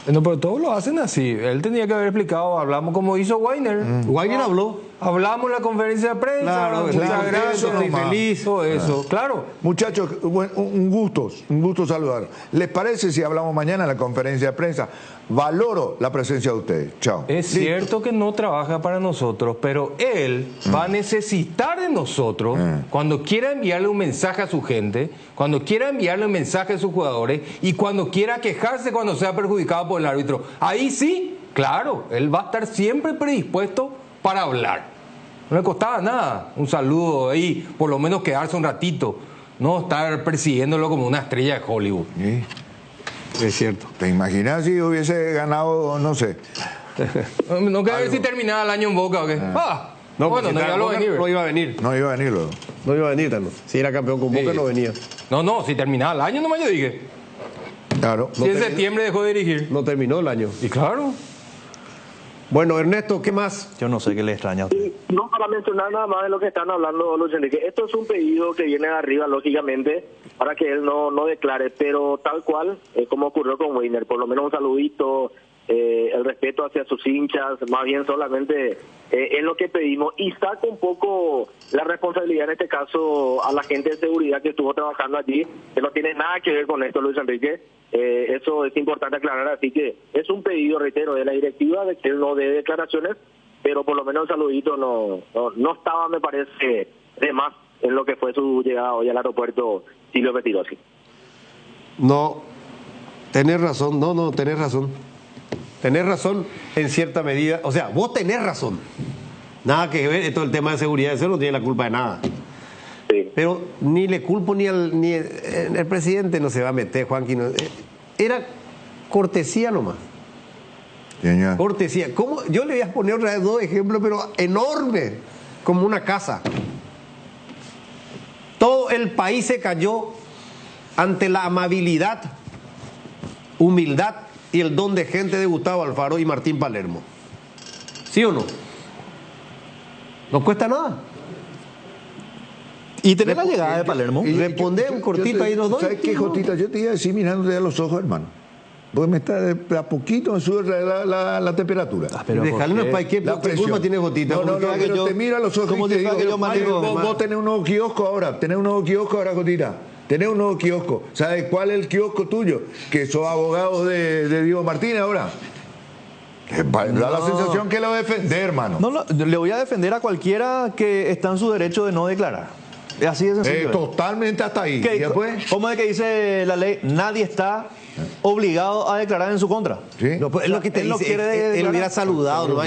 No, pero todos lo hacen así. Él tenía que haber explicado, hablamos como hizo Weiner. Weiner habló. Hablamos en la conferencia de prensa. Claro, muchas gracias, estoy feliz. Todo eso, claro. Muchachos, un gusto saludar. ¿Les parece si hablamos mañana en la conferencia de prensa? Valoro la presencia de ustedes. Chao. Es cierto que no trabaja para nosotros, pero él va a necesitar de nosotros cuando quiera enviarle un mensaje a su gente, cuando quiera enviarle un mensaje a sus jugadores y cuando quiera quejarse cuando sea perjudicado por el árbitro. Ahí sí, claro, él va a estar siempre predispuesto para hablar. No le costaba nada un saludo ahí, por lo menos quedarse un ratito, no estar persiguiéndolo como una estrella de Hollywood. ¿Sí? Es cierto. ¿Te imaginas si hubiese ganado, no sé? No quería ver si terminaba el año en Boca o qué. No, bueno, no iba a venir. No iba a venir luego. No iba a venir, Tano. Si era campeón con Boca, no venía. No, si terminaba el año nomás yo dije. Claro. Si en septiembre dejó de dirigir. No terminó el año. Y claro. Bueno, Ernesto, ¿qué más? Yo no sé qué le extraña a usted. No, para mencionar nada más de lo que están hablando Luis Enrique. Esto es un pedido que viene de arriba, lógicamente, para que él no declare, pero tal cual, como ocurrió con Weiner, por lo menos un saludito, el respeto hacia sus hinchas, más bien solamente es lo que pedimos, y saca un poco la responsabilidad en este caso a la gente de seguridad que estuvo trabajando allí, que no tiene nada que ver con esto, Luis Enrique. Eso es importante aclarar, así que es un pedido, reitero, de la directiva de que él no dé declaraciones, pero por lo menos el saludito no estaba, me parece, de más en lo que fue su llegada hoy al aeropuerto Silvio Pettirossi. No, tenés razón, tenés razón. Tenés razón en cierta medida. O sea, vos tenés razón. Nada que ver, esto el tema de seguridad, eso no tiene la culpa de nada. Sí. Pero ni le culpo ni el presidente no se va a meter, Juanqui. Era cortesía nomás. Señor. Cortesía. ¿Cómo? Yo le voy a poner otra vez 2 ejemplos, pero enormes, como una casa. Todo el país se cayó ante la amabilidad, humildad y el don de gente de Gustavo Alfaro y Martín Palermo. ¿Sí o no? No cuesta nada. Y tener la llegada de Palermo. Responder un cortito ahí los dos. ¿Sabes qué, Jotita? Yo te iba a decir mirándote a los ojos, hermano. Porque me está de a poquito me sube la temperatura. Dejarle una para qué culpa tiene Jotita. No, pero yo te miro a los ojos y te digo, vos tenés un nuevo kiosco ahora, Jotita. Tenés un nuevo kiosco. ¿Sabes cuál es el kiosco tuyo? Que sos abogado de Diego Martínez ahora. Da la sensación que lo defender, hermano. No, le voy a defender a cualquiera que está en su derecho de no declarar. Es así de sencillo. Totalmente hasta ahí. ¿Y después? ¿Cómo es que dice la ley? Nadie está obligado a declarar en su contra. ¿Sí? No, pues, es lo que te dice, él hubiera saludado, ¿no?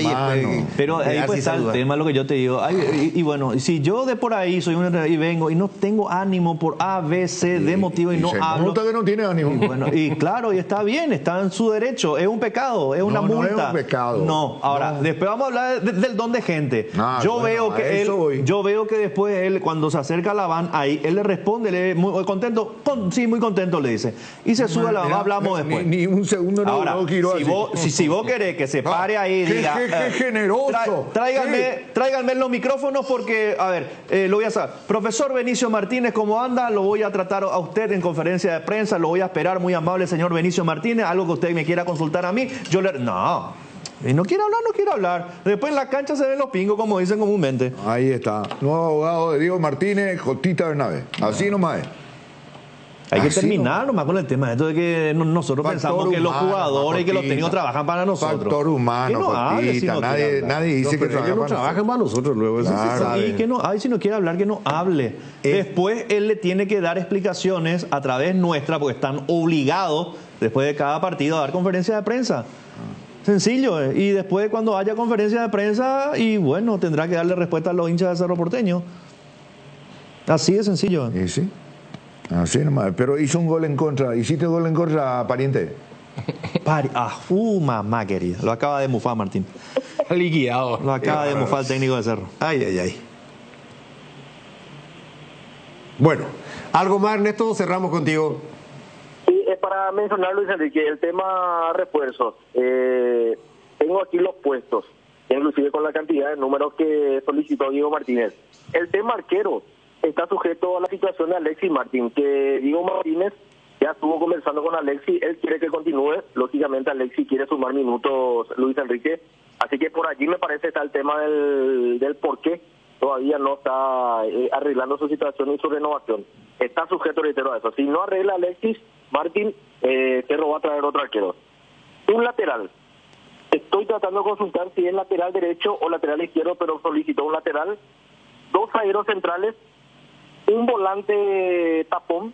Pero ahí pues está el tema, lo que yo te digo. Y bueno, si yo de por ahí soy y vengo y no tengo ánimo por A, B, C, D motivo y no hablo. Nota que no tiene ánimo. Y bueno, y claro, y está bien, está en su derecho. Es un pecado, es una multa. No es un pecado. No, ahora, después vamos a hablar del don de gente. Yo veo que después él, cuando se acerca a la van, ahí él le responde, muy contento, muy contento le dice. Y se sube a la van, hablamos después. Ni un segundo ahora, no giró si vos querés que se pare ahí y diga, qué generoso. Tráiganme los micrófonos porque, a ver, lo voy a hacer. Profesor Benicio Martínez, ¿cómo anda? Lo voy a tratar a usted en conferencia de prensa, lo voy a esperar, muy amable señor Benicio Martínez, algo que usted me quiera consultar a mí, no. Y no quiere hablar. Después en la cancha se ven los pingos, como dicen comúnmente. Ahí está. Nuevo abogado de Diego Martínez, Jotita Bernabé. Así nomás es. Hay que terminar nomás con el tema esto de que nosotros pensamos que los jugadores y que los técnicos trabajan para nosotros. Factor humano, que no hable, si no nadie dice que ellos no trabajan para nosotros luego. Eso Claro. se sabe. Y que no hable, si no quiere hablar, que no hable. Después él le tiene que dar explicaciones a través nuestra, porque están obligados después de cada partido a dar conferencia de prensa. Sencillo. Y después cuando haya conferencia de prensa, y bueno, tendrá que darle respuesta a los hinchas de Cerro Porteño. Así de sencillo. Y sí. Así nomás. Pero hizo un gol en contra. ¿Hiciste gol en contra, pariente? Mamá querida. Lo acaba de mufar Martín. Liquidado. Lo acaba de mufar el técnico de Cerro. Ay. Bueno, algo más, Ernesto, cerramos contigo. Sí, es para mencionar, Luis Enrique, el tema refuerzos. Tengo aquí los puestos, inclusive con la cantidad de números que solicitó Diego Martínez. El tema arquero está sujeto a la situación de Alexis Martín, que Diego Martínez ya estuvo conversando con Alexis, él quiere que continúe, lógicamente Alexis quiere sumar minutos, Luis Enrique, así que por allí me parece está el tema del por qué todavía no está arreglando su situación y su renovación. Está sujeto, reitero, a eso. Si no arregla Alexis Martín, Cerro va a traer otro arquero. Un lateral. Estoy tratando de consultar si es lateral derecho o lateral izquierdo, pero solicitó un lateral. 2 zagueros centrales, un volante tapón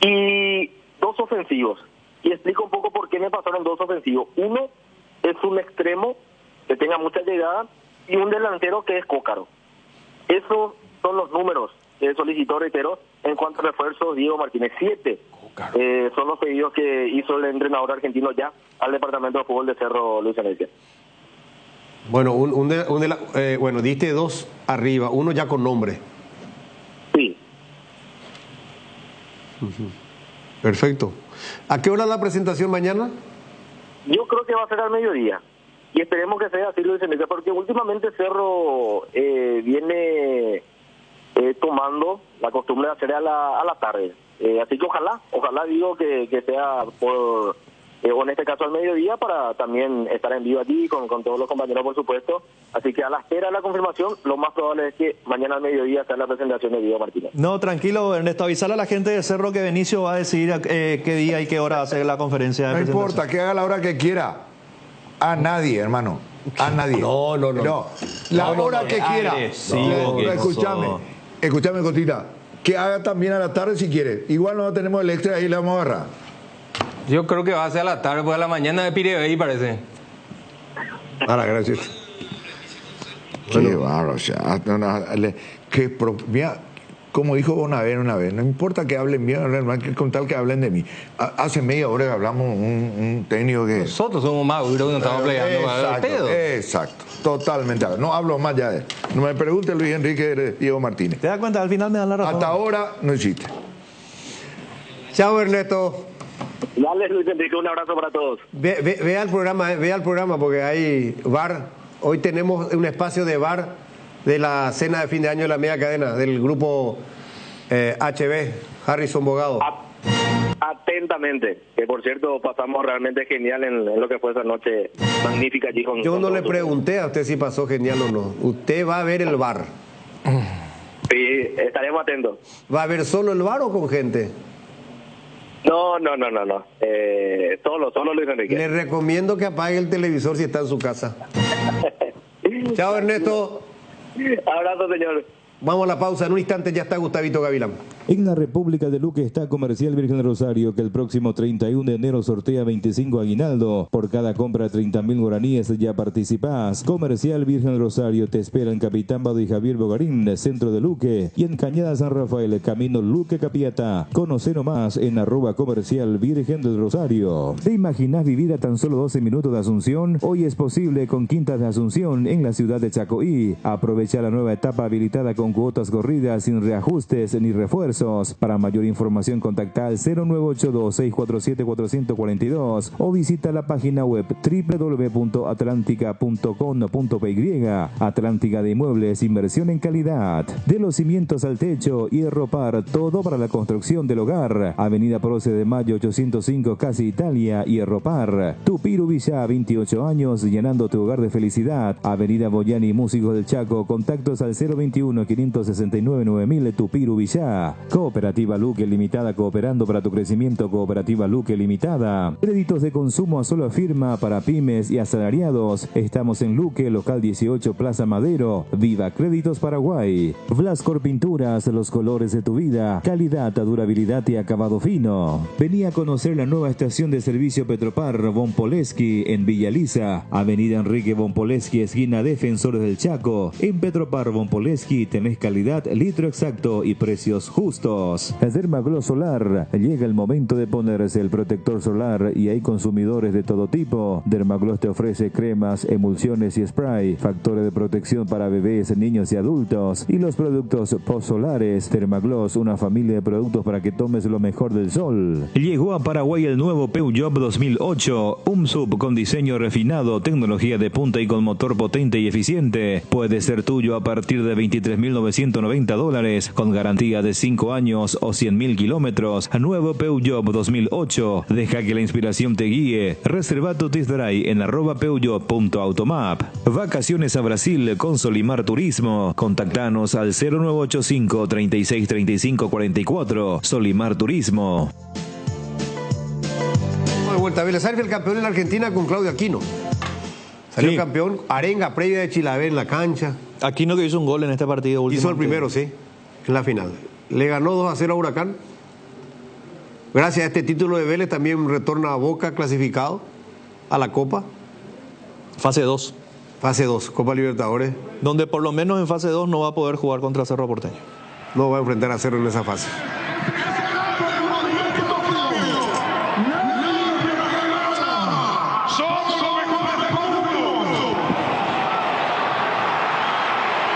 y 2 ofensivos. Y explico un poco por qué me pasaron 2 ofensivos. Uno es un extremo que tenga mucha llegada y un delantero que es Cócaro. Esos son los números que solicitó, reitero, en cuanto a refuerzos Diego Martínez. 7 son los pedidos que hizo el entrenador argentino ya al departamento de fútbol de Cerro, Luis Enrique. Bueno, bueno, diste 2 arriba, uno ya con nombre. Sí. Perfecto. ¿A qué hora la presentación mañana? Yo creo que va a ser al mediodía. Y esperemos que sea así, Luis Enrique, porque últimamente Cerro viene tomando la costumbre de hacer a la tarde. Así que ojalá digo que sea por... o en este caso al mediodía, para también estar en vivo allí con todos los compañeros, por supuesto. Así que a la espera de la confirmación, lo más probable es que mañana al mediodía sea la presentación de Diego Martínez. No, tranquilo, Ernesto, avisarle a la gente de Cerro que Benicio va a decidir qué día y qué hora hacer la conferencia de presentación. No importa, que haga la hora que quiera. A nadie, hermano. A nadie. No. La hora que quiera. Escúchame, Cotita. Que haga también a la tarde si quiere. Igual no tenemos el extra, ahí le vamos a agarrar. Yo creo que va a ser a la tarde, pues a la mañana de Piribey parece. Gracias. Qué bárbaro, o sea, mira, como dijo una vez, no importa que hablen bien, con tal que hablen de mí. Hace media hora que hablamos un técnico que... Nosotros somos más duros que nos estamos peleando. Exacto, totalmente. No hablo más ya de él. No me pregunte Luis Enrique Diego Martínez. ¿Te das cuenta? Al final me dan la razón. Hasta ahora no existe. Chao, Ernesto. Dale, Luis Enrique, un abrazo para todos. Vea el programa porque hay bar. Hoy tenemos un espacio de bar de la cena de fin de año de la media cadena del grupo HB, Harrison Bogado. Atentamente, que por cierto pasamos realmente genial en lo que fue esa noche magnífica allí con... Yo no le pregunté a usted si pasó genial o no. Usted va a ver el bar. Sí, estaremos atentos. ¿Va a ver solo el bar o con gente? No. Solo Luis Enrique. Le recomiendo que apague el televisor si está en su casa. Chao, Ernesto. Abrazo, señor. Vamos a la pausa, en un instante ya está Gustavito Gavilán. En la República de Luque está Comercial Virgen del Rosario, que el próximo 31 de enero sortea 25 aguinaldo. Por cada compra de 30.000 guaraníes ya participás. Comercial Virgen del Rosario te espera en Capitán Bado y Javier Bogarín, centro de Luque, y en Cañada San Rafael, camino Luque Capiata. Conoce nomás en @Comercial Virgen del Rosario. ¿Te imaginas vivir a tan solo 12 minutos de Asunción? Hoy es posible con Quintas de Asunción en la ciudad de Chacoí. Aprovecha la nueva etapa habilitada con cuotas corridas sin reajustes ni refuerzos. Para mayor información contacta al 0982-647-442 o visita la página web www.atlantica.com.py. Atlántica de Inmuebles, inversión en calidad. De los cimientos al techo, hierro par, todo para la construcción del hogar. Avenida Proce de Mayo 805, Casi Italia, hierro par. Tupiru Villa, 28 años, llenando tu hogar de felicidad. Avenida Boyani, Músicos del Chaco, contactos al 021 500 569-9000 Tupiru Villá. Cooperativa Luque Limitada, cooperando para tu crecimiento. Cooperativa Luque Limitada. Créditos de consumo a sola firma para pymes y asalariados. Estamos en Luque, local 18, Plaza Madero. Viva Créditos Paraguay. Vlascor Pinturas, los colores de tu vida. Calidad, durabilidad y acabado fino. Vení a conocer la nueva estación de servicio Petropar Von Poleski en Villa Lisa. Avenida Enrique Von Poleski, esquina Defensores del Chaco. En Petropar Von Poleski tenés calidad, litro exacto y precios justos. Dermagloss Solar. Llega el momento de ponerse el protector solar y hay consumidores de todo tipo. Dermagloss te ofrece cremas, emulsiones y spray, factores de protección para bebés, niños y adultos y los productos post-solares. Dermagloss, una familia de productos para que tomes lo mejor del sol. Llegó a Paraguay el nuevo Peugeot 2008, un sub con diseño refinado, tecnología de punta y con motor potente y eficiente. Puede ser tuyo a partir de $23.990 con garantía de 5 años o 100.000 kilómetros. Nuevo Peugeot 2008. Deja que la inspiración te guíe. Reserva tu test drive en @peugeot.automap. Vacaciones a Brasil con Solimar Turismo. Contactanos al 0985 36 35 44. Solimar Turismo. De vuelta, Vélez Sarsfield campeón en la Argentina con Claudio Aquino. Salió campeón, arenga previa de Chilavé en la cancha. Aquino que hizo un gol en este partido último. Hizo el primero, sí, en la final. Le ganó 2-0 a Huracán. Gracias a este título de Vélez también retorna a Boca clasificado a la Copa. Fase 2. Fase 2, Copa Libertadores. Donde por lo menos en fase 2 no va a poder jugar contra Cerro Porteño. No va a enfrentar a Cerro en esa fase.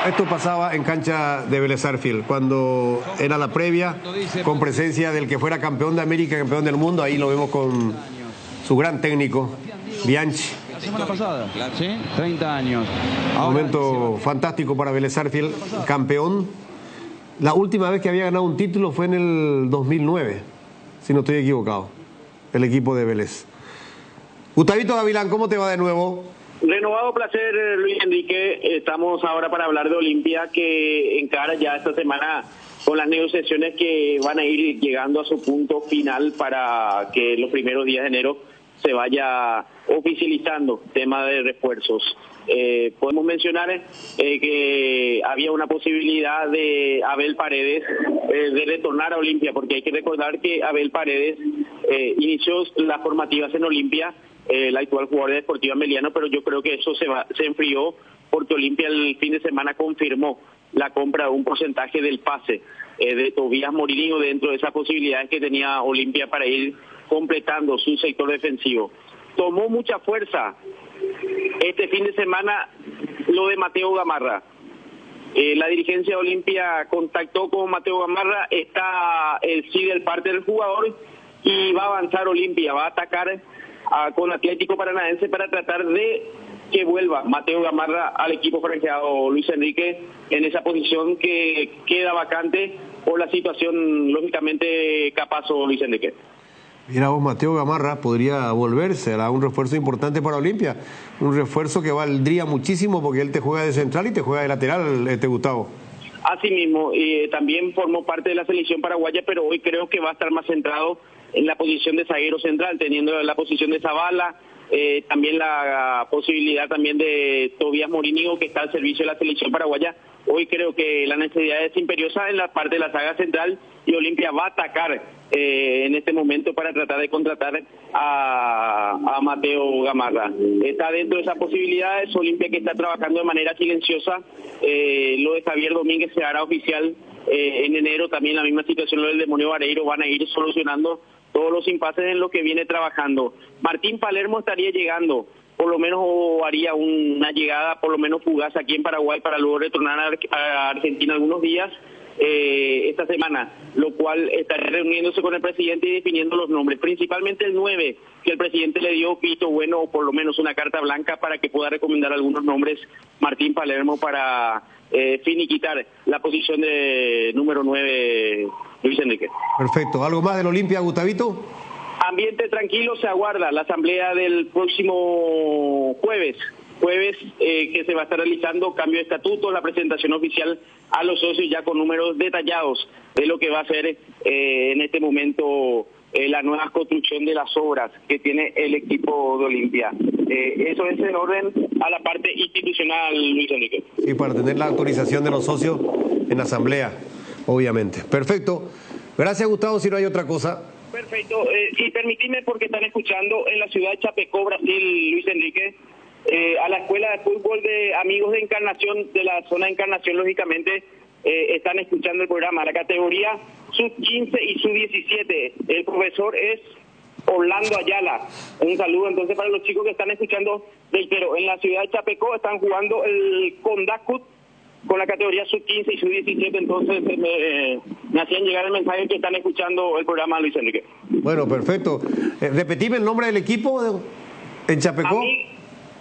Esto pasaba en cancha de Vélez Sarsfield, cuando era la previa, con presencia del que fuera campeón de América, campeón del mundo. Ahí lo vemos con su gran técnico, Bianchi. La semana pasada, ¿sí? 30 años. Un momento fantástico para Vélez Sarsfield, campeón. La última vez que había ganado un título fue en el 2009, si no estoy equivocado, el equipo de Vélez. Gustavito Gavilán, ¿cómo te va de nuevo? Renovado placer, Luis Enrique. Estamos ahora para hablar de Olimpia, que encara ya esta semana con las negociaciones que van a ir llegando a su punto final para que los primeros días de enero se vaya oficializando tema de refuerzos. Podemos mencionar que había una posibilidad de Abel Paredes de retornar a Olimpia, porque hay que recordar que Abel Paredes inició las formativas en Olimpia, el actual jugador de Deportiva Meliano, pero yo creo que eso se enfrió porque Olimpia el fin de semana confirmó la compra de un porcentaje del pase de Tobías Morillo dentro de esas posibilidades que tenía Olimpia para ir completando su sector defensivo. Tomó mucha fuerza este fin de semana lo de Mateo Gamarra. La dirigencia de Olimpia contactó con Mateo Gamarra, está el sí del parte del jugador y va a avanzar Olimpia, va a atacar con Atlético Paranaense para tratar de que vuelva Mateo Gamarra al equipo franqueado Luis Enrique en esa posición que queda vacante por la situación lógicamente Capazo Luis Enrique. Mira vos, Mateo Gamarra podría volverse a un refuerzo importante para Olimpia, un refuerzo que valdría muchísimo porque él te juega de central y te juega de lateral, Gustavo. Así mismo, también formó parte de la selección paraguaya, pero hoy creo que va a estar más centrado en la posición de zaguero central, teniendo la posición de Zavala, también la posibilidad también de Tobías Morínigo, que está al servicio de la selección paraguaya. Hoy creo que la necesidad es imperiosa en la parte de la saga central y Olimpia va a atacar en este momento para tratar de contratar a Mateo Gamarra. Está dentro de esas posibilidades, Olimpia que está trabajando de manera silenciosa. Lo de Javier Domínguez se hará oficial en enero, también la misma situación lo del Demonio Vareiro, van a ir solucionando todos los impases en lo que viene trabajando. Martín Palermo estaría llegando, por lo menos haría una llegada por lo menos fugaz aquí en Paraguay para luego retornar a Argentina algunos días esta semana, lo cual estará reuniéndose con el presidente y definiendo los nombres, principalmente el 9, que el presidente le dio visto bueno o por lo menos una carta blanca para que pueda recomendar algunos nombres Martín Palermo para finiquitar la posición de número 9 Luis Enrique. Perfecto. ¿Algo más del Olimpia, Gustavito? Ambiente tranquilo, se aguarda la asamblea del próximo jueves jueves que se va a estar realizando cambio de estatutos, la presentación oficial a los socios ya con números detallados de lo que va a ser en este momento la nueva construcción de las obras que tiene el equipo de Olimpia. Eso es en orden a la parte institucional, Luis Enrique. Y para tener la autorización de los socios en la asamblea, obviamente. Perfecto. Gracias, Gustavo, si no hay otra cosa. Perfecto. Y permitime, porque están escuchando en la ciudad de Chapecó, Brasil, Luis Enrique, a la escuela de fútbol de Amigos de Encarnación, de la zona de Encarnación, lógicamente, están escuchando el programa. La categoría sub-15 y sub-17. El profesor es Orlando Ayala. Un saludo entonces para los chicos que están escuchando, reitero, en la ciudad de Chapecó están jugando el Condacut con la categoría sub-15 y sub-17, entonces me hacían llegar el mensaje que están escuchando el programa, Luis Enrique. Bueno, perfecto. Repetime el nombre del equipo en Chapecó.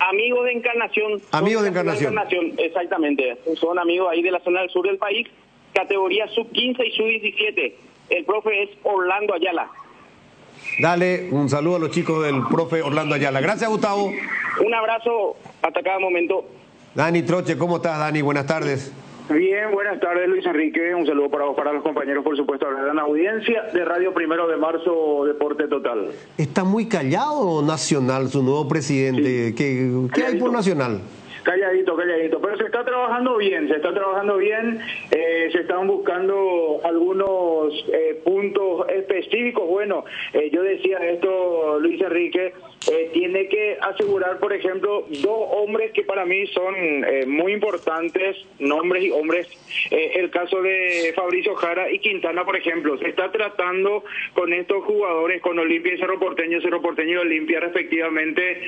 Amigos de Encarnación. Amigos de Encarnación. Exactamente. Son amigos ahí de la zona del sur del país, categoría sub-15 y sub-17. El profe es Orlando Ayala. Dale un saludo a los chicos del profe Orlando Ayala. Gracias, Gustavo. Un abrazo hasta cada momento. Dani Troche, ¿cómo estás, Dani? Buenas tardes. Bien, buenas tardes, Luis Enrique. Un saludo para vos, para los compañeros, por supuesto, de la gran audiencia de Radio 1 de Marzo, Deporte Total. ¿Está muy callado Nacional, su nuevo presidente? Sí. ¿Qué hay por Nacional? Calladito, pero se está trabajando bien, se están buscando algunos puntos específicos. Bueno, yo decía esto, Luis Enrique, tiene que asegurar, por ejemplo, dos hombres que para mí son muy importantes, nombres y hombres, el caso de Fabricio Jara y Quintana, por ejemplo. Se está tratando con estos jugadores, con Olimpia y Cerro Porteño y Olimpia respectivamente,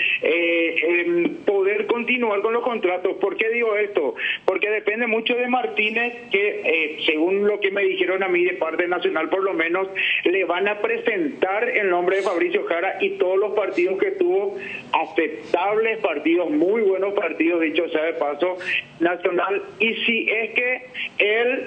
poder continuar con los contratos. ¿Por qué digo esto? Porque depende mucho de Martínez, que según lo que me dijeron a mí de parte nacional, por lo menos le van a presentar el nombre de Fabricio Jara y todos los partidos que tuvo, aceptables partidos, muy buenos partidos, dicho sea de paso, Nacional. Y si es que él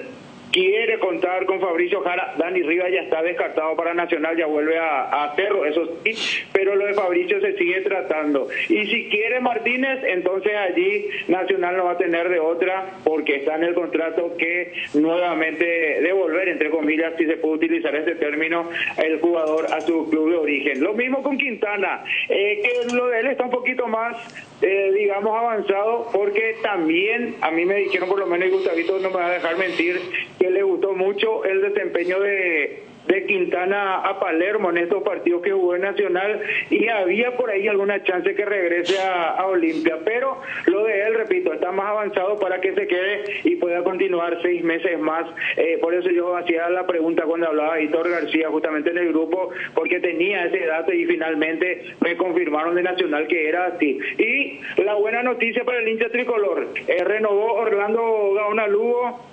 quiere contar con Fabricio Jara, Dani Rivas ya está descartado para Nacional, ya vuelve a Cerro, eso sí, pero lo de Fabricio se sigue tratando. Y si quiere Martínez, entonces allí Nacional no va a tener de otra, porque está en el contrato, que nuevamente devolver, entre comillas, si se puede utilizar ese término, el jugador a su club de origen. Lo mismo con Quintana, que lo de él está un poquito más digamos avanzado, porque también a mí me dijeron, por lo menos, y Gustavito no me va a dejar mentir, que le gustó mucho el desempeño de Quintana a Palermo en estos partidos que jugó en Nacional, y había por ahí alguna chance que regrese a Olimpia, pero lo de él, repito, está más avanzado para que se quede y pueda continuar 6 meses más. Por eso yo hacía la pregunta cuando hablaba Hitor García justamente en el grupo, porque tenía ese dato y finalmente me confirmaron de Nacional que era así. Y la buena noticia para el hincha tricolor, renovó Orlando Gaona Lugo,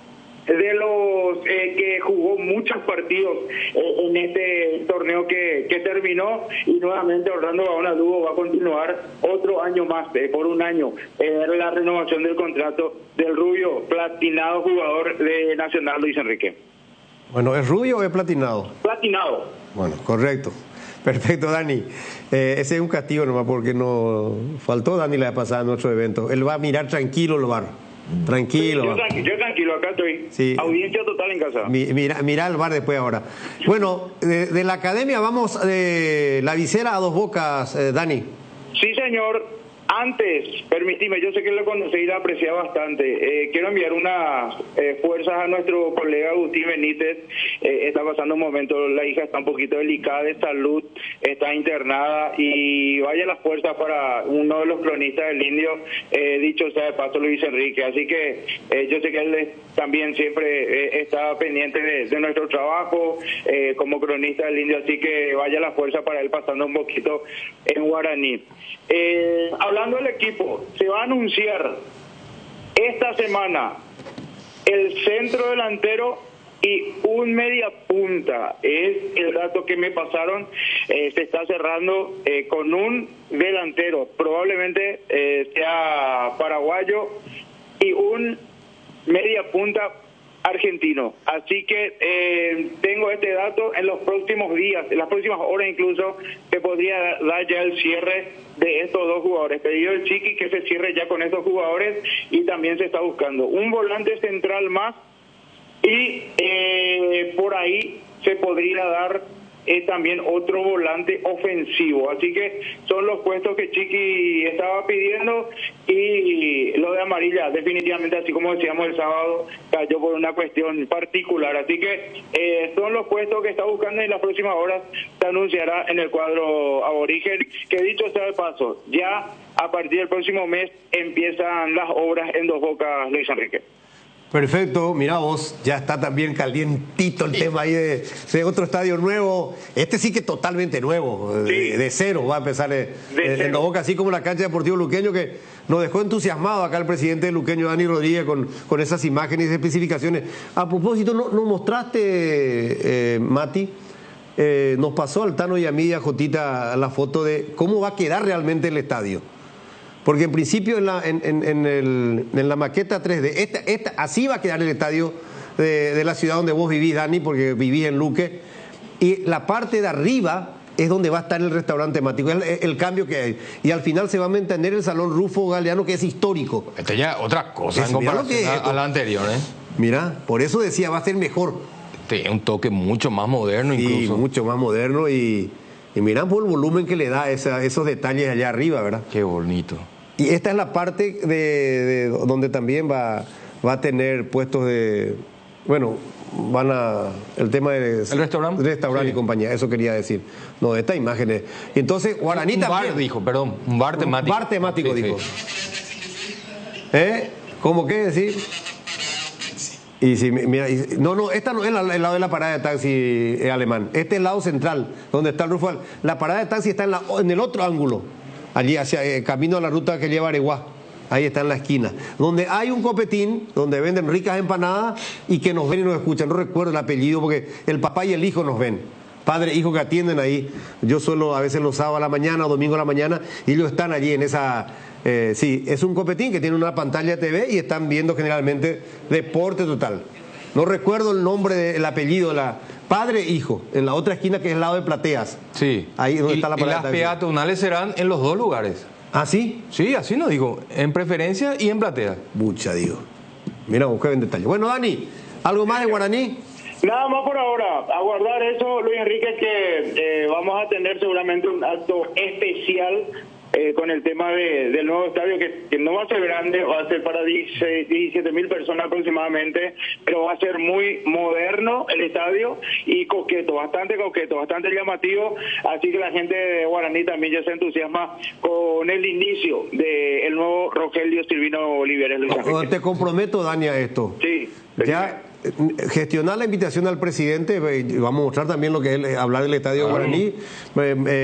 de los que jugó muchos partidos en este torneo que terminó, y nuevamente Orlando Gaona Lugo va a continuar otro año más, por un año, la renovación del contrato del rubio platinado jugador de Nacional, Luis Enrique. Bueno, ¿es rubio o es platinado? Platinado. Bueno, correcto. Perfecto, Dani. Ese es un castigo nomás, porque no faltó Dani la pasada en nuestro evento. Él va a mirar tranquilo el bar. Tranquilo. Yo tranquilo, acá estoy. Sí. Audiencia total en casa. Mira el bar después ahora. Bueno, de la academia vamos de la visera a Dos Bocas, Dani. Sí, señor. Antes, permíteme, yo sé que lo conocí y lo aprecia bastante. Quiero enviar unas fuerzas a nuestro colega Agustín Benítez. Está pasando un momento, la hija está un poquito delicada de salud, está internada, y vaya las fuerzas para uno de los cronistas del Indio, dicho sea de paso, Luis Enrique. Así que yo sé que él también siempre está pendiente de nuestro trabajo como cronista del Indio, así que vaya la fuerza para él pasando un poquito en guaraní. Hablando del equipo, se va a anunciar esta semana el centro delantero y un media punta. Es el dato que me pasaron. Se está cerrando con un delantero, probablemente sea paraguayo, y un media punta argentino. Así que tengo este dato en los próximos días, en las próximas horas incluso, se podría dar ya el cierre de estos dos jugadores. Pedido el Chiqui que se cierre ya con estos jugadores y también se está buscando un volante central más y por ahí se podría dar también otro volante ofensivo. Así que son los puestos que Chiqui estaba pidiendo y lo de Amarilla definitivamente, así como decíamos el sábado, cayó por una cuestión particular. Así que son los puestos que está buscando y en las próximas horas se anunciará en el cuadro aborigen, que dicho sea de paso, ya a partir del próximo mes empiezan las obras en Dos Bocas, Luis Enrique. Perfecto, mira vos, ya está también calientito el tema ahí de otro estadio nuevo. Este sí que totalmente nuevo, de cero va a empezar en Dos Bocas, así como la cancha Deportivo Luqueño, que nos dejó entusiasmado acá el presidente Luqueño, Dani Rodríguez, con esas imágenes y especificaciones. A propósito, nos mostraste, Mati, nos pasó al Tano y a mí y a Jotita la foto de cómo va a quedar realmente el estadio. Porque en principio en la maqueta 3D, así va a quedar el estadio de la ciudad donde vos vivís, Dani, porque vivís en Luque. Y la parte de arriba es donde va a estar el restaurante temático, el cambio que hay. Y al final se va a mantener el Salón Rufo Galeano, que es histórico. Este ya otra cosa en comparación a la anterior, ¿eh? Mira, por eso decía, va a ser mejor. Tiene un toque mucho más moderno incluso. Sí, mucho más moderno y mirá por el volumen que le da esos detalles allá arriba, ¿verdad? Qué bonito. Y esta es la parte de donde también va a tener puestos de... Bueno, el tema de... ¿El restaurante? Restaurante y compañía, eso quería decir. No, estas imágenes. Entonces, Guaraní un también... bar, dijo, perdón, un bar temático. Un bar temático, sí, dijo. Sí. ¿Cómo qué decir? Y si, mira, no, esta no es el lado de la parada de taxi alemán. Este es el lado central, donde está el Rufo. La parada de taxi está en el otro ángulo. Allí hacia camino a la ruta que lleva a Areguá, ahí está en la esquina, donde hay un copetín, donde venden ricas empanadas y que nos ven y nos escuchan. No recuerdo el apellido porque el papá y el hijo nos ven, padre e hijo que atienden ahí. Yo suelo a veces los sábados a la mañana o domingo a la mañana y ellos están allí en esa... sí, es un copetín que tiene una pantalla de TV y están viendo generalmente deporte total. No recuerdo el nombre, el apellido, padre e hijo, en la otra esquina que es el lado de Plateas. Sí. Ahí donde está la parada. Y las peatonales serán en los dos lugares. ¿Ah, sí? Sí, así nos digo, en Preferencia y en Plateas. Mucha, digo. Mira, busqué en detalle. Bueno, Dani, ¿algo más de Guaraní? Nada más por ahora. Aguardar eso, Luis Enrique, que vamos a tener seguramente un acto especial con el tema del nuevo estadio, que no va a ser grande, va a ser para 17.000 personas aproximadamente, pero va a ser muy moderno el estadio y coqueto, bastante llamativo, así que la gente de Guaraní también ya se entusiasma con el inicio del nuevo Rogelio Silvino Olivares. Te comprometo, Dani, a esto. Sí. Ya gestionar la invitación al presidente, vamos a mostrar también lo que es hablar del estadio Guaraní,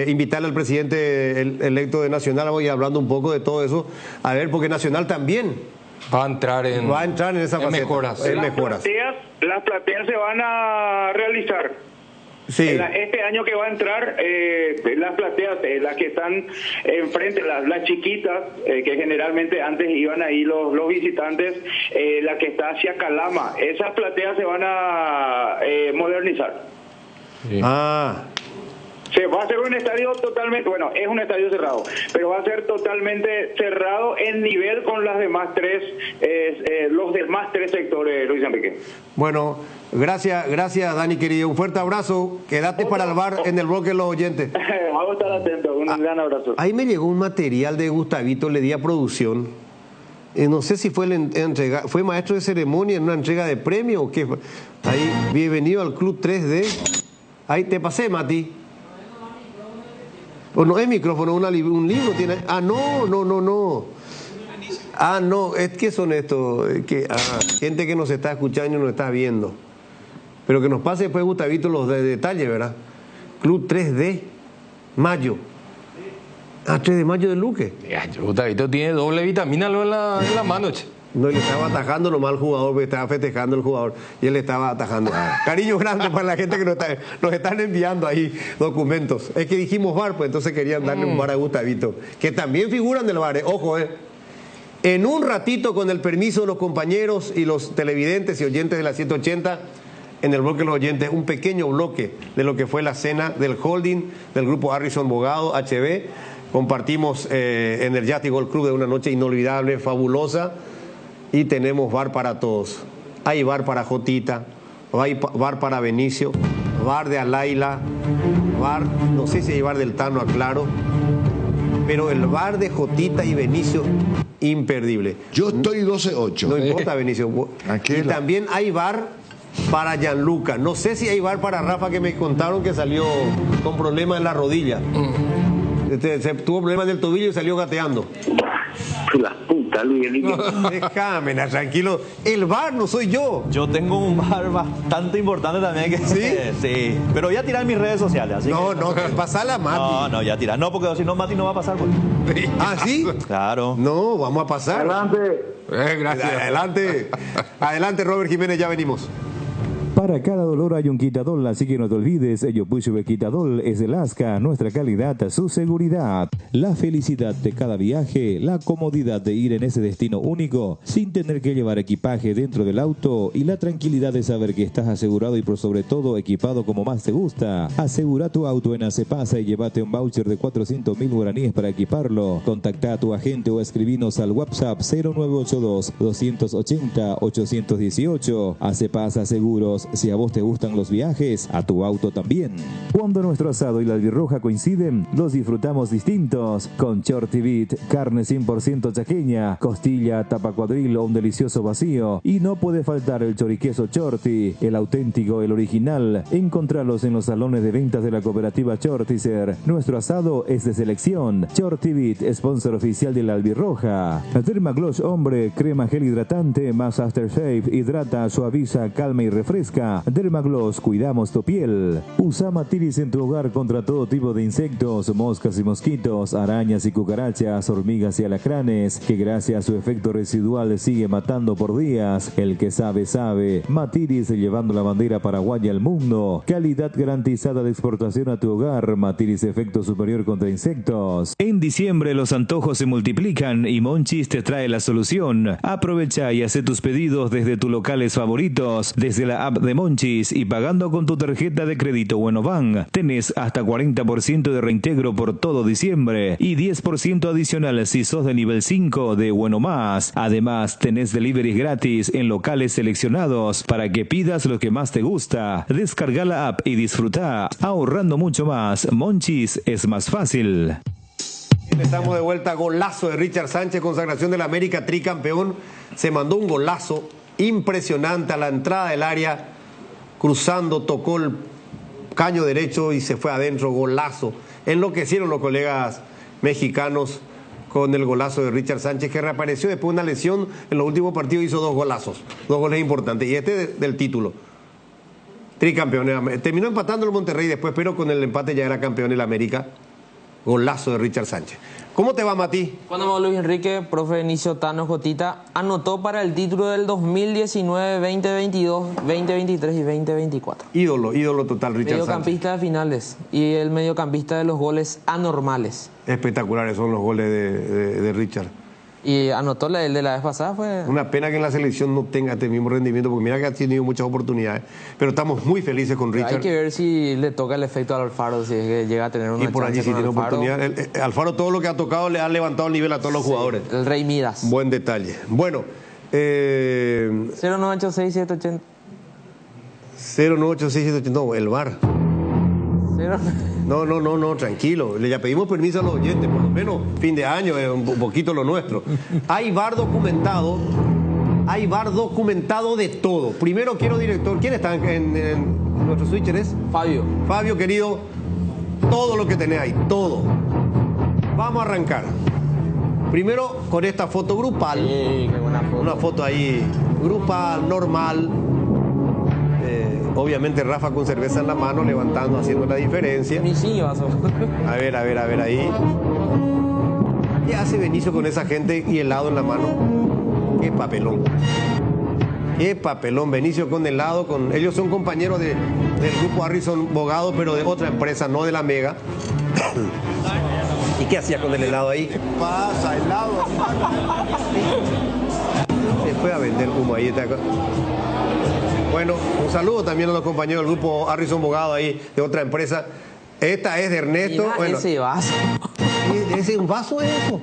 invitarle al presidente electo de Nacional, voy hablando un poco de todo eso, a ver, porque Nacional también va a entrar en esa faceta, mejoras. Las plateas se van a realizar. Sí. Este año que va a entrar, las plateas, las que están enfrente, las chiquitas, que generalmente antes iban ahí los visitantes, la que está hacia Calama, esas plateas se van a modernizar. Sí. Se va a hacer un estadio totalmente, bueno, es un estadio cerrado, pero va a ser totalmente cerrado en nivel con las demás los demás tres sectores, Luis Enrique. Bueno, gracias Dani, querido. Un fuerte abrazo. Quédate para el bar en el bloque de los oyentes. Vamos a estar atentos. Un gran abrazo. Ahí me llegó un material de Gustavito, le di a producción. No sé si fue fue maestro de ceremonia en una entrega de premio o qué. Ahí, bienvenido al Club 3D. Ahí te pasé, Mati. O no es micrófono, un libro tiene. No. Es que son estos, gente que nos está escuchando y nos está viendo. Pero que nos pase después, Gustavito, los detalles, ¿verdad? Club 3D, mayo. 3 de mayo de Luque. Gustavito tiene doble vitamina en la mano, che. No, le estaba atajando nomás al jugador, porque estaba festejando el jugador y él le estaba atajando. Cariño grande para la gente que nos están enviando ahí documentos. Es que dijimos bar, pues entonces querían darle un bar a Gustavito, que también figuran del bar, ojo, En un ratito, con el permiso de los compañeros y los televidentes y oyentes de la 180, en el bloque de los oyentes, un pequeño bloque de lo que fue la cena del holding del grupo Harrison Bogado, HB. Compartimos en el Yachty Golf Club de una noche inolvidable, fabulosa, y tenemos bar para todos. Hay bar para Jotita, hay bar para Benicio, bar de Alaila, bar, no sé si hay bar del Tano, aclaro, pero el bar de Jotita y Benicio, imperdible. Yo estoy 12-8. No importa, Benicio. Y también hay bar para Gianluca. No sé si hay bar para Rafa, que me contaron que salió con problemas en la rodilla. Se tuvo problemas del tobillo y salió gateando. La puta, Luis Enrique. Déjame, tranquilo. El bar no soy yo. Yo tengo un bar bastante importante también. Que ¿Sí? Sí. Pero voy a tirar mis redes sociales. Así no, que... no, pasala a Mati. No, ya tirar. No, porque si no, Mati no va a pasar. Pues. ¿Ah, sí? Claro. No, vamos a pasar. Adelante. Gracias. Adelante. Adelante, Robert Jiménez, ya venimos. Para cada dolor hay un Quitadol, así que no te olvides, Yopushube Quitadol es el Asca, nuestra calidad, su seguridad. La felicidad de cada viaje, la comodidad de ir en ese destino único, sin tener que llevar equipaje dentro del auto y la tranquilidad de saber que estás asegurado y por sobre todo equipado como más te gusta. Asegura tu auto en Acepasa y llévate un voucher de 400.000 guaraníes para equiparlo. Contacta a tu agente o escribinos al WhatsApp 0982-280-818. Acepasa Seguros. Si a vos te gustan los viajes, a tu auto también. Cuando nuestro asado y la albirroja coinciden, los disfrutamos distintos. Con Shorty Beat, carne 100% chaqueña, costilla, tapa cuadril o un delicioso vacío. Y no puede faltar el choriqueso Shorty, el auténtico, el original. Encontralos en los salones de ventas de la cooperativa Shortizer. Nuestro asado es de selección. Shorty Beat, sponsor oficial de la albirroja. Dermagloss Hombre, crema gel hidratante más aftershave, hidrata, suaviza, calma y refresca. Dermagloss, cuidamos tu piel. Usa Matiris en tu hogar contra todo tipo de insectos, moscas y mosquitos, arañas y cucarachas, hormigas y alacranes, que gracias a su efecto residual sigue matando por días. El que sabe, sabe. Matiris, llevando la bandera paraguaya al mundo. Calidad garantizada de exportación a tu hogar. Matiris, efecto superior contra insectos. En diciembre los antojos se multiplican y Monchis te trae la solución. Aprovecha y hace tus pedidos desde tus locales favoritos, desde la app de Monchis, y pagando con tu tarjeta de crédito Buenobank. Tenés hasta 40% de reintegro por todo diciembre y 10% adicional si sos de nivel 5 de Bueno Más. Además, tenés deliveries gratis en locales seleccionados para que pidas lo que más te gusta. Descarga la app y disfruta, ahorrando mucho más. Monchis es más fácil. Estamos de vuelta. Golazo de Richard Sánchez, consagración del América, tricampeón. Se mandó un golazo impresionante a la entrada del área, cruzando, tocó el caño derecho y se fue adentro. Golazo. Enloquecieron los colegas mexicanos con el golazo de Richard Sánchez, que reapareció después de una lesión. En los últimos partidos hizo 2 golazos, 2 goles importantes, y este del título. Tricampeón. Terminó empatando el Monterrey después, pero con el empate ya era campeón el América. Golazo de Richard Sánchez. ¿Cómo te va, Mati? Cuando Luis Enrique, profe Benicio Tano Jotita, anotó para el título del 2019, 2022, 2023 y 2024. Ídolo total, Richard Sánchez. Mediocampista de finales y el mediocampista de los goles anormales. Espectaculares son los goles de Richard. Y anotó el de la vez pasada. Fue una pena que en la selección no tenga este mismo rendimiento, porque mira que ha tenido muchas oportunidades. Pero estamos muy felices con Richard. Hay que ver si le toca el efecto al Alfaro, si es que llega a tener una chance. Y por allí sí tiene oportunidad. Alfaro, todo lo que ha tocado le ha levantado el nivel a todos los jugadores. El Rey Midas. Buen detalle. Bueno. 0986780. 0986780. No, el VAR. No, tranquilo. Le ya pedimos permiso a los oyentes, por lo menos fin de año, un poquito lo nuestro. Hay VAR documentado de todo. Primero quiero, director, ¿quién está en nuestro switcher? ¿Es? Fabio. Fabio, querido, todo lo que tenés ahí, todo. Vamos a arrancar. Primero con esta foto grupal. Sí, qué buena foto. Una foto ahí grupal, normal. Obviamente Rafa con cerveza en la mano, levantando, haciendo la diferencia. A ver ahí. ¿Qué hace Benicio con esa gente y helado en la mano? Qué papelón. Benicio con helado. Ellos son compañeros del grupo Harrison Bogado, pero de otra empresa, no de la Mega. ¿Y qué hacías con el helado ahí? ¿Qué pasa? Helado. Se fue a vender humo ahí. Bueno, un saludo también a los compañeros del grupo Harrison Bogado ahí, de otra empresa. Esta es de Ernesto. Mira Bueno, ese vaso. ¿Ese un vaso es eso?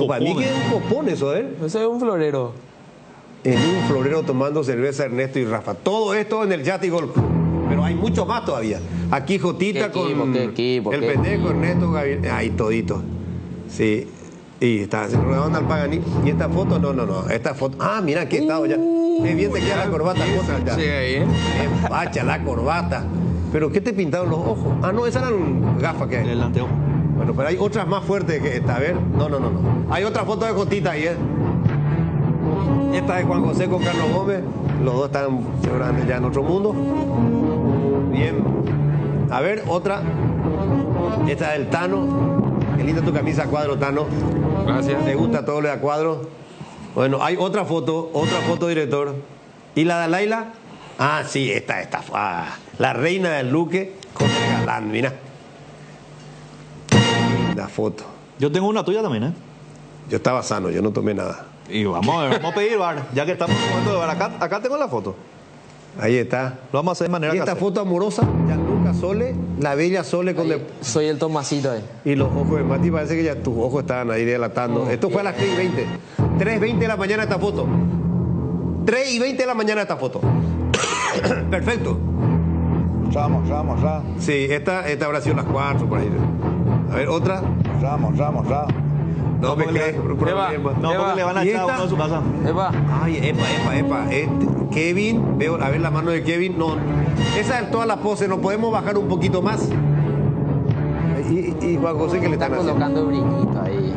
Para mí que es un copón eso, ¿eh? Ese es un florero. En un florero tomando cerveza Ernesto y Rafa. Todo esto en el Yachty Golf Club. Pero hay mucho más todavía. Aquí Jotita con el pendejo Ernesto Gabriel. Ahí todito. Sí. Y está rodando al Paganí. ¿Y esta foto? No. Esta foto. Ah, mira qué estado ya. Qué bien te queda la corbata. Sí, ahí, Qué pacha la corbata. Pero ¿qué te pintaron los ojos? Ah, no, esas eran gafas que hay. El anteojo. Bueno, pero hay otras más fuertes que esta. A ver. No. Hay otra foto de Jotita ahí, ¿eh? Esta es Juan José con Carlos Gómez. Los dos están seguramente ya en otro mundo. Bien. A ver, otra. Esta es del Tano. Qué linda tu camisa a cuadro, Tano. Gracias. ¿Te gusta todo lo de a cuadro? Bueno, hay otra foto, director. ¿Y la de Laila? Ah, sí, esta. La reina del Luque con el galán, mira. Linda foto. Yo tengo una tuya también, ¿eh? Yo estaba sano, yo no tomé nada. Y vamos a pedir bar, ya que estamos en un momento de bar. Acá tengo la foto. Ahí está. Lo vamos a hacer de manera ¿Y esta casera. foto amorosa? Gianluca Sole, la bella Sole con... Soy el Tomasito ahí. Y los ojos de Mati, parece que ya tus ojos estaban ahí delatando. Esto fue a las 3:20. 3:20 de la mañana esta foto. 3:20 de la mañana esta foto. Perfecto. Ramos. Sí, esta habrá sido las 4 por ahí. A ver, otra. Ramos. No me crees. No, porque le van a echar a uno de su casa. Ay, epa. Kevin, veo, a ver la mano de Kevin. No, esa es toda la pose. ¿No podemos bajar un poquito más? Y Juan José, ¿qué le están haciendo? Colocando brillito ahí.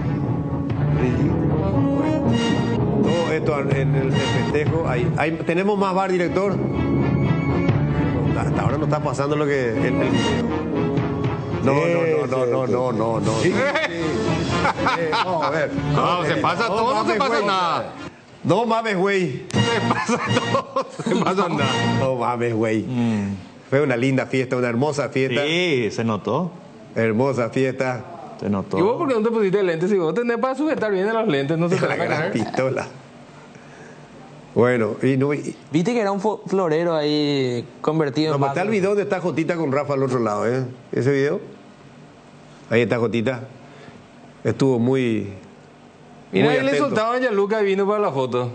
Todo esto en el festejo. Tenemos más bar, director. Hasta ahora no está pasando lo que el video. No. Vamos a ver. No, se pasa todo, no se pasa nada. No mames, güey. Se pasa todo, se pasa nada. No mames, güey. Fue una linda fiesta, una hermosa fiesta. Sí, se notó. Hermosa fiesta. Se notó. ¿Y vos por qué no te pusiste lentes? Si vos tenés para sujetar bien los lentes, no se te La van a gran caer. pistola. Bueno, Viste que era un florero ahí convertido en vaso. Está el video donde está Jotita con Rafa al otro lado, ¿eh? Ese video. Ahí está Jotita. Estuvo muy... Mira, ahí le soltaban a Gianluca y vino para la foto.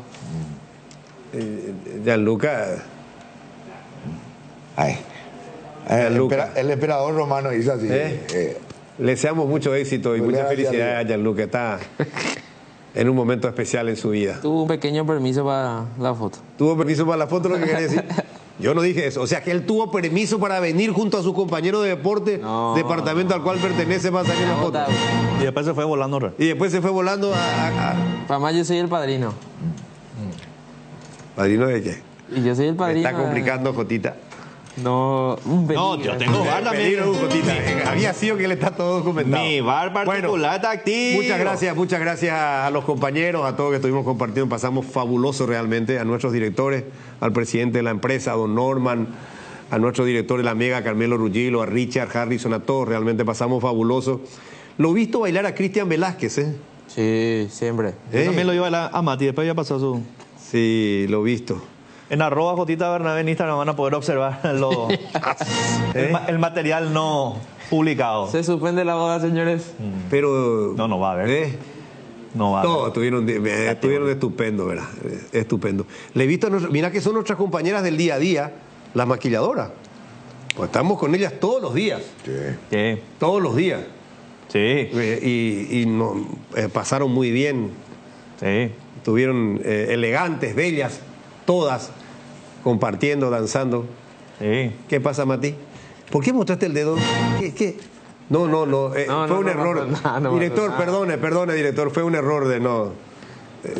Gianluca... El emperador romano hizo así. Le deseamos mucho éxito y mucha felicidad a Gianluca. Está en un momento especial en su vida. Tuvo un pequeño permiso para la foto. ¿Tuvo permiso para la foto, lo que quería decir? Yo no dije eso. O sea, que él tuvo permiso para venir junto a su compañero de deporte, departamento al cual pertenece, para salir la foto. Y después se fue volando. Y después se fue volando a... Para más yo soy el padrino. ¿Padrino de qué? Y yo soy el padrino. Está complicando, Jotita. No, yo tengo bar también. Había sido que él está todo documentado. Mi bar particular está activo. Muchas gracias a los compañeros, a todos que estuvimos compartiendo. Pasamos fabuloso realmente, a nuestros directores, al presidente de la empresa, a don Norman, a nuestro director de la Mega, Carmelo Ruggilo, a Richard Harrison, a todos. Realmente pasamos fabuloso. Lo he visto bailar a Cristian Velázquez, ¿eh? Sí, siempre. Yo también lo iba a bailar a Mati, después ya pasó su... Sí, lo he visto. En @Jotita Bernabé en Instagram van a poder observar el material no publicado. Se suspende la boda, señores. Pero... No va a haber. No va a haber. No, estuvieron estupendo, ¿verdad? Estupendo. Le he visto, mira que son nuestras compañeras del día a día, las maquilladoras. Pues estamos con ellas todos los días. Sí. Todos los días. Sí. Y pasaron muy bien. Sí. Estuvieron elegantes, bellas, todas, compartiendo, danzando. Sí. ¿Qué pasa, Mati? ¿Por qué mostraste el dedo? ¿Qué? No, fue un error. Director, perdone, director, fue un error de no...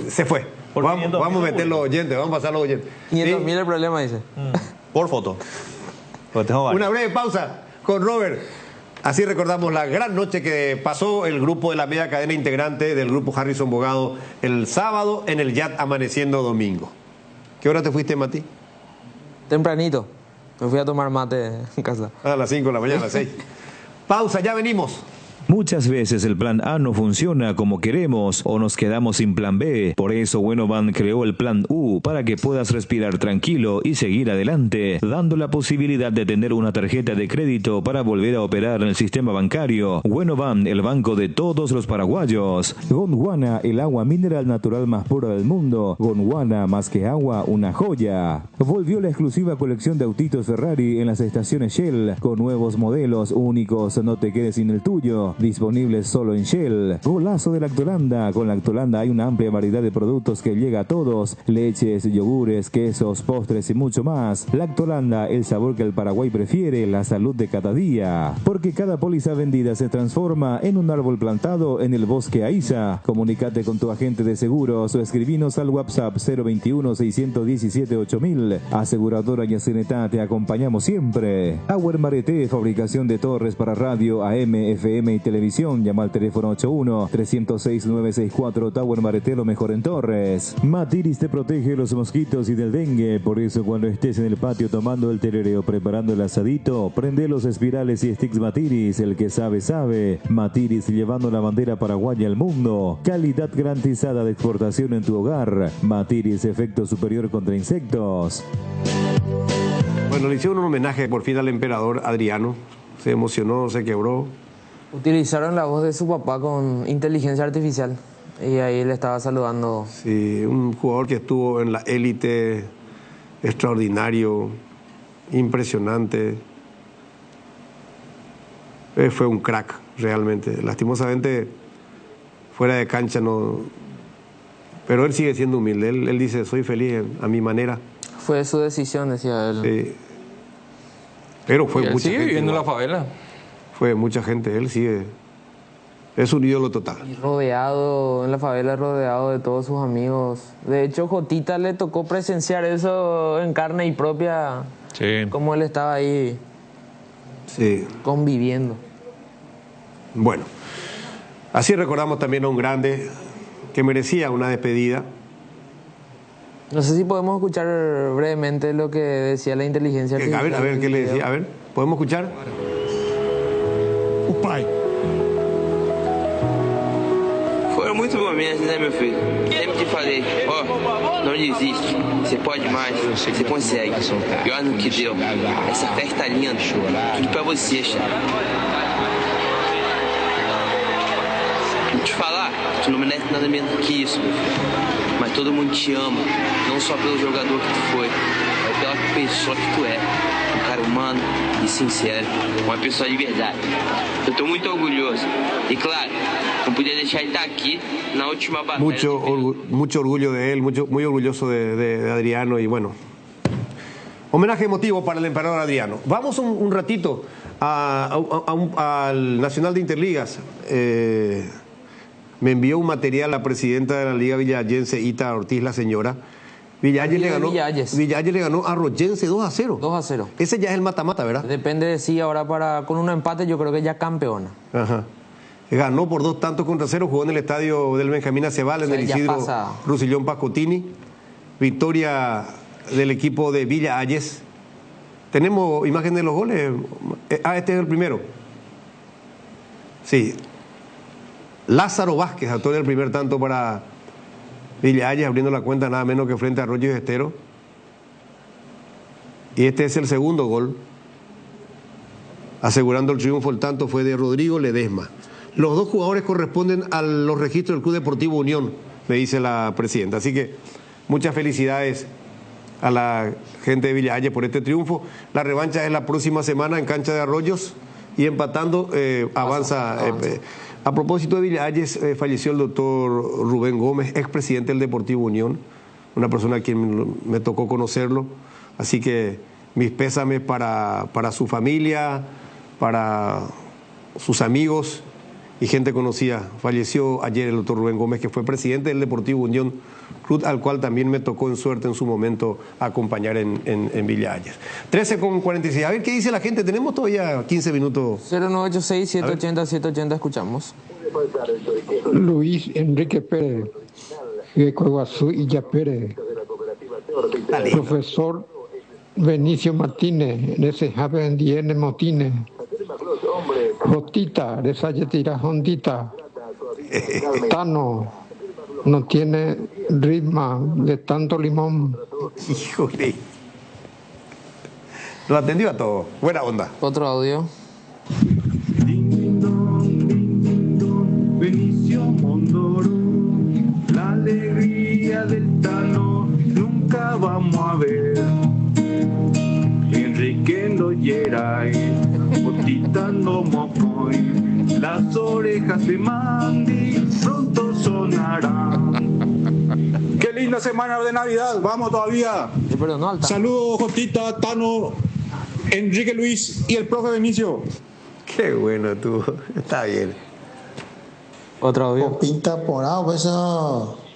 se fue. Vamos a meter los oyentes, vamos a pasar los oyentes. 500.000 el problema, dice. Por foto. Una breve pausa con Robert. Así recordamos la gran noche que pasó el grupo de la media cadena integrante del grupo Harrison Bogado el sábado en el Yat amaneciendo domingo. ¿Qué hora te fuiste, Mati? Tempranito. Me fui a tomar mate en casa. A las 5 de la mañana, a las 6. Pausa, ya venimos. Muchas veces el plan A no funciona como queremos o nos quedamos sin plan B. Por eso Buenoban creó el plan U para que puedas respirar tranquilo y seguir adelante, dando la posibilidad de tener una tarjeta de crédito para volver a operar en el sistema bancario. Buenoban, el banco de todos los paraguayos. Gondwana, el agua mineral natural más pura del mundo. Gondwana, más que agua, una joya. Volvió la exclusiva colección de autitos Ferrari en las estaciones Shell, con nuevos modelos únicos, no te quedes sin el tuyo. Disponibles solo en Shell. Golazo de Lactolanda. Con Lactolanda hay una amplia variedad de productos que llega a todos: leches, yogures, quesos, postres y mucho más. Lactolanda, el sabor que el Paraguay prefiere, la salud de cada día. Porque cada póliza vendida se transforma en un árbol plantado en el bosque Aiza. Comunícate con tu agente de seguros o escribinos al WhatsApp 021-617-8000. Aseguradora Yacenetá, te acompañamos siempre. Tower Marete, fabricación de torres para radio, AM, FM y televisión. Llama al teléfono 81-306-964. Tower Marete, lo mejor en torres. Matiris te protege de los mosquitos y del dengue. Por eso cuando estés en el patio tomando el tereré o preparando el asadito, prende los espirales y sticks Matiris. El que sabe, sabe. Matiris, llevando la bandera paraguaya al mundo. Calidad garantizada de exportación en tu hogar. Matiris, efecto superior contra insectos. Bueno, le hicieron un homenaje por fin al emperador Adriano. Se emocionó, se quebró. Utilizaron la voz de su papá con inteligencia artificial y ahí le estaba saludando. Sí, un jugador que estuvo en la élite, extraordinario, impresionante. Fue un crack, realmente. Lastimosamente, fuera de cancha no... Pero él sigue siendo humilde. Él dice, soy feliz a mi manera. Fue su decisión, decía él. Sí. Pero fue mucha sigue gente. viviendo en la favela. Fue mucha gente, él sigue. Es un ídolo total. Y rodeado, en la favela, rodeado de todos sus amigos. De hecho, Jotita le tocó presenciar eso en carne y propia. Sí. Como él estaba ahí conviviendo. Bueno, así recordamos también a un grande que merecía una despedida. No sé si podemos escuchar brevemente lo que decía la inteligencia artificial. A ver, ¿qué le decía? A ver, ¿podemos escuchar? O pai. Foram muitos momentos, né, meu filho? Sempre te falei, ó, não desiste. Você pode mais, você consegue. E olha no que deu. Essa festa linda. Tudo pra você, Chá. Vou te falar, tu não merece nada menos que isso, meu filho. Mas todo mundo te ama, não só pelo jogador que tu foi, mas pela pessoa que tu é. Um cara humano e sincero, uma pessoa de verdade. Eu tô muito orgulhoso. E claro, não podia deixar de estar aqui na última batalha. Mucho orgullo de él, muy orgulloso de Adriano y bueno. Homenaje emotivo para el emperador Adriano. Vamos un ratito al Nacional de Interligas. Me envió un material la presidenta de la Liga Villayense, Ita Ortiz, la señora. Villalles le ganó a Royense 2-0. 2-0. Ese ya es el mata-mata, ¿verdad? Depende de si ahora con un empate yo creo que ya campeona. Ajá. Ganó por 2-0, jugó en el estadio del Benjamín Aceval, en el Isidro Rusillón Pascotini. Victoria del equipo de Villalles. ¿Tenemos imagen de los goles? Este es el primero. Sí. Lázaro Vázquez, autor del primer tanto para Villalles, abriendo la cuenta nada menos que frente a Arroyo y Estero. Y este es el segundo gol. Asegurando el triunfo, el tanto fue de Rodrigo Ledesma. Los dos jugadores corresponden a los registros del Club Deportivo Unión, me dice la presidenta. Así que muchas felicidades a la gente de Villalles por este triunfo. La revancha es la próxima semana en cancha de Arroyos y empatando avanza. A propósito de Villalles, falleció el doctor Rubén Gómez, expresidente del Deportivo Unión, una persona a quien me tocó conocerlo. Así que mis pésames para su familia, para sus amigos y gente conocida. Falleció ayer el doctor Rubén Gómez, que fue presidente del Deportivo Unión, club al cual también me tocó en suerte en su momento acompañar en Villalles. 13:46. A ver qué dice la gente. Tenemos todavía 15 minutos. 0986-780-780, escuchamos. Luis Enrique Pérez, de Coiguazú y Ya Pérez. Profesor Benicio Martínez, de Cejabe Diene Motines. Jotita, de esa tira Hondita. Tano, no tiene ritmo de tanto limón. Híjole. Lo atendió a todo. Buena onda. Otro audio. Benicio Mondoro, la alegría del Tano nunca vamos a ver. Enrique Loyeray, Botita no Mocoy, las orejas de Mandy pronto sonarán. Qué linda semana de Navidad, vamos todavía. Saludos, Jotita, Tano, Enrique Luis y el profe Benicio. Qué bueno tú, está bien. Otro audio. Pinta por ahí, pues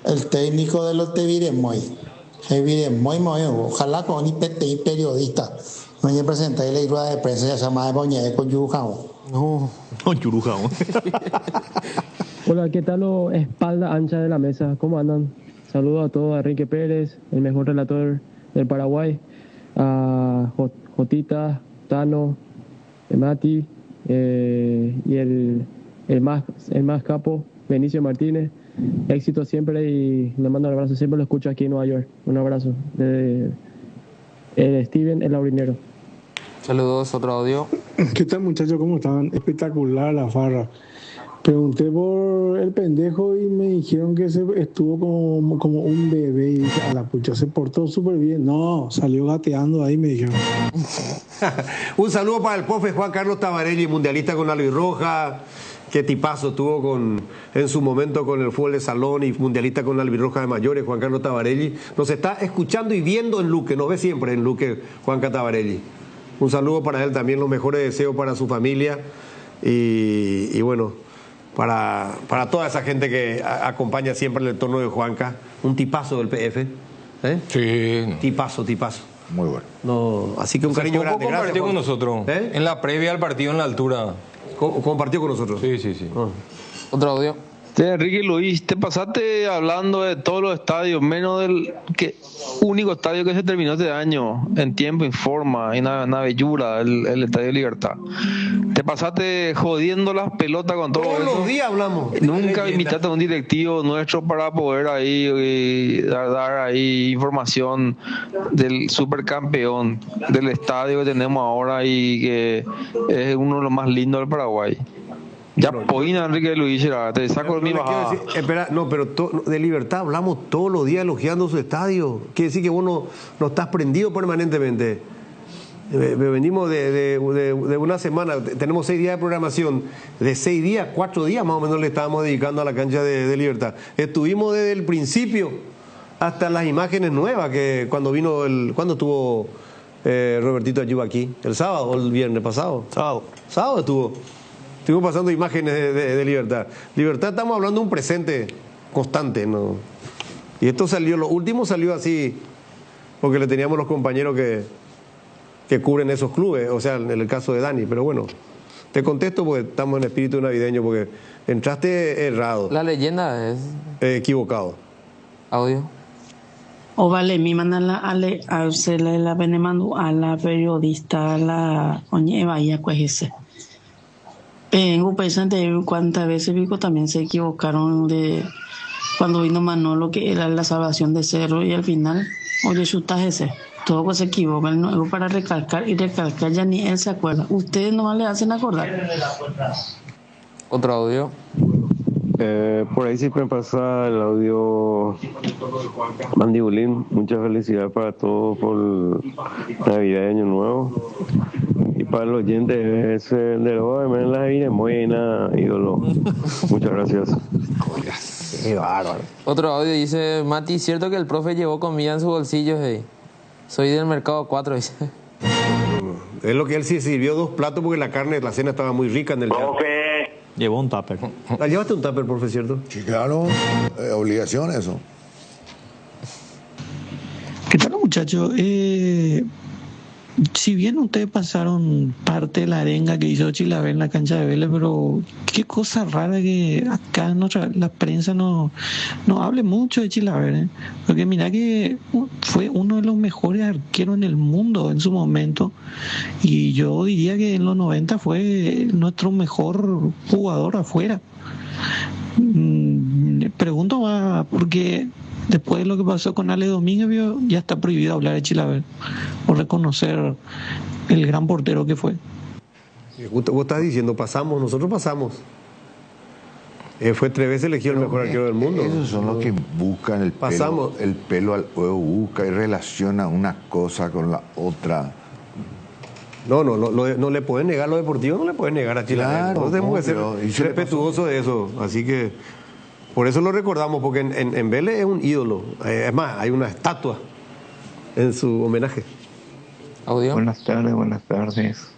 el técnico de los Teviremoy. Ojalá con un periodista. No me presenté la rueda de prensa, ya se llama de Boñe con Yurujao. No, Yurujao. Hola, ¿qué tal? Espalda ancha de la mesa, ¿cómo andan? Saludos a todos, a Enrique Pérez, el mejor relator del Paraguay, a Jotita, Tano, Mati, y el más capo, Benicio Martínez. Éxito siempre y le mando un abrazo. Siempre lo escucho aquí en Nueva York. Un abrazo de Steven, el laurinero. Saludos, otro audio. ¿Qué tal, muchachos? ¿Cómo están? Espectacular la farra. Pregunté por el pendejo y me dijeron que estuvo como un bebé. Y dije, a la pucha, se portó súper bien. No, salió gateando ahí, me dijeron. Un saludo para el profe Juan Carlos Tabarelli, mundialista con la albirroja. Qué tipazo tuvo en su momento con el fútbol de salón y mundialista con la albirroja de mayores, Juan Carlos Tabarelli. Nos está escuchando y viendo en Luque, nos ve siempre en Luque, Juanca Tabarelli. Un saludo para él también, los mejores deseos para su familia y bueno, para toda esa gente que acompaña siempre el entorno de Juanca. Un tipazo del PF. Sí. Tipazo. Muy bueno. No, así que un cariño grande. Compartió Gracias, con nosotros. En la previa al partido en la altura. Compartió con nosotros. Sí. Otro audio. Enrique Luis, te pasaste hablando de todos los estadios, menos del único estadio que se terminó este año, en tiempo, en forma, en Navellura, el Estadio Libertad. Te pasaste jodiendo las pelotas con todo eso. Todos los días hablamos. Nunca invitaste a un directivo nuestro para poder ahí dar ahí información del supercampeón, del estadio que tenemos ahora y que es uno de los más lindos del Paraguay. Ya poina Enrique Luis, te saco mi bajada. Espera, no, pero de Libertad hablamos todos los días elogiando su estadio. Quiere decir que vos no estás prendido permanentemente. Venimos de una semana, tenemos 6 días de programación. De 6 días, 4 días más o menos le estábamos dedicando a la cancha de Libertad. Estuvimos desde el principio hasta las imágenes nuevas que cuando estuvo Robertito Ayuba aquí, el sábado o el viernes pasado. Sábado estuvo. Estuvimos pasando imágenes de Libertad. Libertad, estamos hablando de un presente constante, ¿no? Y esto lo último salió así, porque le teníamos los compañeros que cubren esos clubes, o sea, en el caso de Dani. Pero bueno, te contesto porque estamos en espíritu navideño, porque entraste errado. La leyenda es... equivocado. Audio. O vale, mi manda a se la venemando a la periodista, a la oñe vaya ese. Tengo presente cuántas veces Vico también se equivocaron de cuando vino Manolo, que era la salvación de Cerro, y al final, oye, chutas ese. Todo se equivocan, no, para recalcar, ya ni él se acuerda. Ustedes nomás le hacen acordar. Otro audio. Por ahí siempre pasa el audio Mandibulín. Muchas felicidades para todos por Navidad y Año Nuevo. Y para los oyentes, ese de los de la vida muy buena, ídolo. Muchas gracias. Qué bárbaro. Otro audio dice: Mati, ¿cierto que el profe llevó comida en sus bolsillos? Soy del mercado 4, dice. Es lo que él sí sirvió 2 platos porque la carne de la cena estaba muy rica en el profe. Llevó un tupper. ¿Llevaste un tupper, profe, cierto? Sí, claro. Obligación eso. ¿Qué tal, muchachos? si bien ustedes pasaron parte de la arenga que hizo Chilaver en la cancha de Vélez, pero qué cosa rara que acá la prensa no hable mucho de Chilaver, ¿eh? Porque mira que fue uno de los mejores arqueros en el mundo en su momento, y yo diría que en los 90 fue nuestro mejor jugador afuera. Pregunto más, porque después de lo que pasó con Ale Domínguez, ya está prohibido hablar de Chilaver o reconocer el gran portero que fue. Vos estás diciendo, nosotros pasamos. Fue 3 veces elegido el mejor arquero del mundo. Esos son los que buscan el pelo al huevo, busca y relaciona una cosa con la otra. No le pueden negar lo deportivo, no le pueden negar a Chilaver. Claro, Nosotros tenemos que ser respetuosos de eso. Así que por eso lo recordamos, porque en Vélez es un ídolo. Es más, hay una estatua en su homenaje. ¿Audio? Buenas tardes.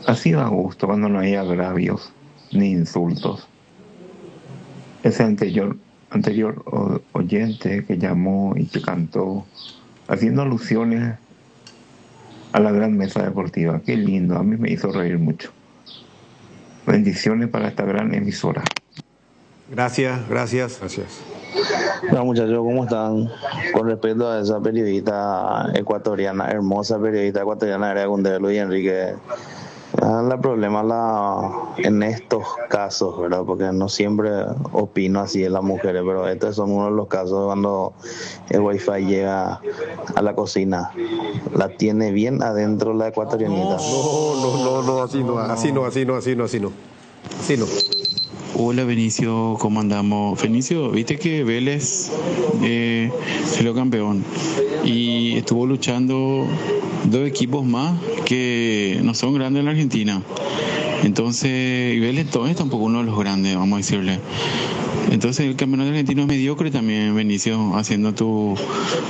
Ha sido a gusto cuando no hay agravios ni insultos. Ese anterior oyente que llamó y que cantó haciendo alusiones a la gran mesa deportiva. Qué lindo, a mí me hizo reír mucho. Bendiciones para esta gran emisora. Gracias. Hola muchachos, ¿cómo están? Con respecto a esa periodista ecuatoriana, hermosa periodista ecuatoriana, Era Gundelo y Enrique, el problema en estos casos, ¿verdad? Porque no siempre opino así de las mujeres, pero estos son uno de los casos cuando el wifi llega a la cocina. La tiene bien adentro la ecuatorianita. No, así no. Hola Benicio, ¿cómo andamos? Benicio, viste que Vélez salió campeón y estuvo luchando 2 equipos más que no son grandes en la Argentina. Entonces, Vélez es tampoco uno de los grandes, vamos a decirle. Entonces, el campeonato argentino es mediocre también, Benicio, haciendo tu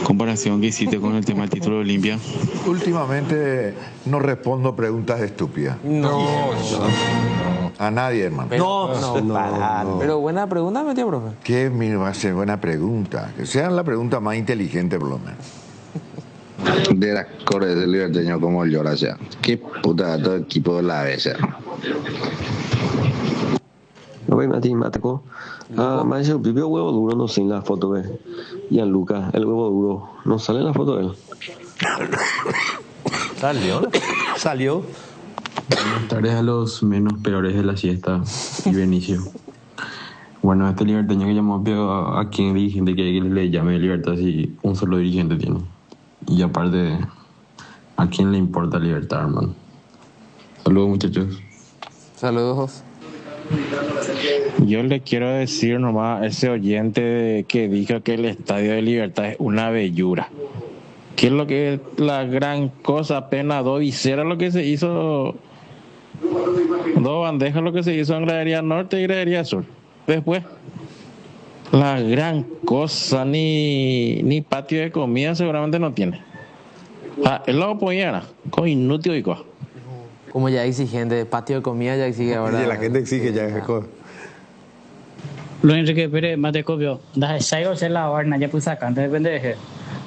comparación que hiciste con el tema del título de Olimpia. Últimamente no respondo preguntas estúpidas. No. A nadie, hermano. No. Pero buena pregunta, metió, profe. ¿Qué va a ser buena pregunta? Que sea la pregunta más inteligente, por lo menos. De las cores del liberteño como el llora ya. Qué puta todo el equipo de la bella. Oi, Mateco. Mas el propio huevo duro no sé en la foto, ¿ves? Gianluca, el huevo duro. No sale en la foto de él. Salió. Buenas tardes a los menos peores de la siesta y Benicio. Bueno, este liberteño que llamó a quien dirigente que le llame libertad si un solo dirigente tiene. Y aparte, ¿a quién le importa libertad, hermano? Saludos, muchachos. Saludos. Yo le quiero decir nomás a ese oyente que dijo que el Estadio de Libertad es una bellura. ¿Qué es lo que es la gran cosa? Apenas 2 viseras lo que se hizo, 2 bandejas lo que se hizo en gradería norte y gradería sur. Después, la gran cosa, ni patio de comida seguramente no tiene. Él lo apoyara, con inútil y cosa. Como ya exigente, patio de comida ya exige ahora. Y la gente exige ya. Luis Enrique Pérez, Matecopio, das saigo se la horna ya puse acá, antes depende de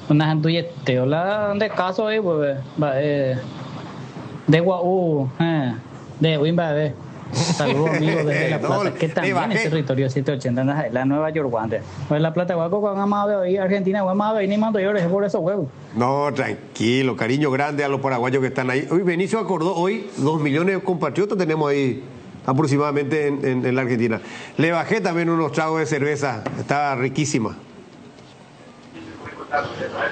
una antuyeteo la de caso ahí pues de Guau, de Wimba de saludos amigos desde La Plata, que también es territorio 780 la Nueva York guante. Pues La Plata guaco con amado y Argentina guamado y ni mando llores por esos huevos. No, tranquilo, cariño grande a los paraguayos que están ahí. Hoy Benicio acordó, hoy 2 millones de compatriotas tenemos ahí aproximadamente en la Argentina. Le bajé también unos tragos de cerveza, estaba riquísima.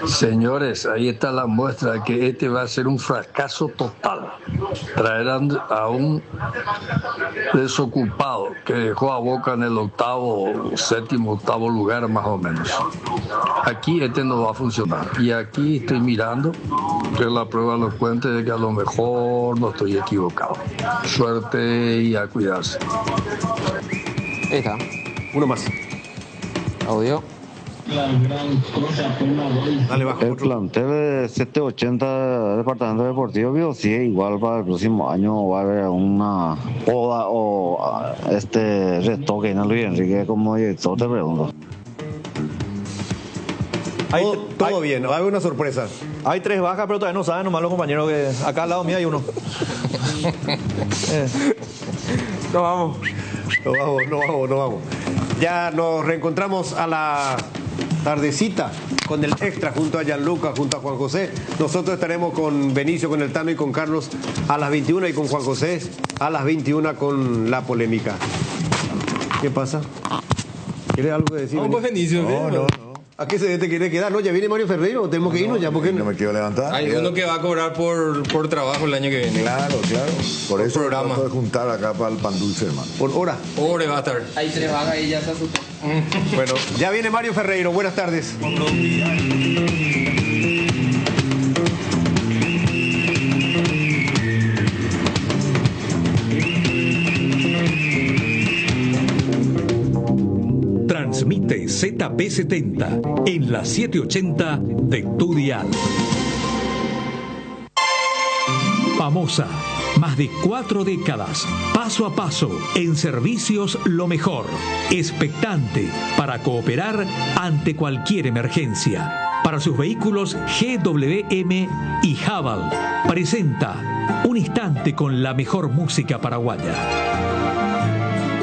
Señores, ahí está la muestra de que este va a ser un fracaso total. Traerán a un desocupado que dejó a Boca en el 8º lugar más o menos. Aquí este no va a funcionar. Y aquí estoy mirando, que es la prueba elocuente de que a lo mejor no estoy equivocado. Suerte y a cuidarse. Ahí está. Uno más. Audio. El plantel de 780 departamento deportivo vio sí igual para el próximo año va a haber una oda o retoque en Luis Enrique como director, te pregunto. Todo bien, hay una sorpresa. Hay 3 bajas, pero todavía no saben, nomás los compañeros que acá al lado mío hay uno. Nos vamos. Ya nos reencontramos a la tardecita con el extra junto a Gianluca, junto a Juan José. Nosotros estaremos con Benicio, con el Tano y con Carlos a las 21 y con Juan José a las 21 con la polémica. ¿Qué pasa? ¿Quieres algo que decir? No, pues Benicio. No. ¿A qué se te quiere quedar? No, ya viene Mario Ferreiro, tenemos que irnos ya. Porque no me quiero levantar. Hay uno que va a cobrar por trabajo el año que viene. Claro. Por eso programa. Trato de juntar acá para el pan dulce, hermano. Por hora. Pobre va a estar. Hay 3 vagas y ya se asustó. Bueno, ya viene Mario Ferreiro. Buenas tardes. Transmite ZP70 en la 780 de tu dial. Famosa, más de 4 décadas, paso a paso, en servicios lo mejor. Expectante para cooperar ante cualquier emergencia. Para sus vehículos GWM y Haval, presenta Un Instante con la mejor música paraguaya.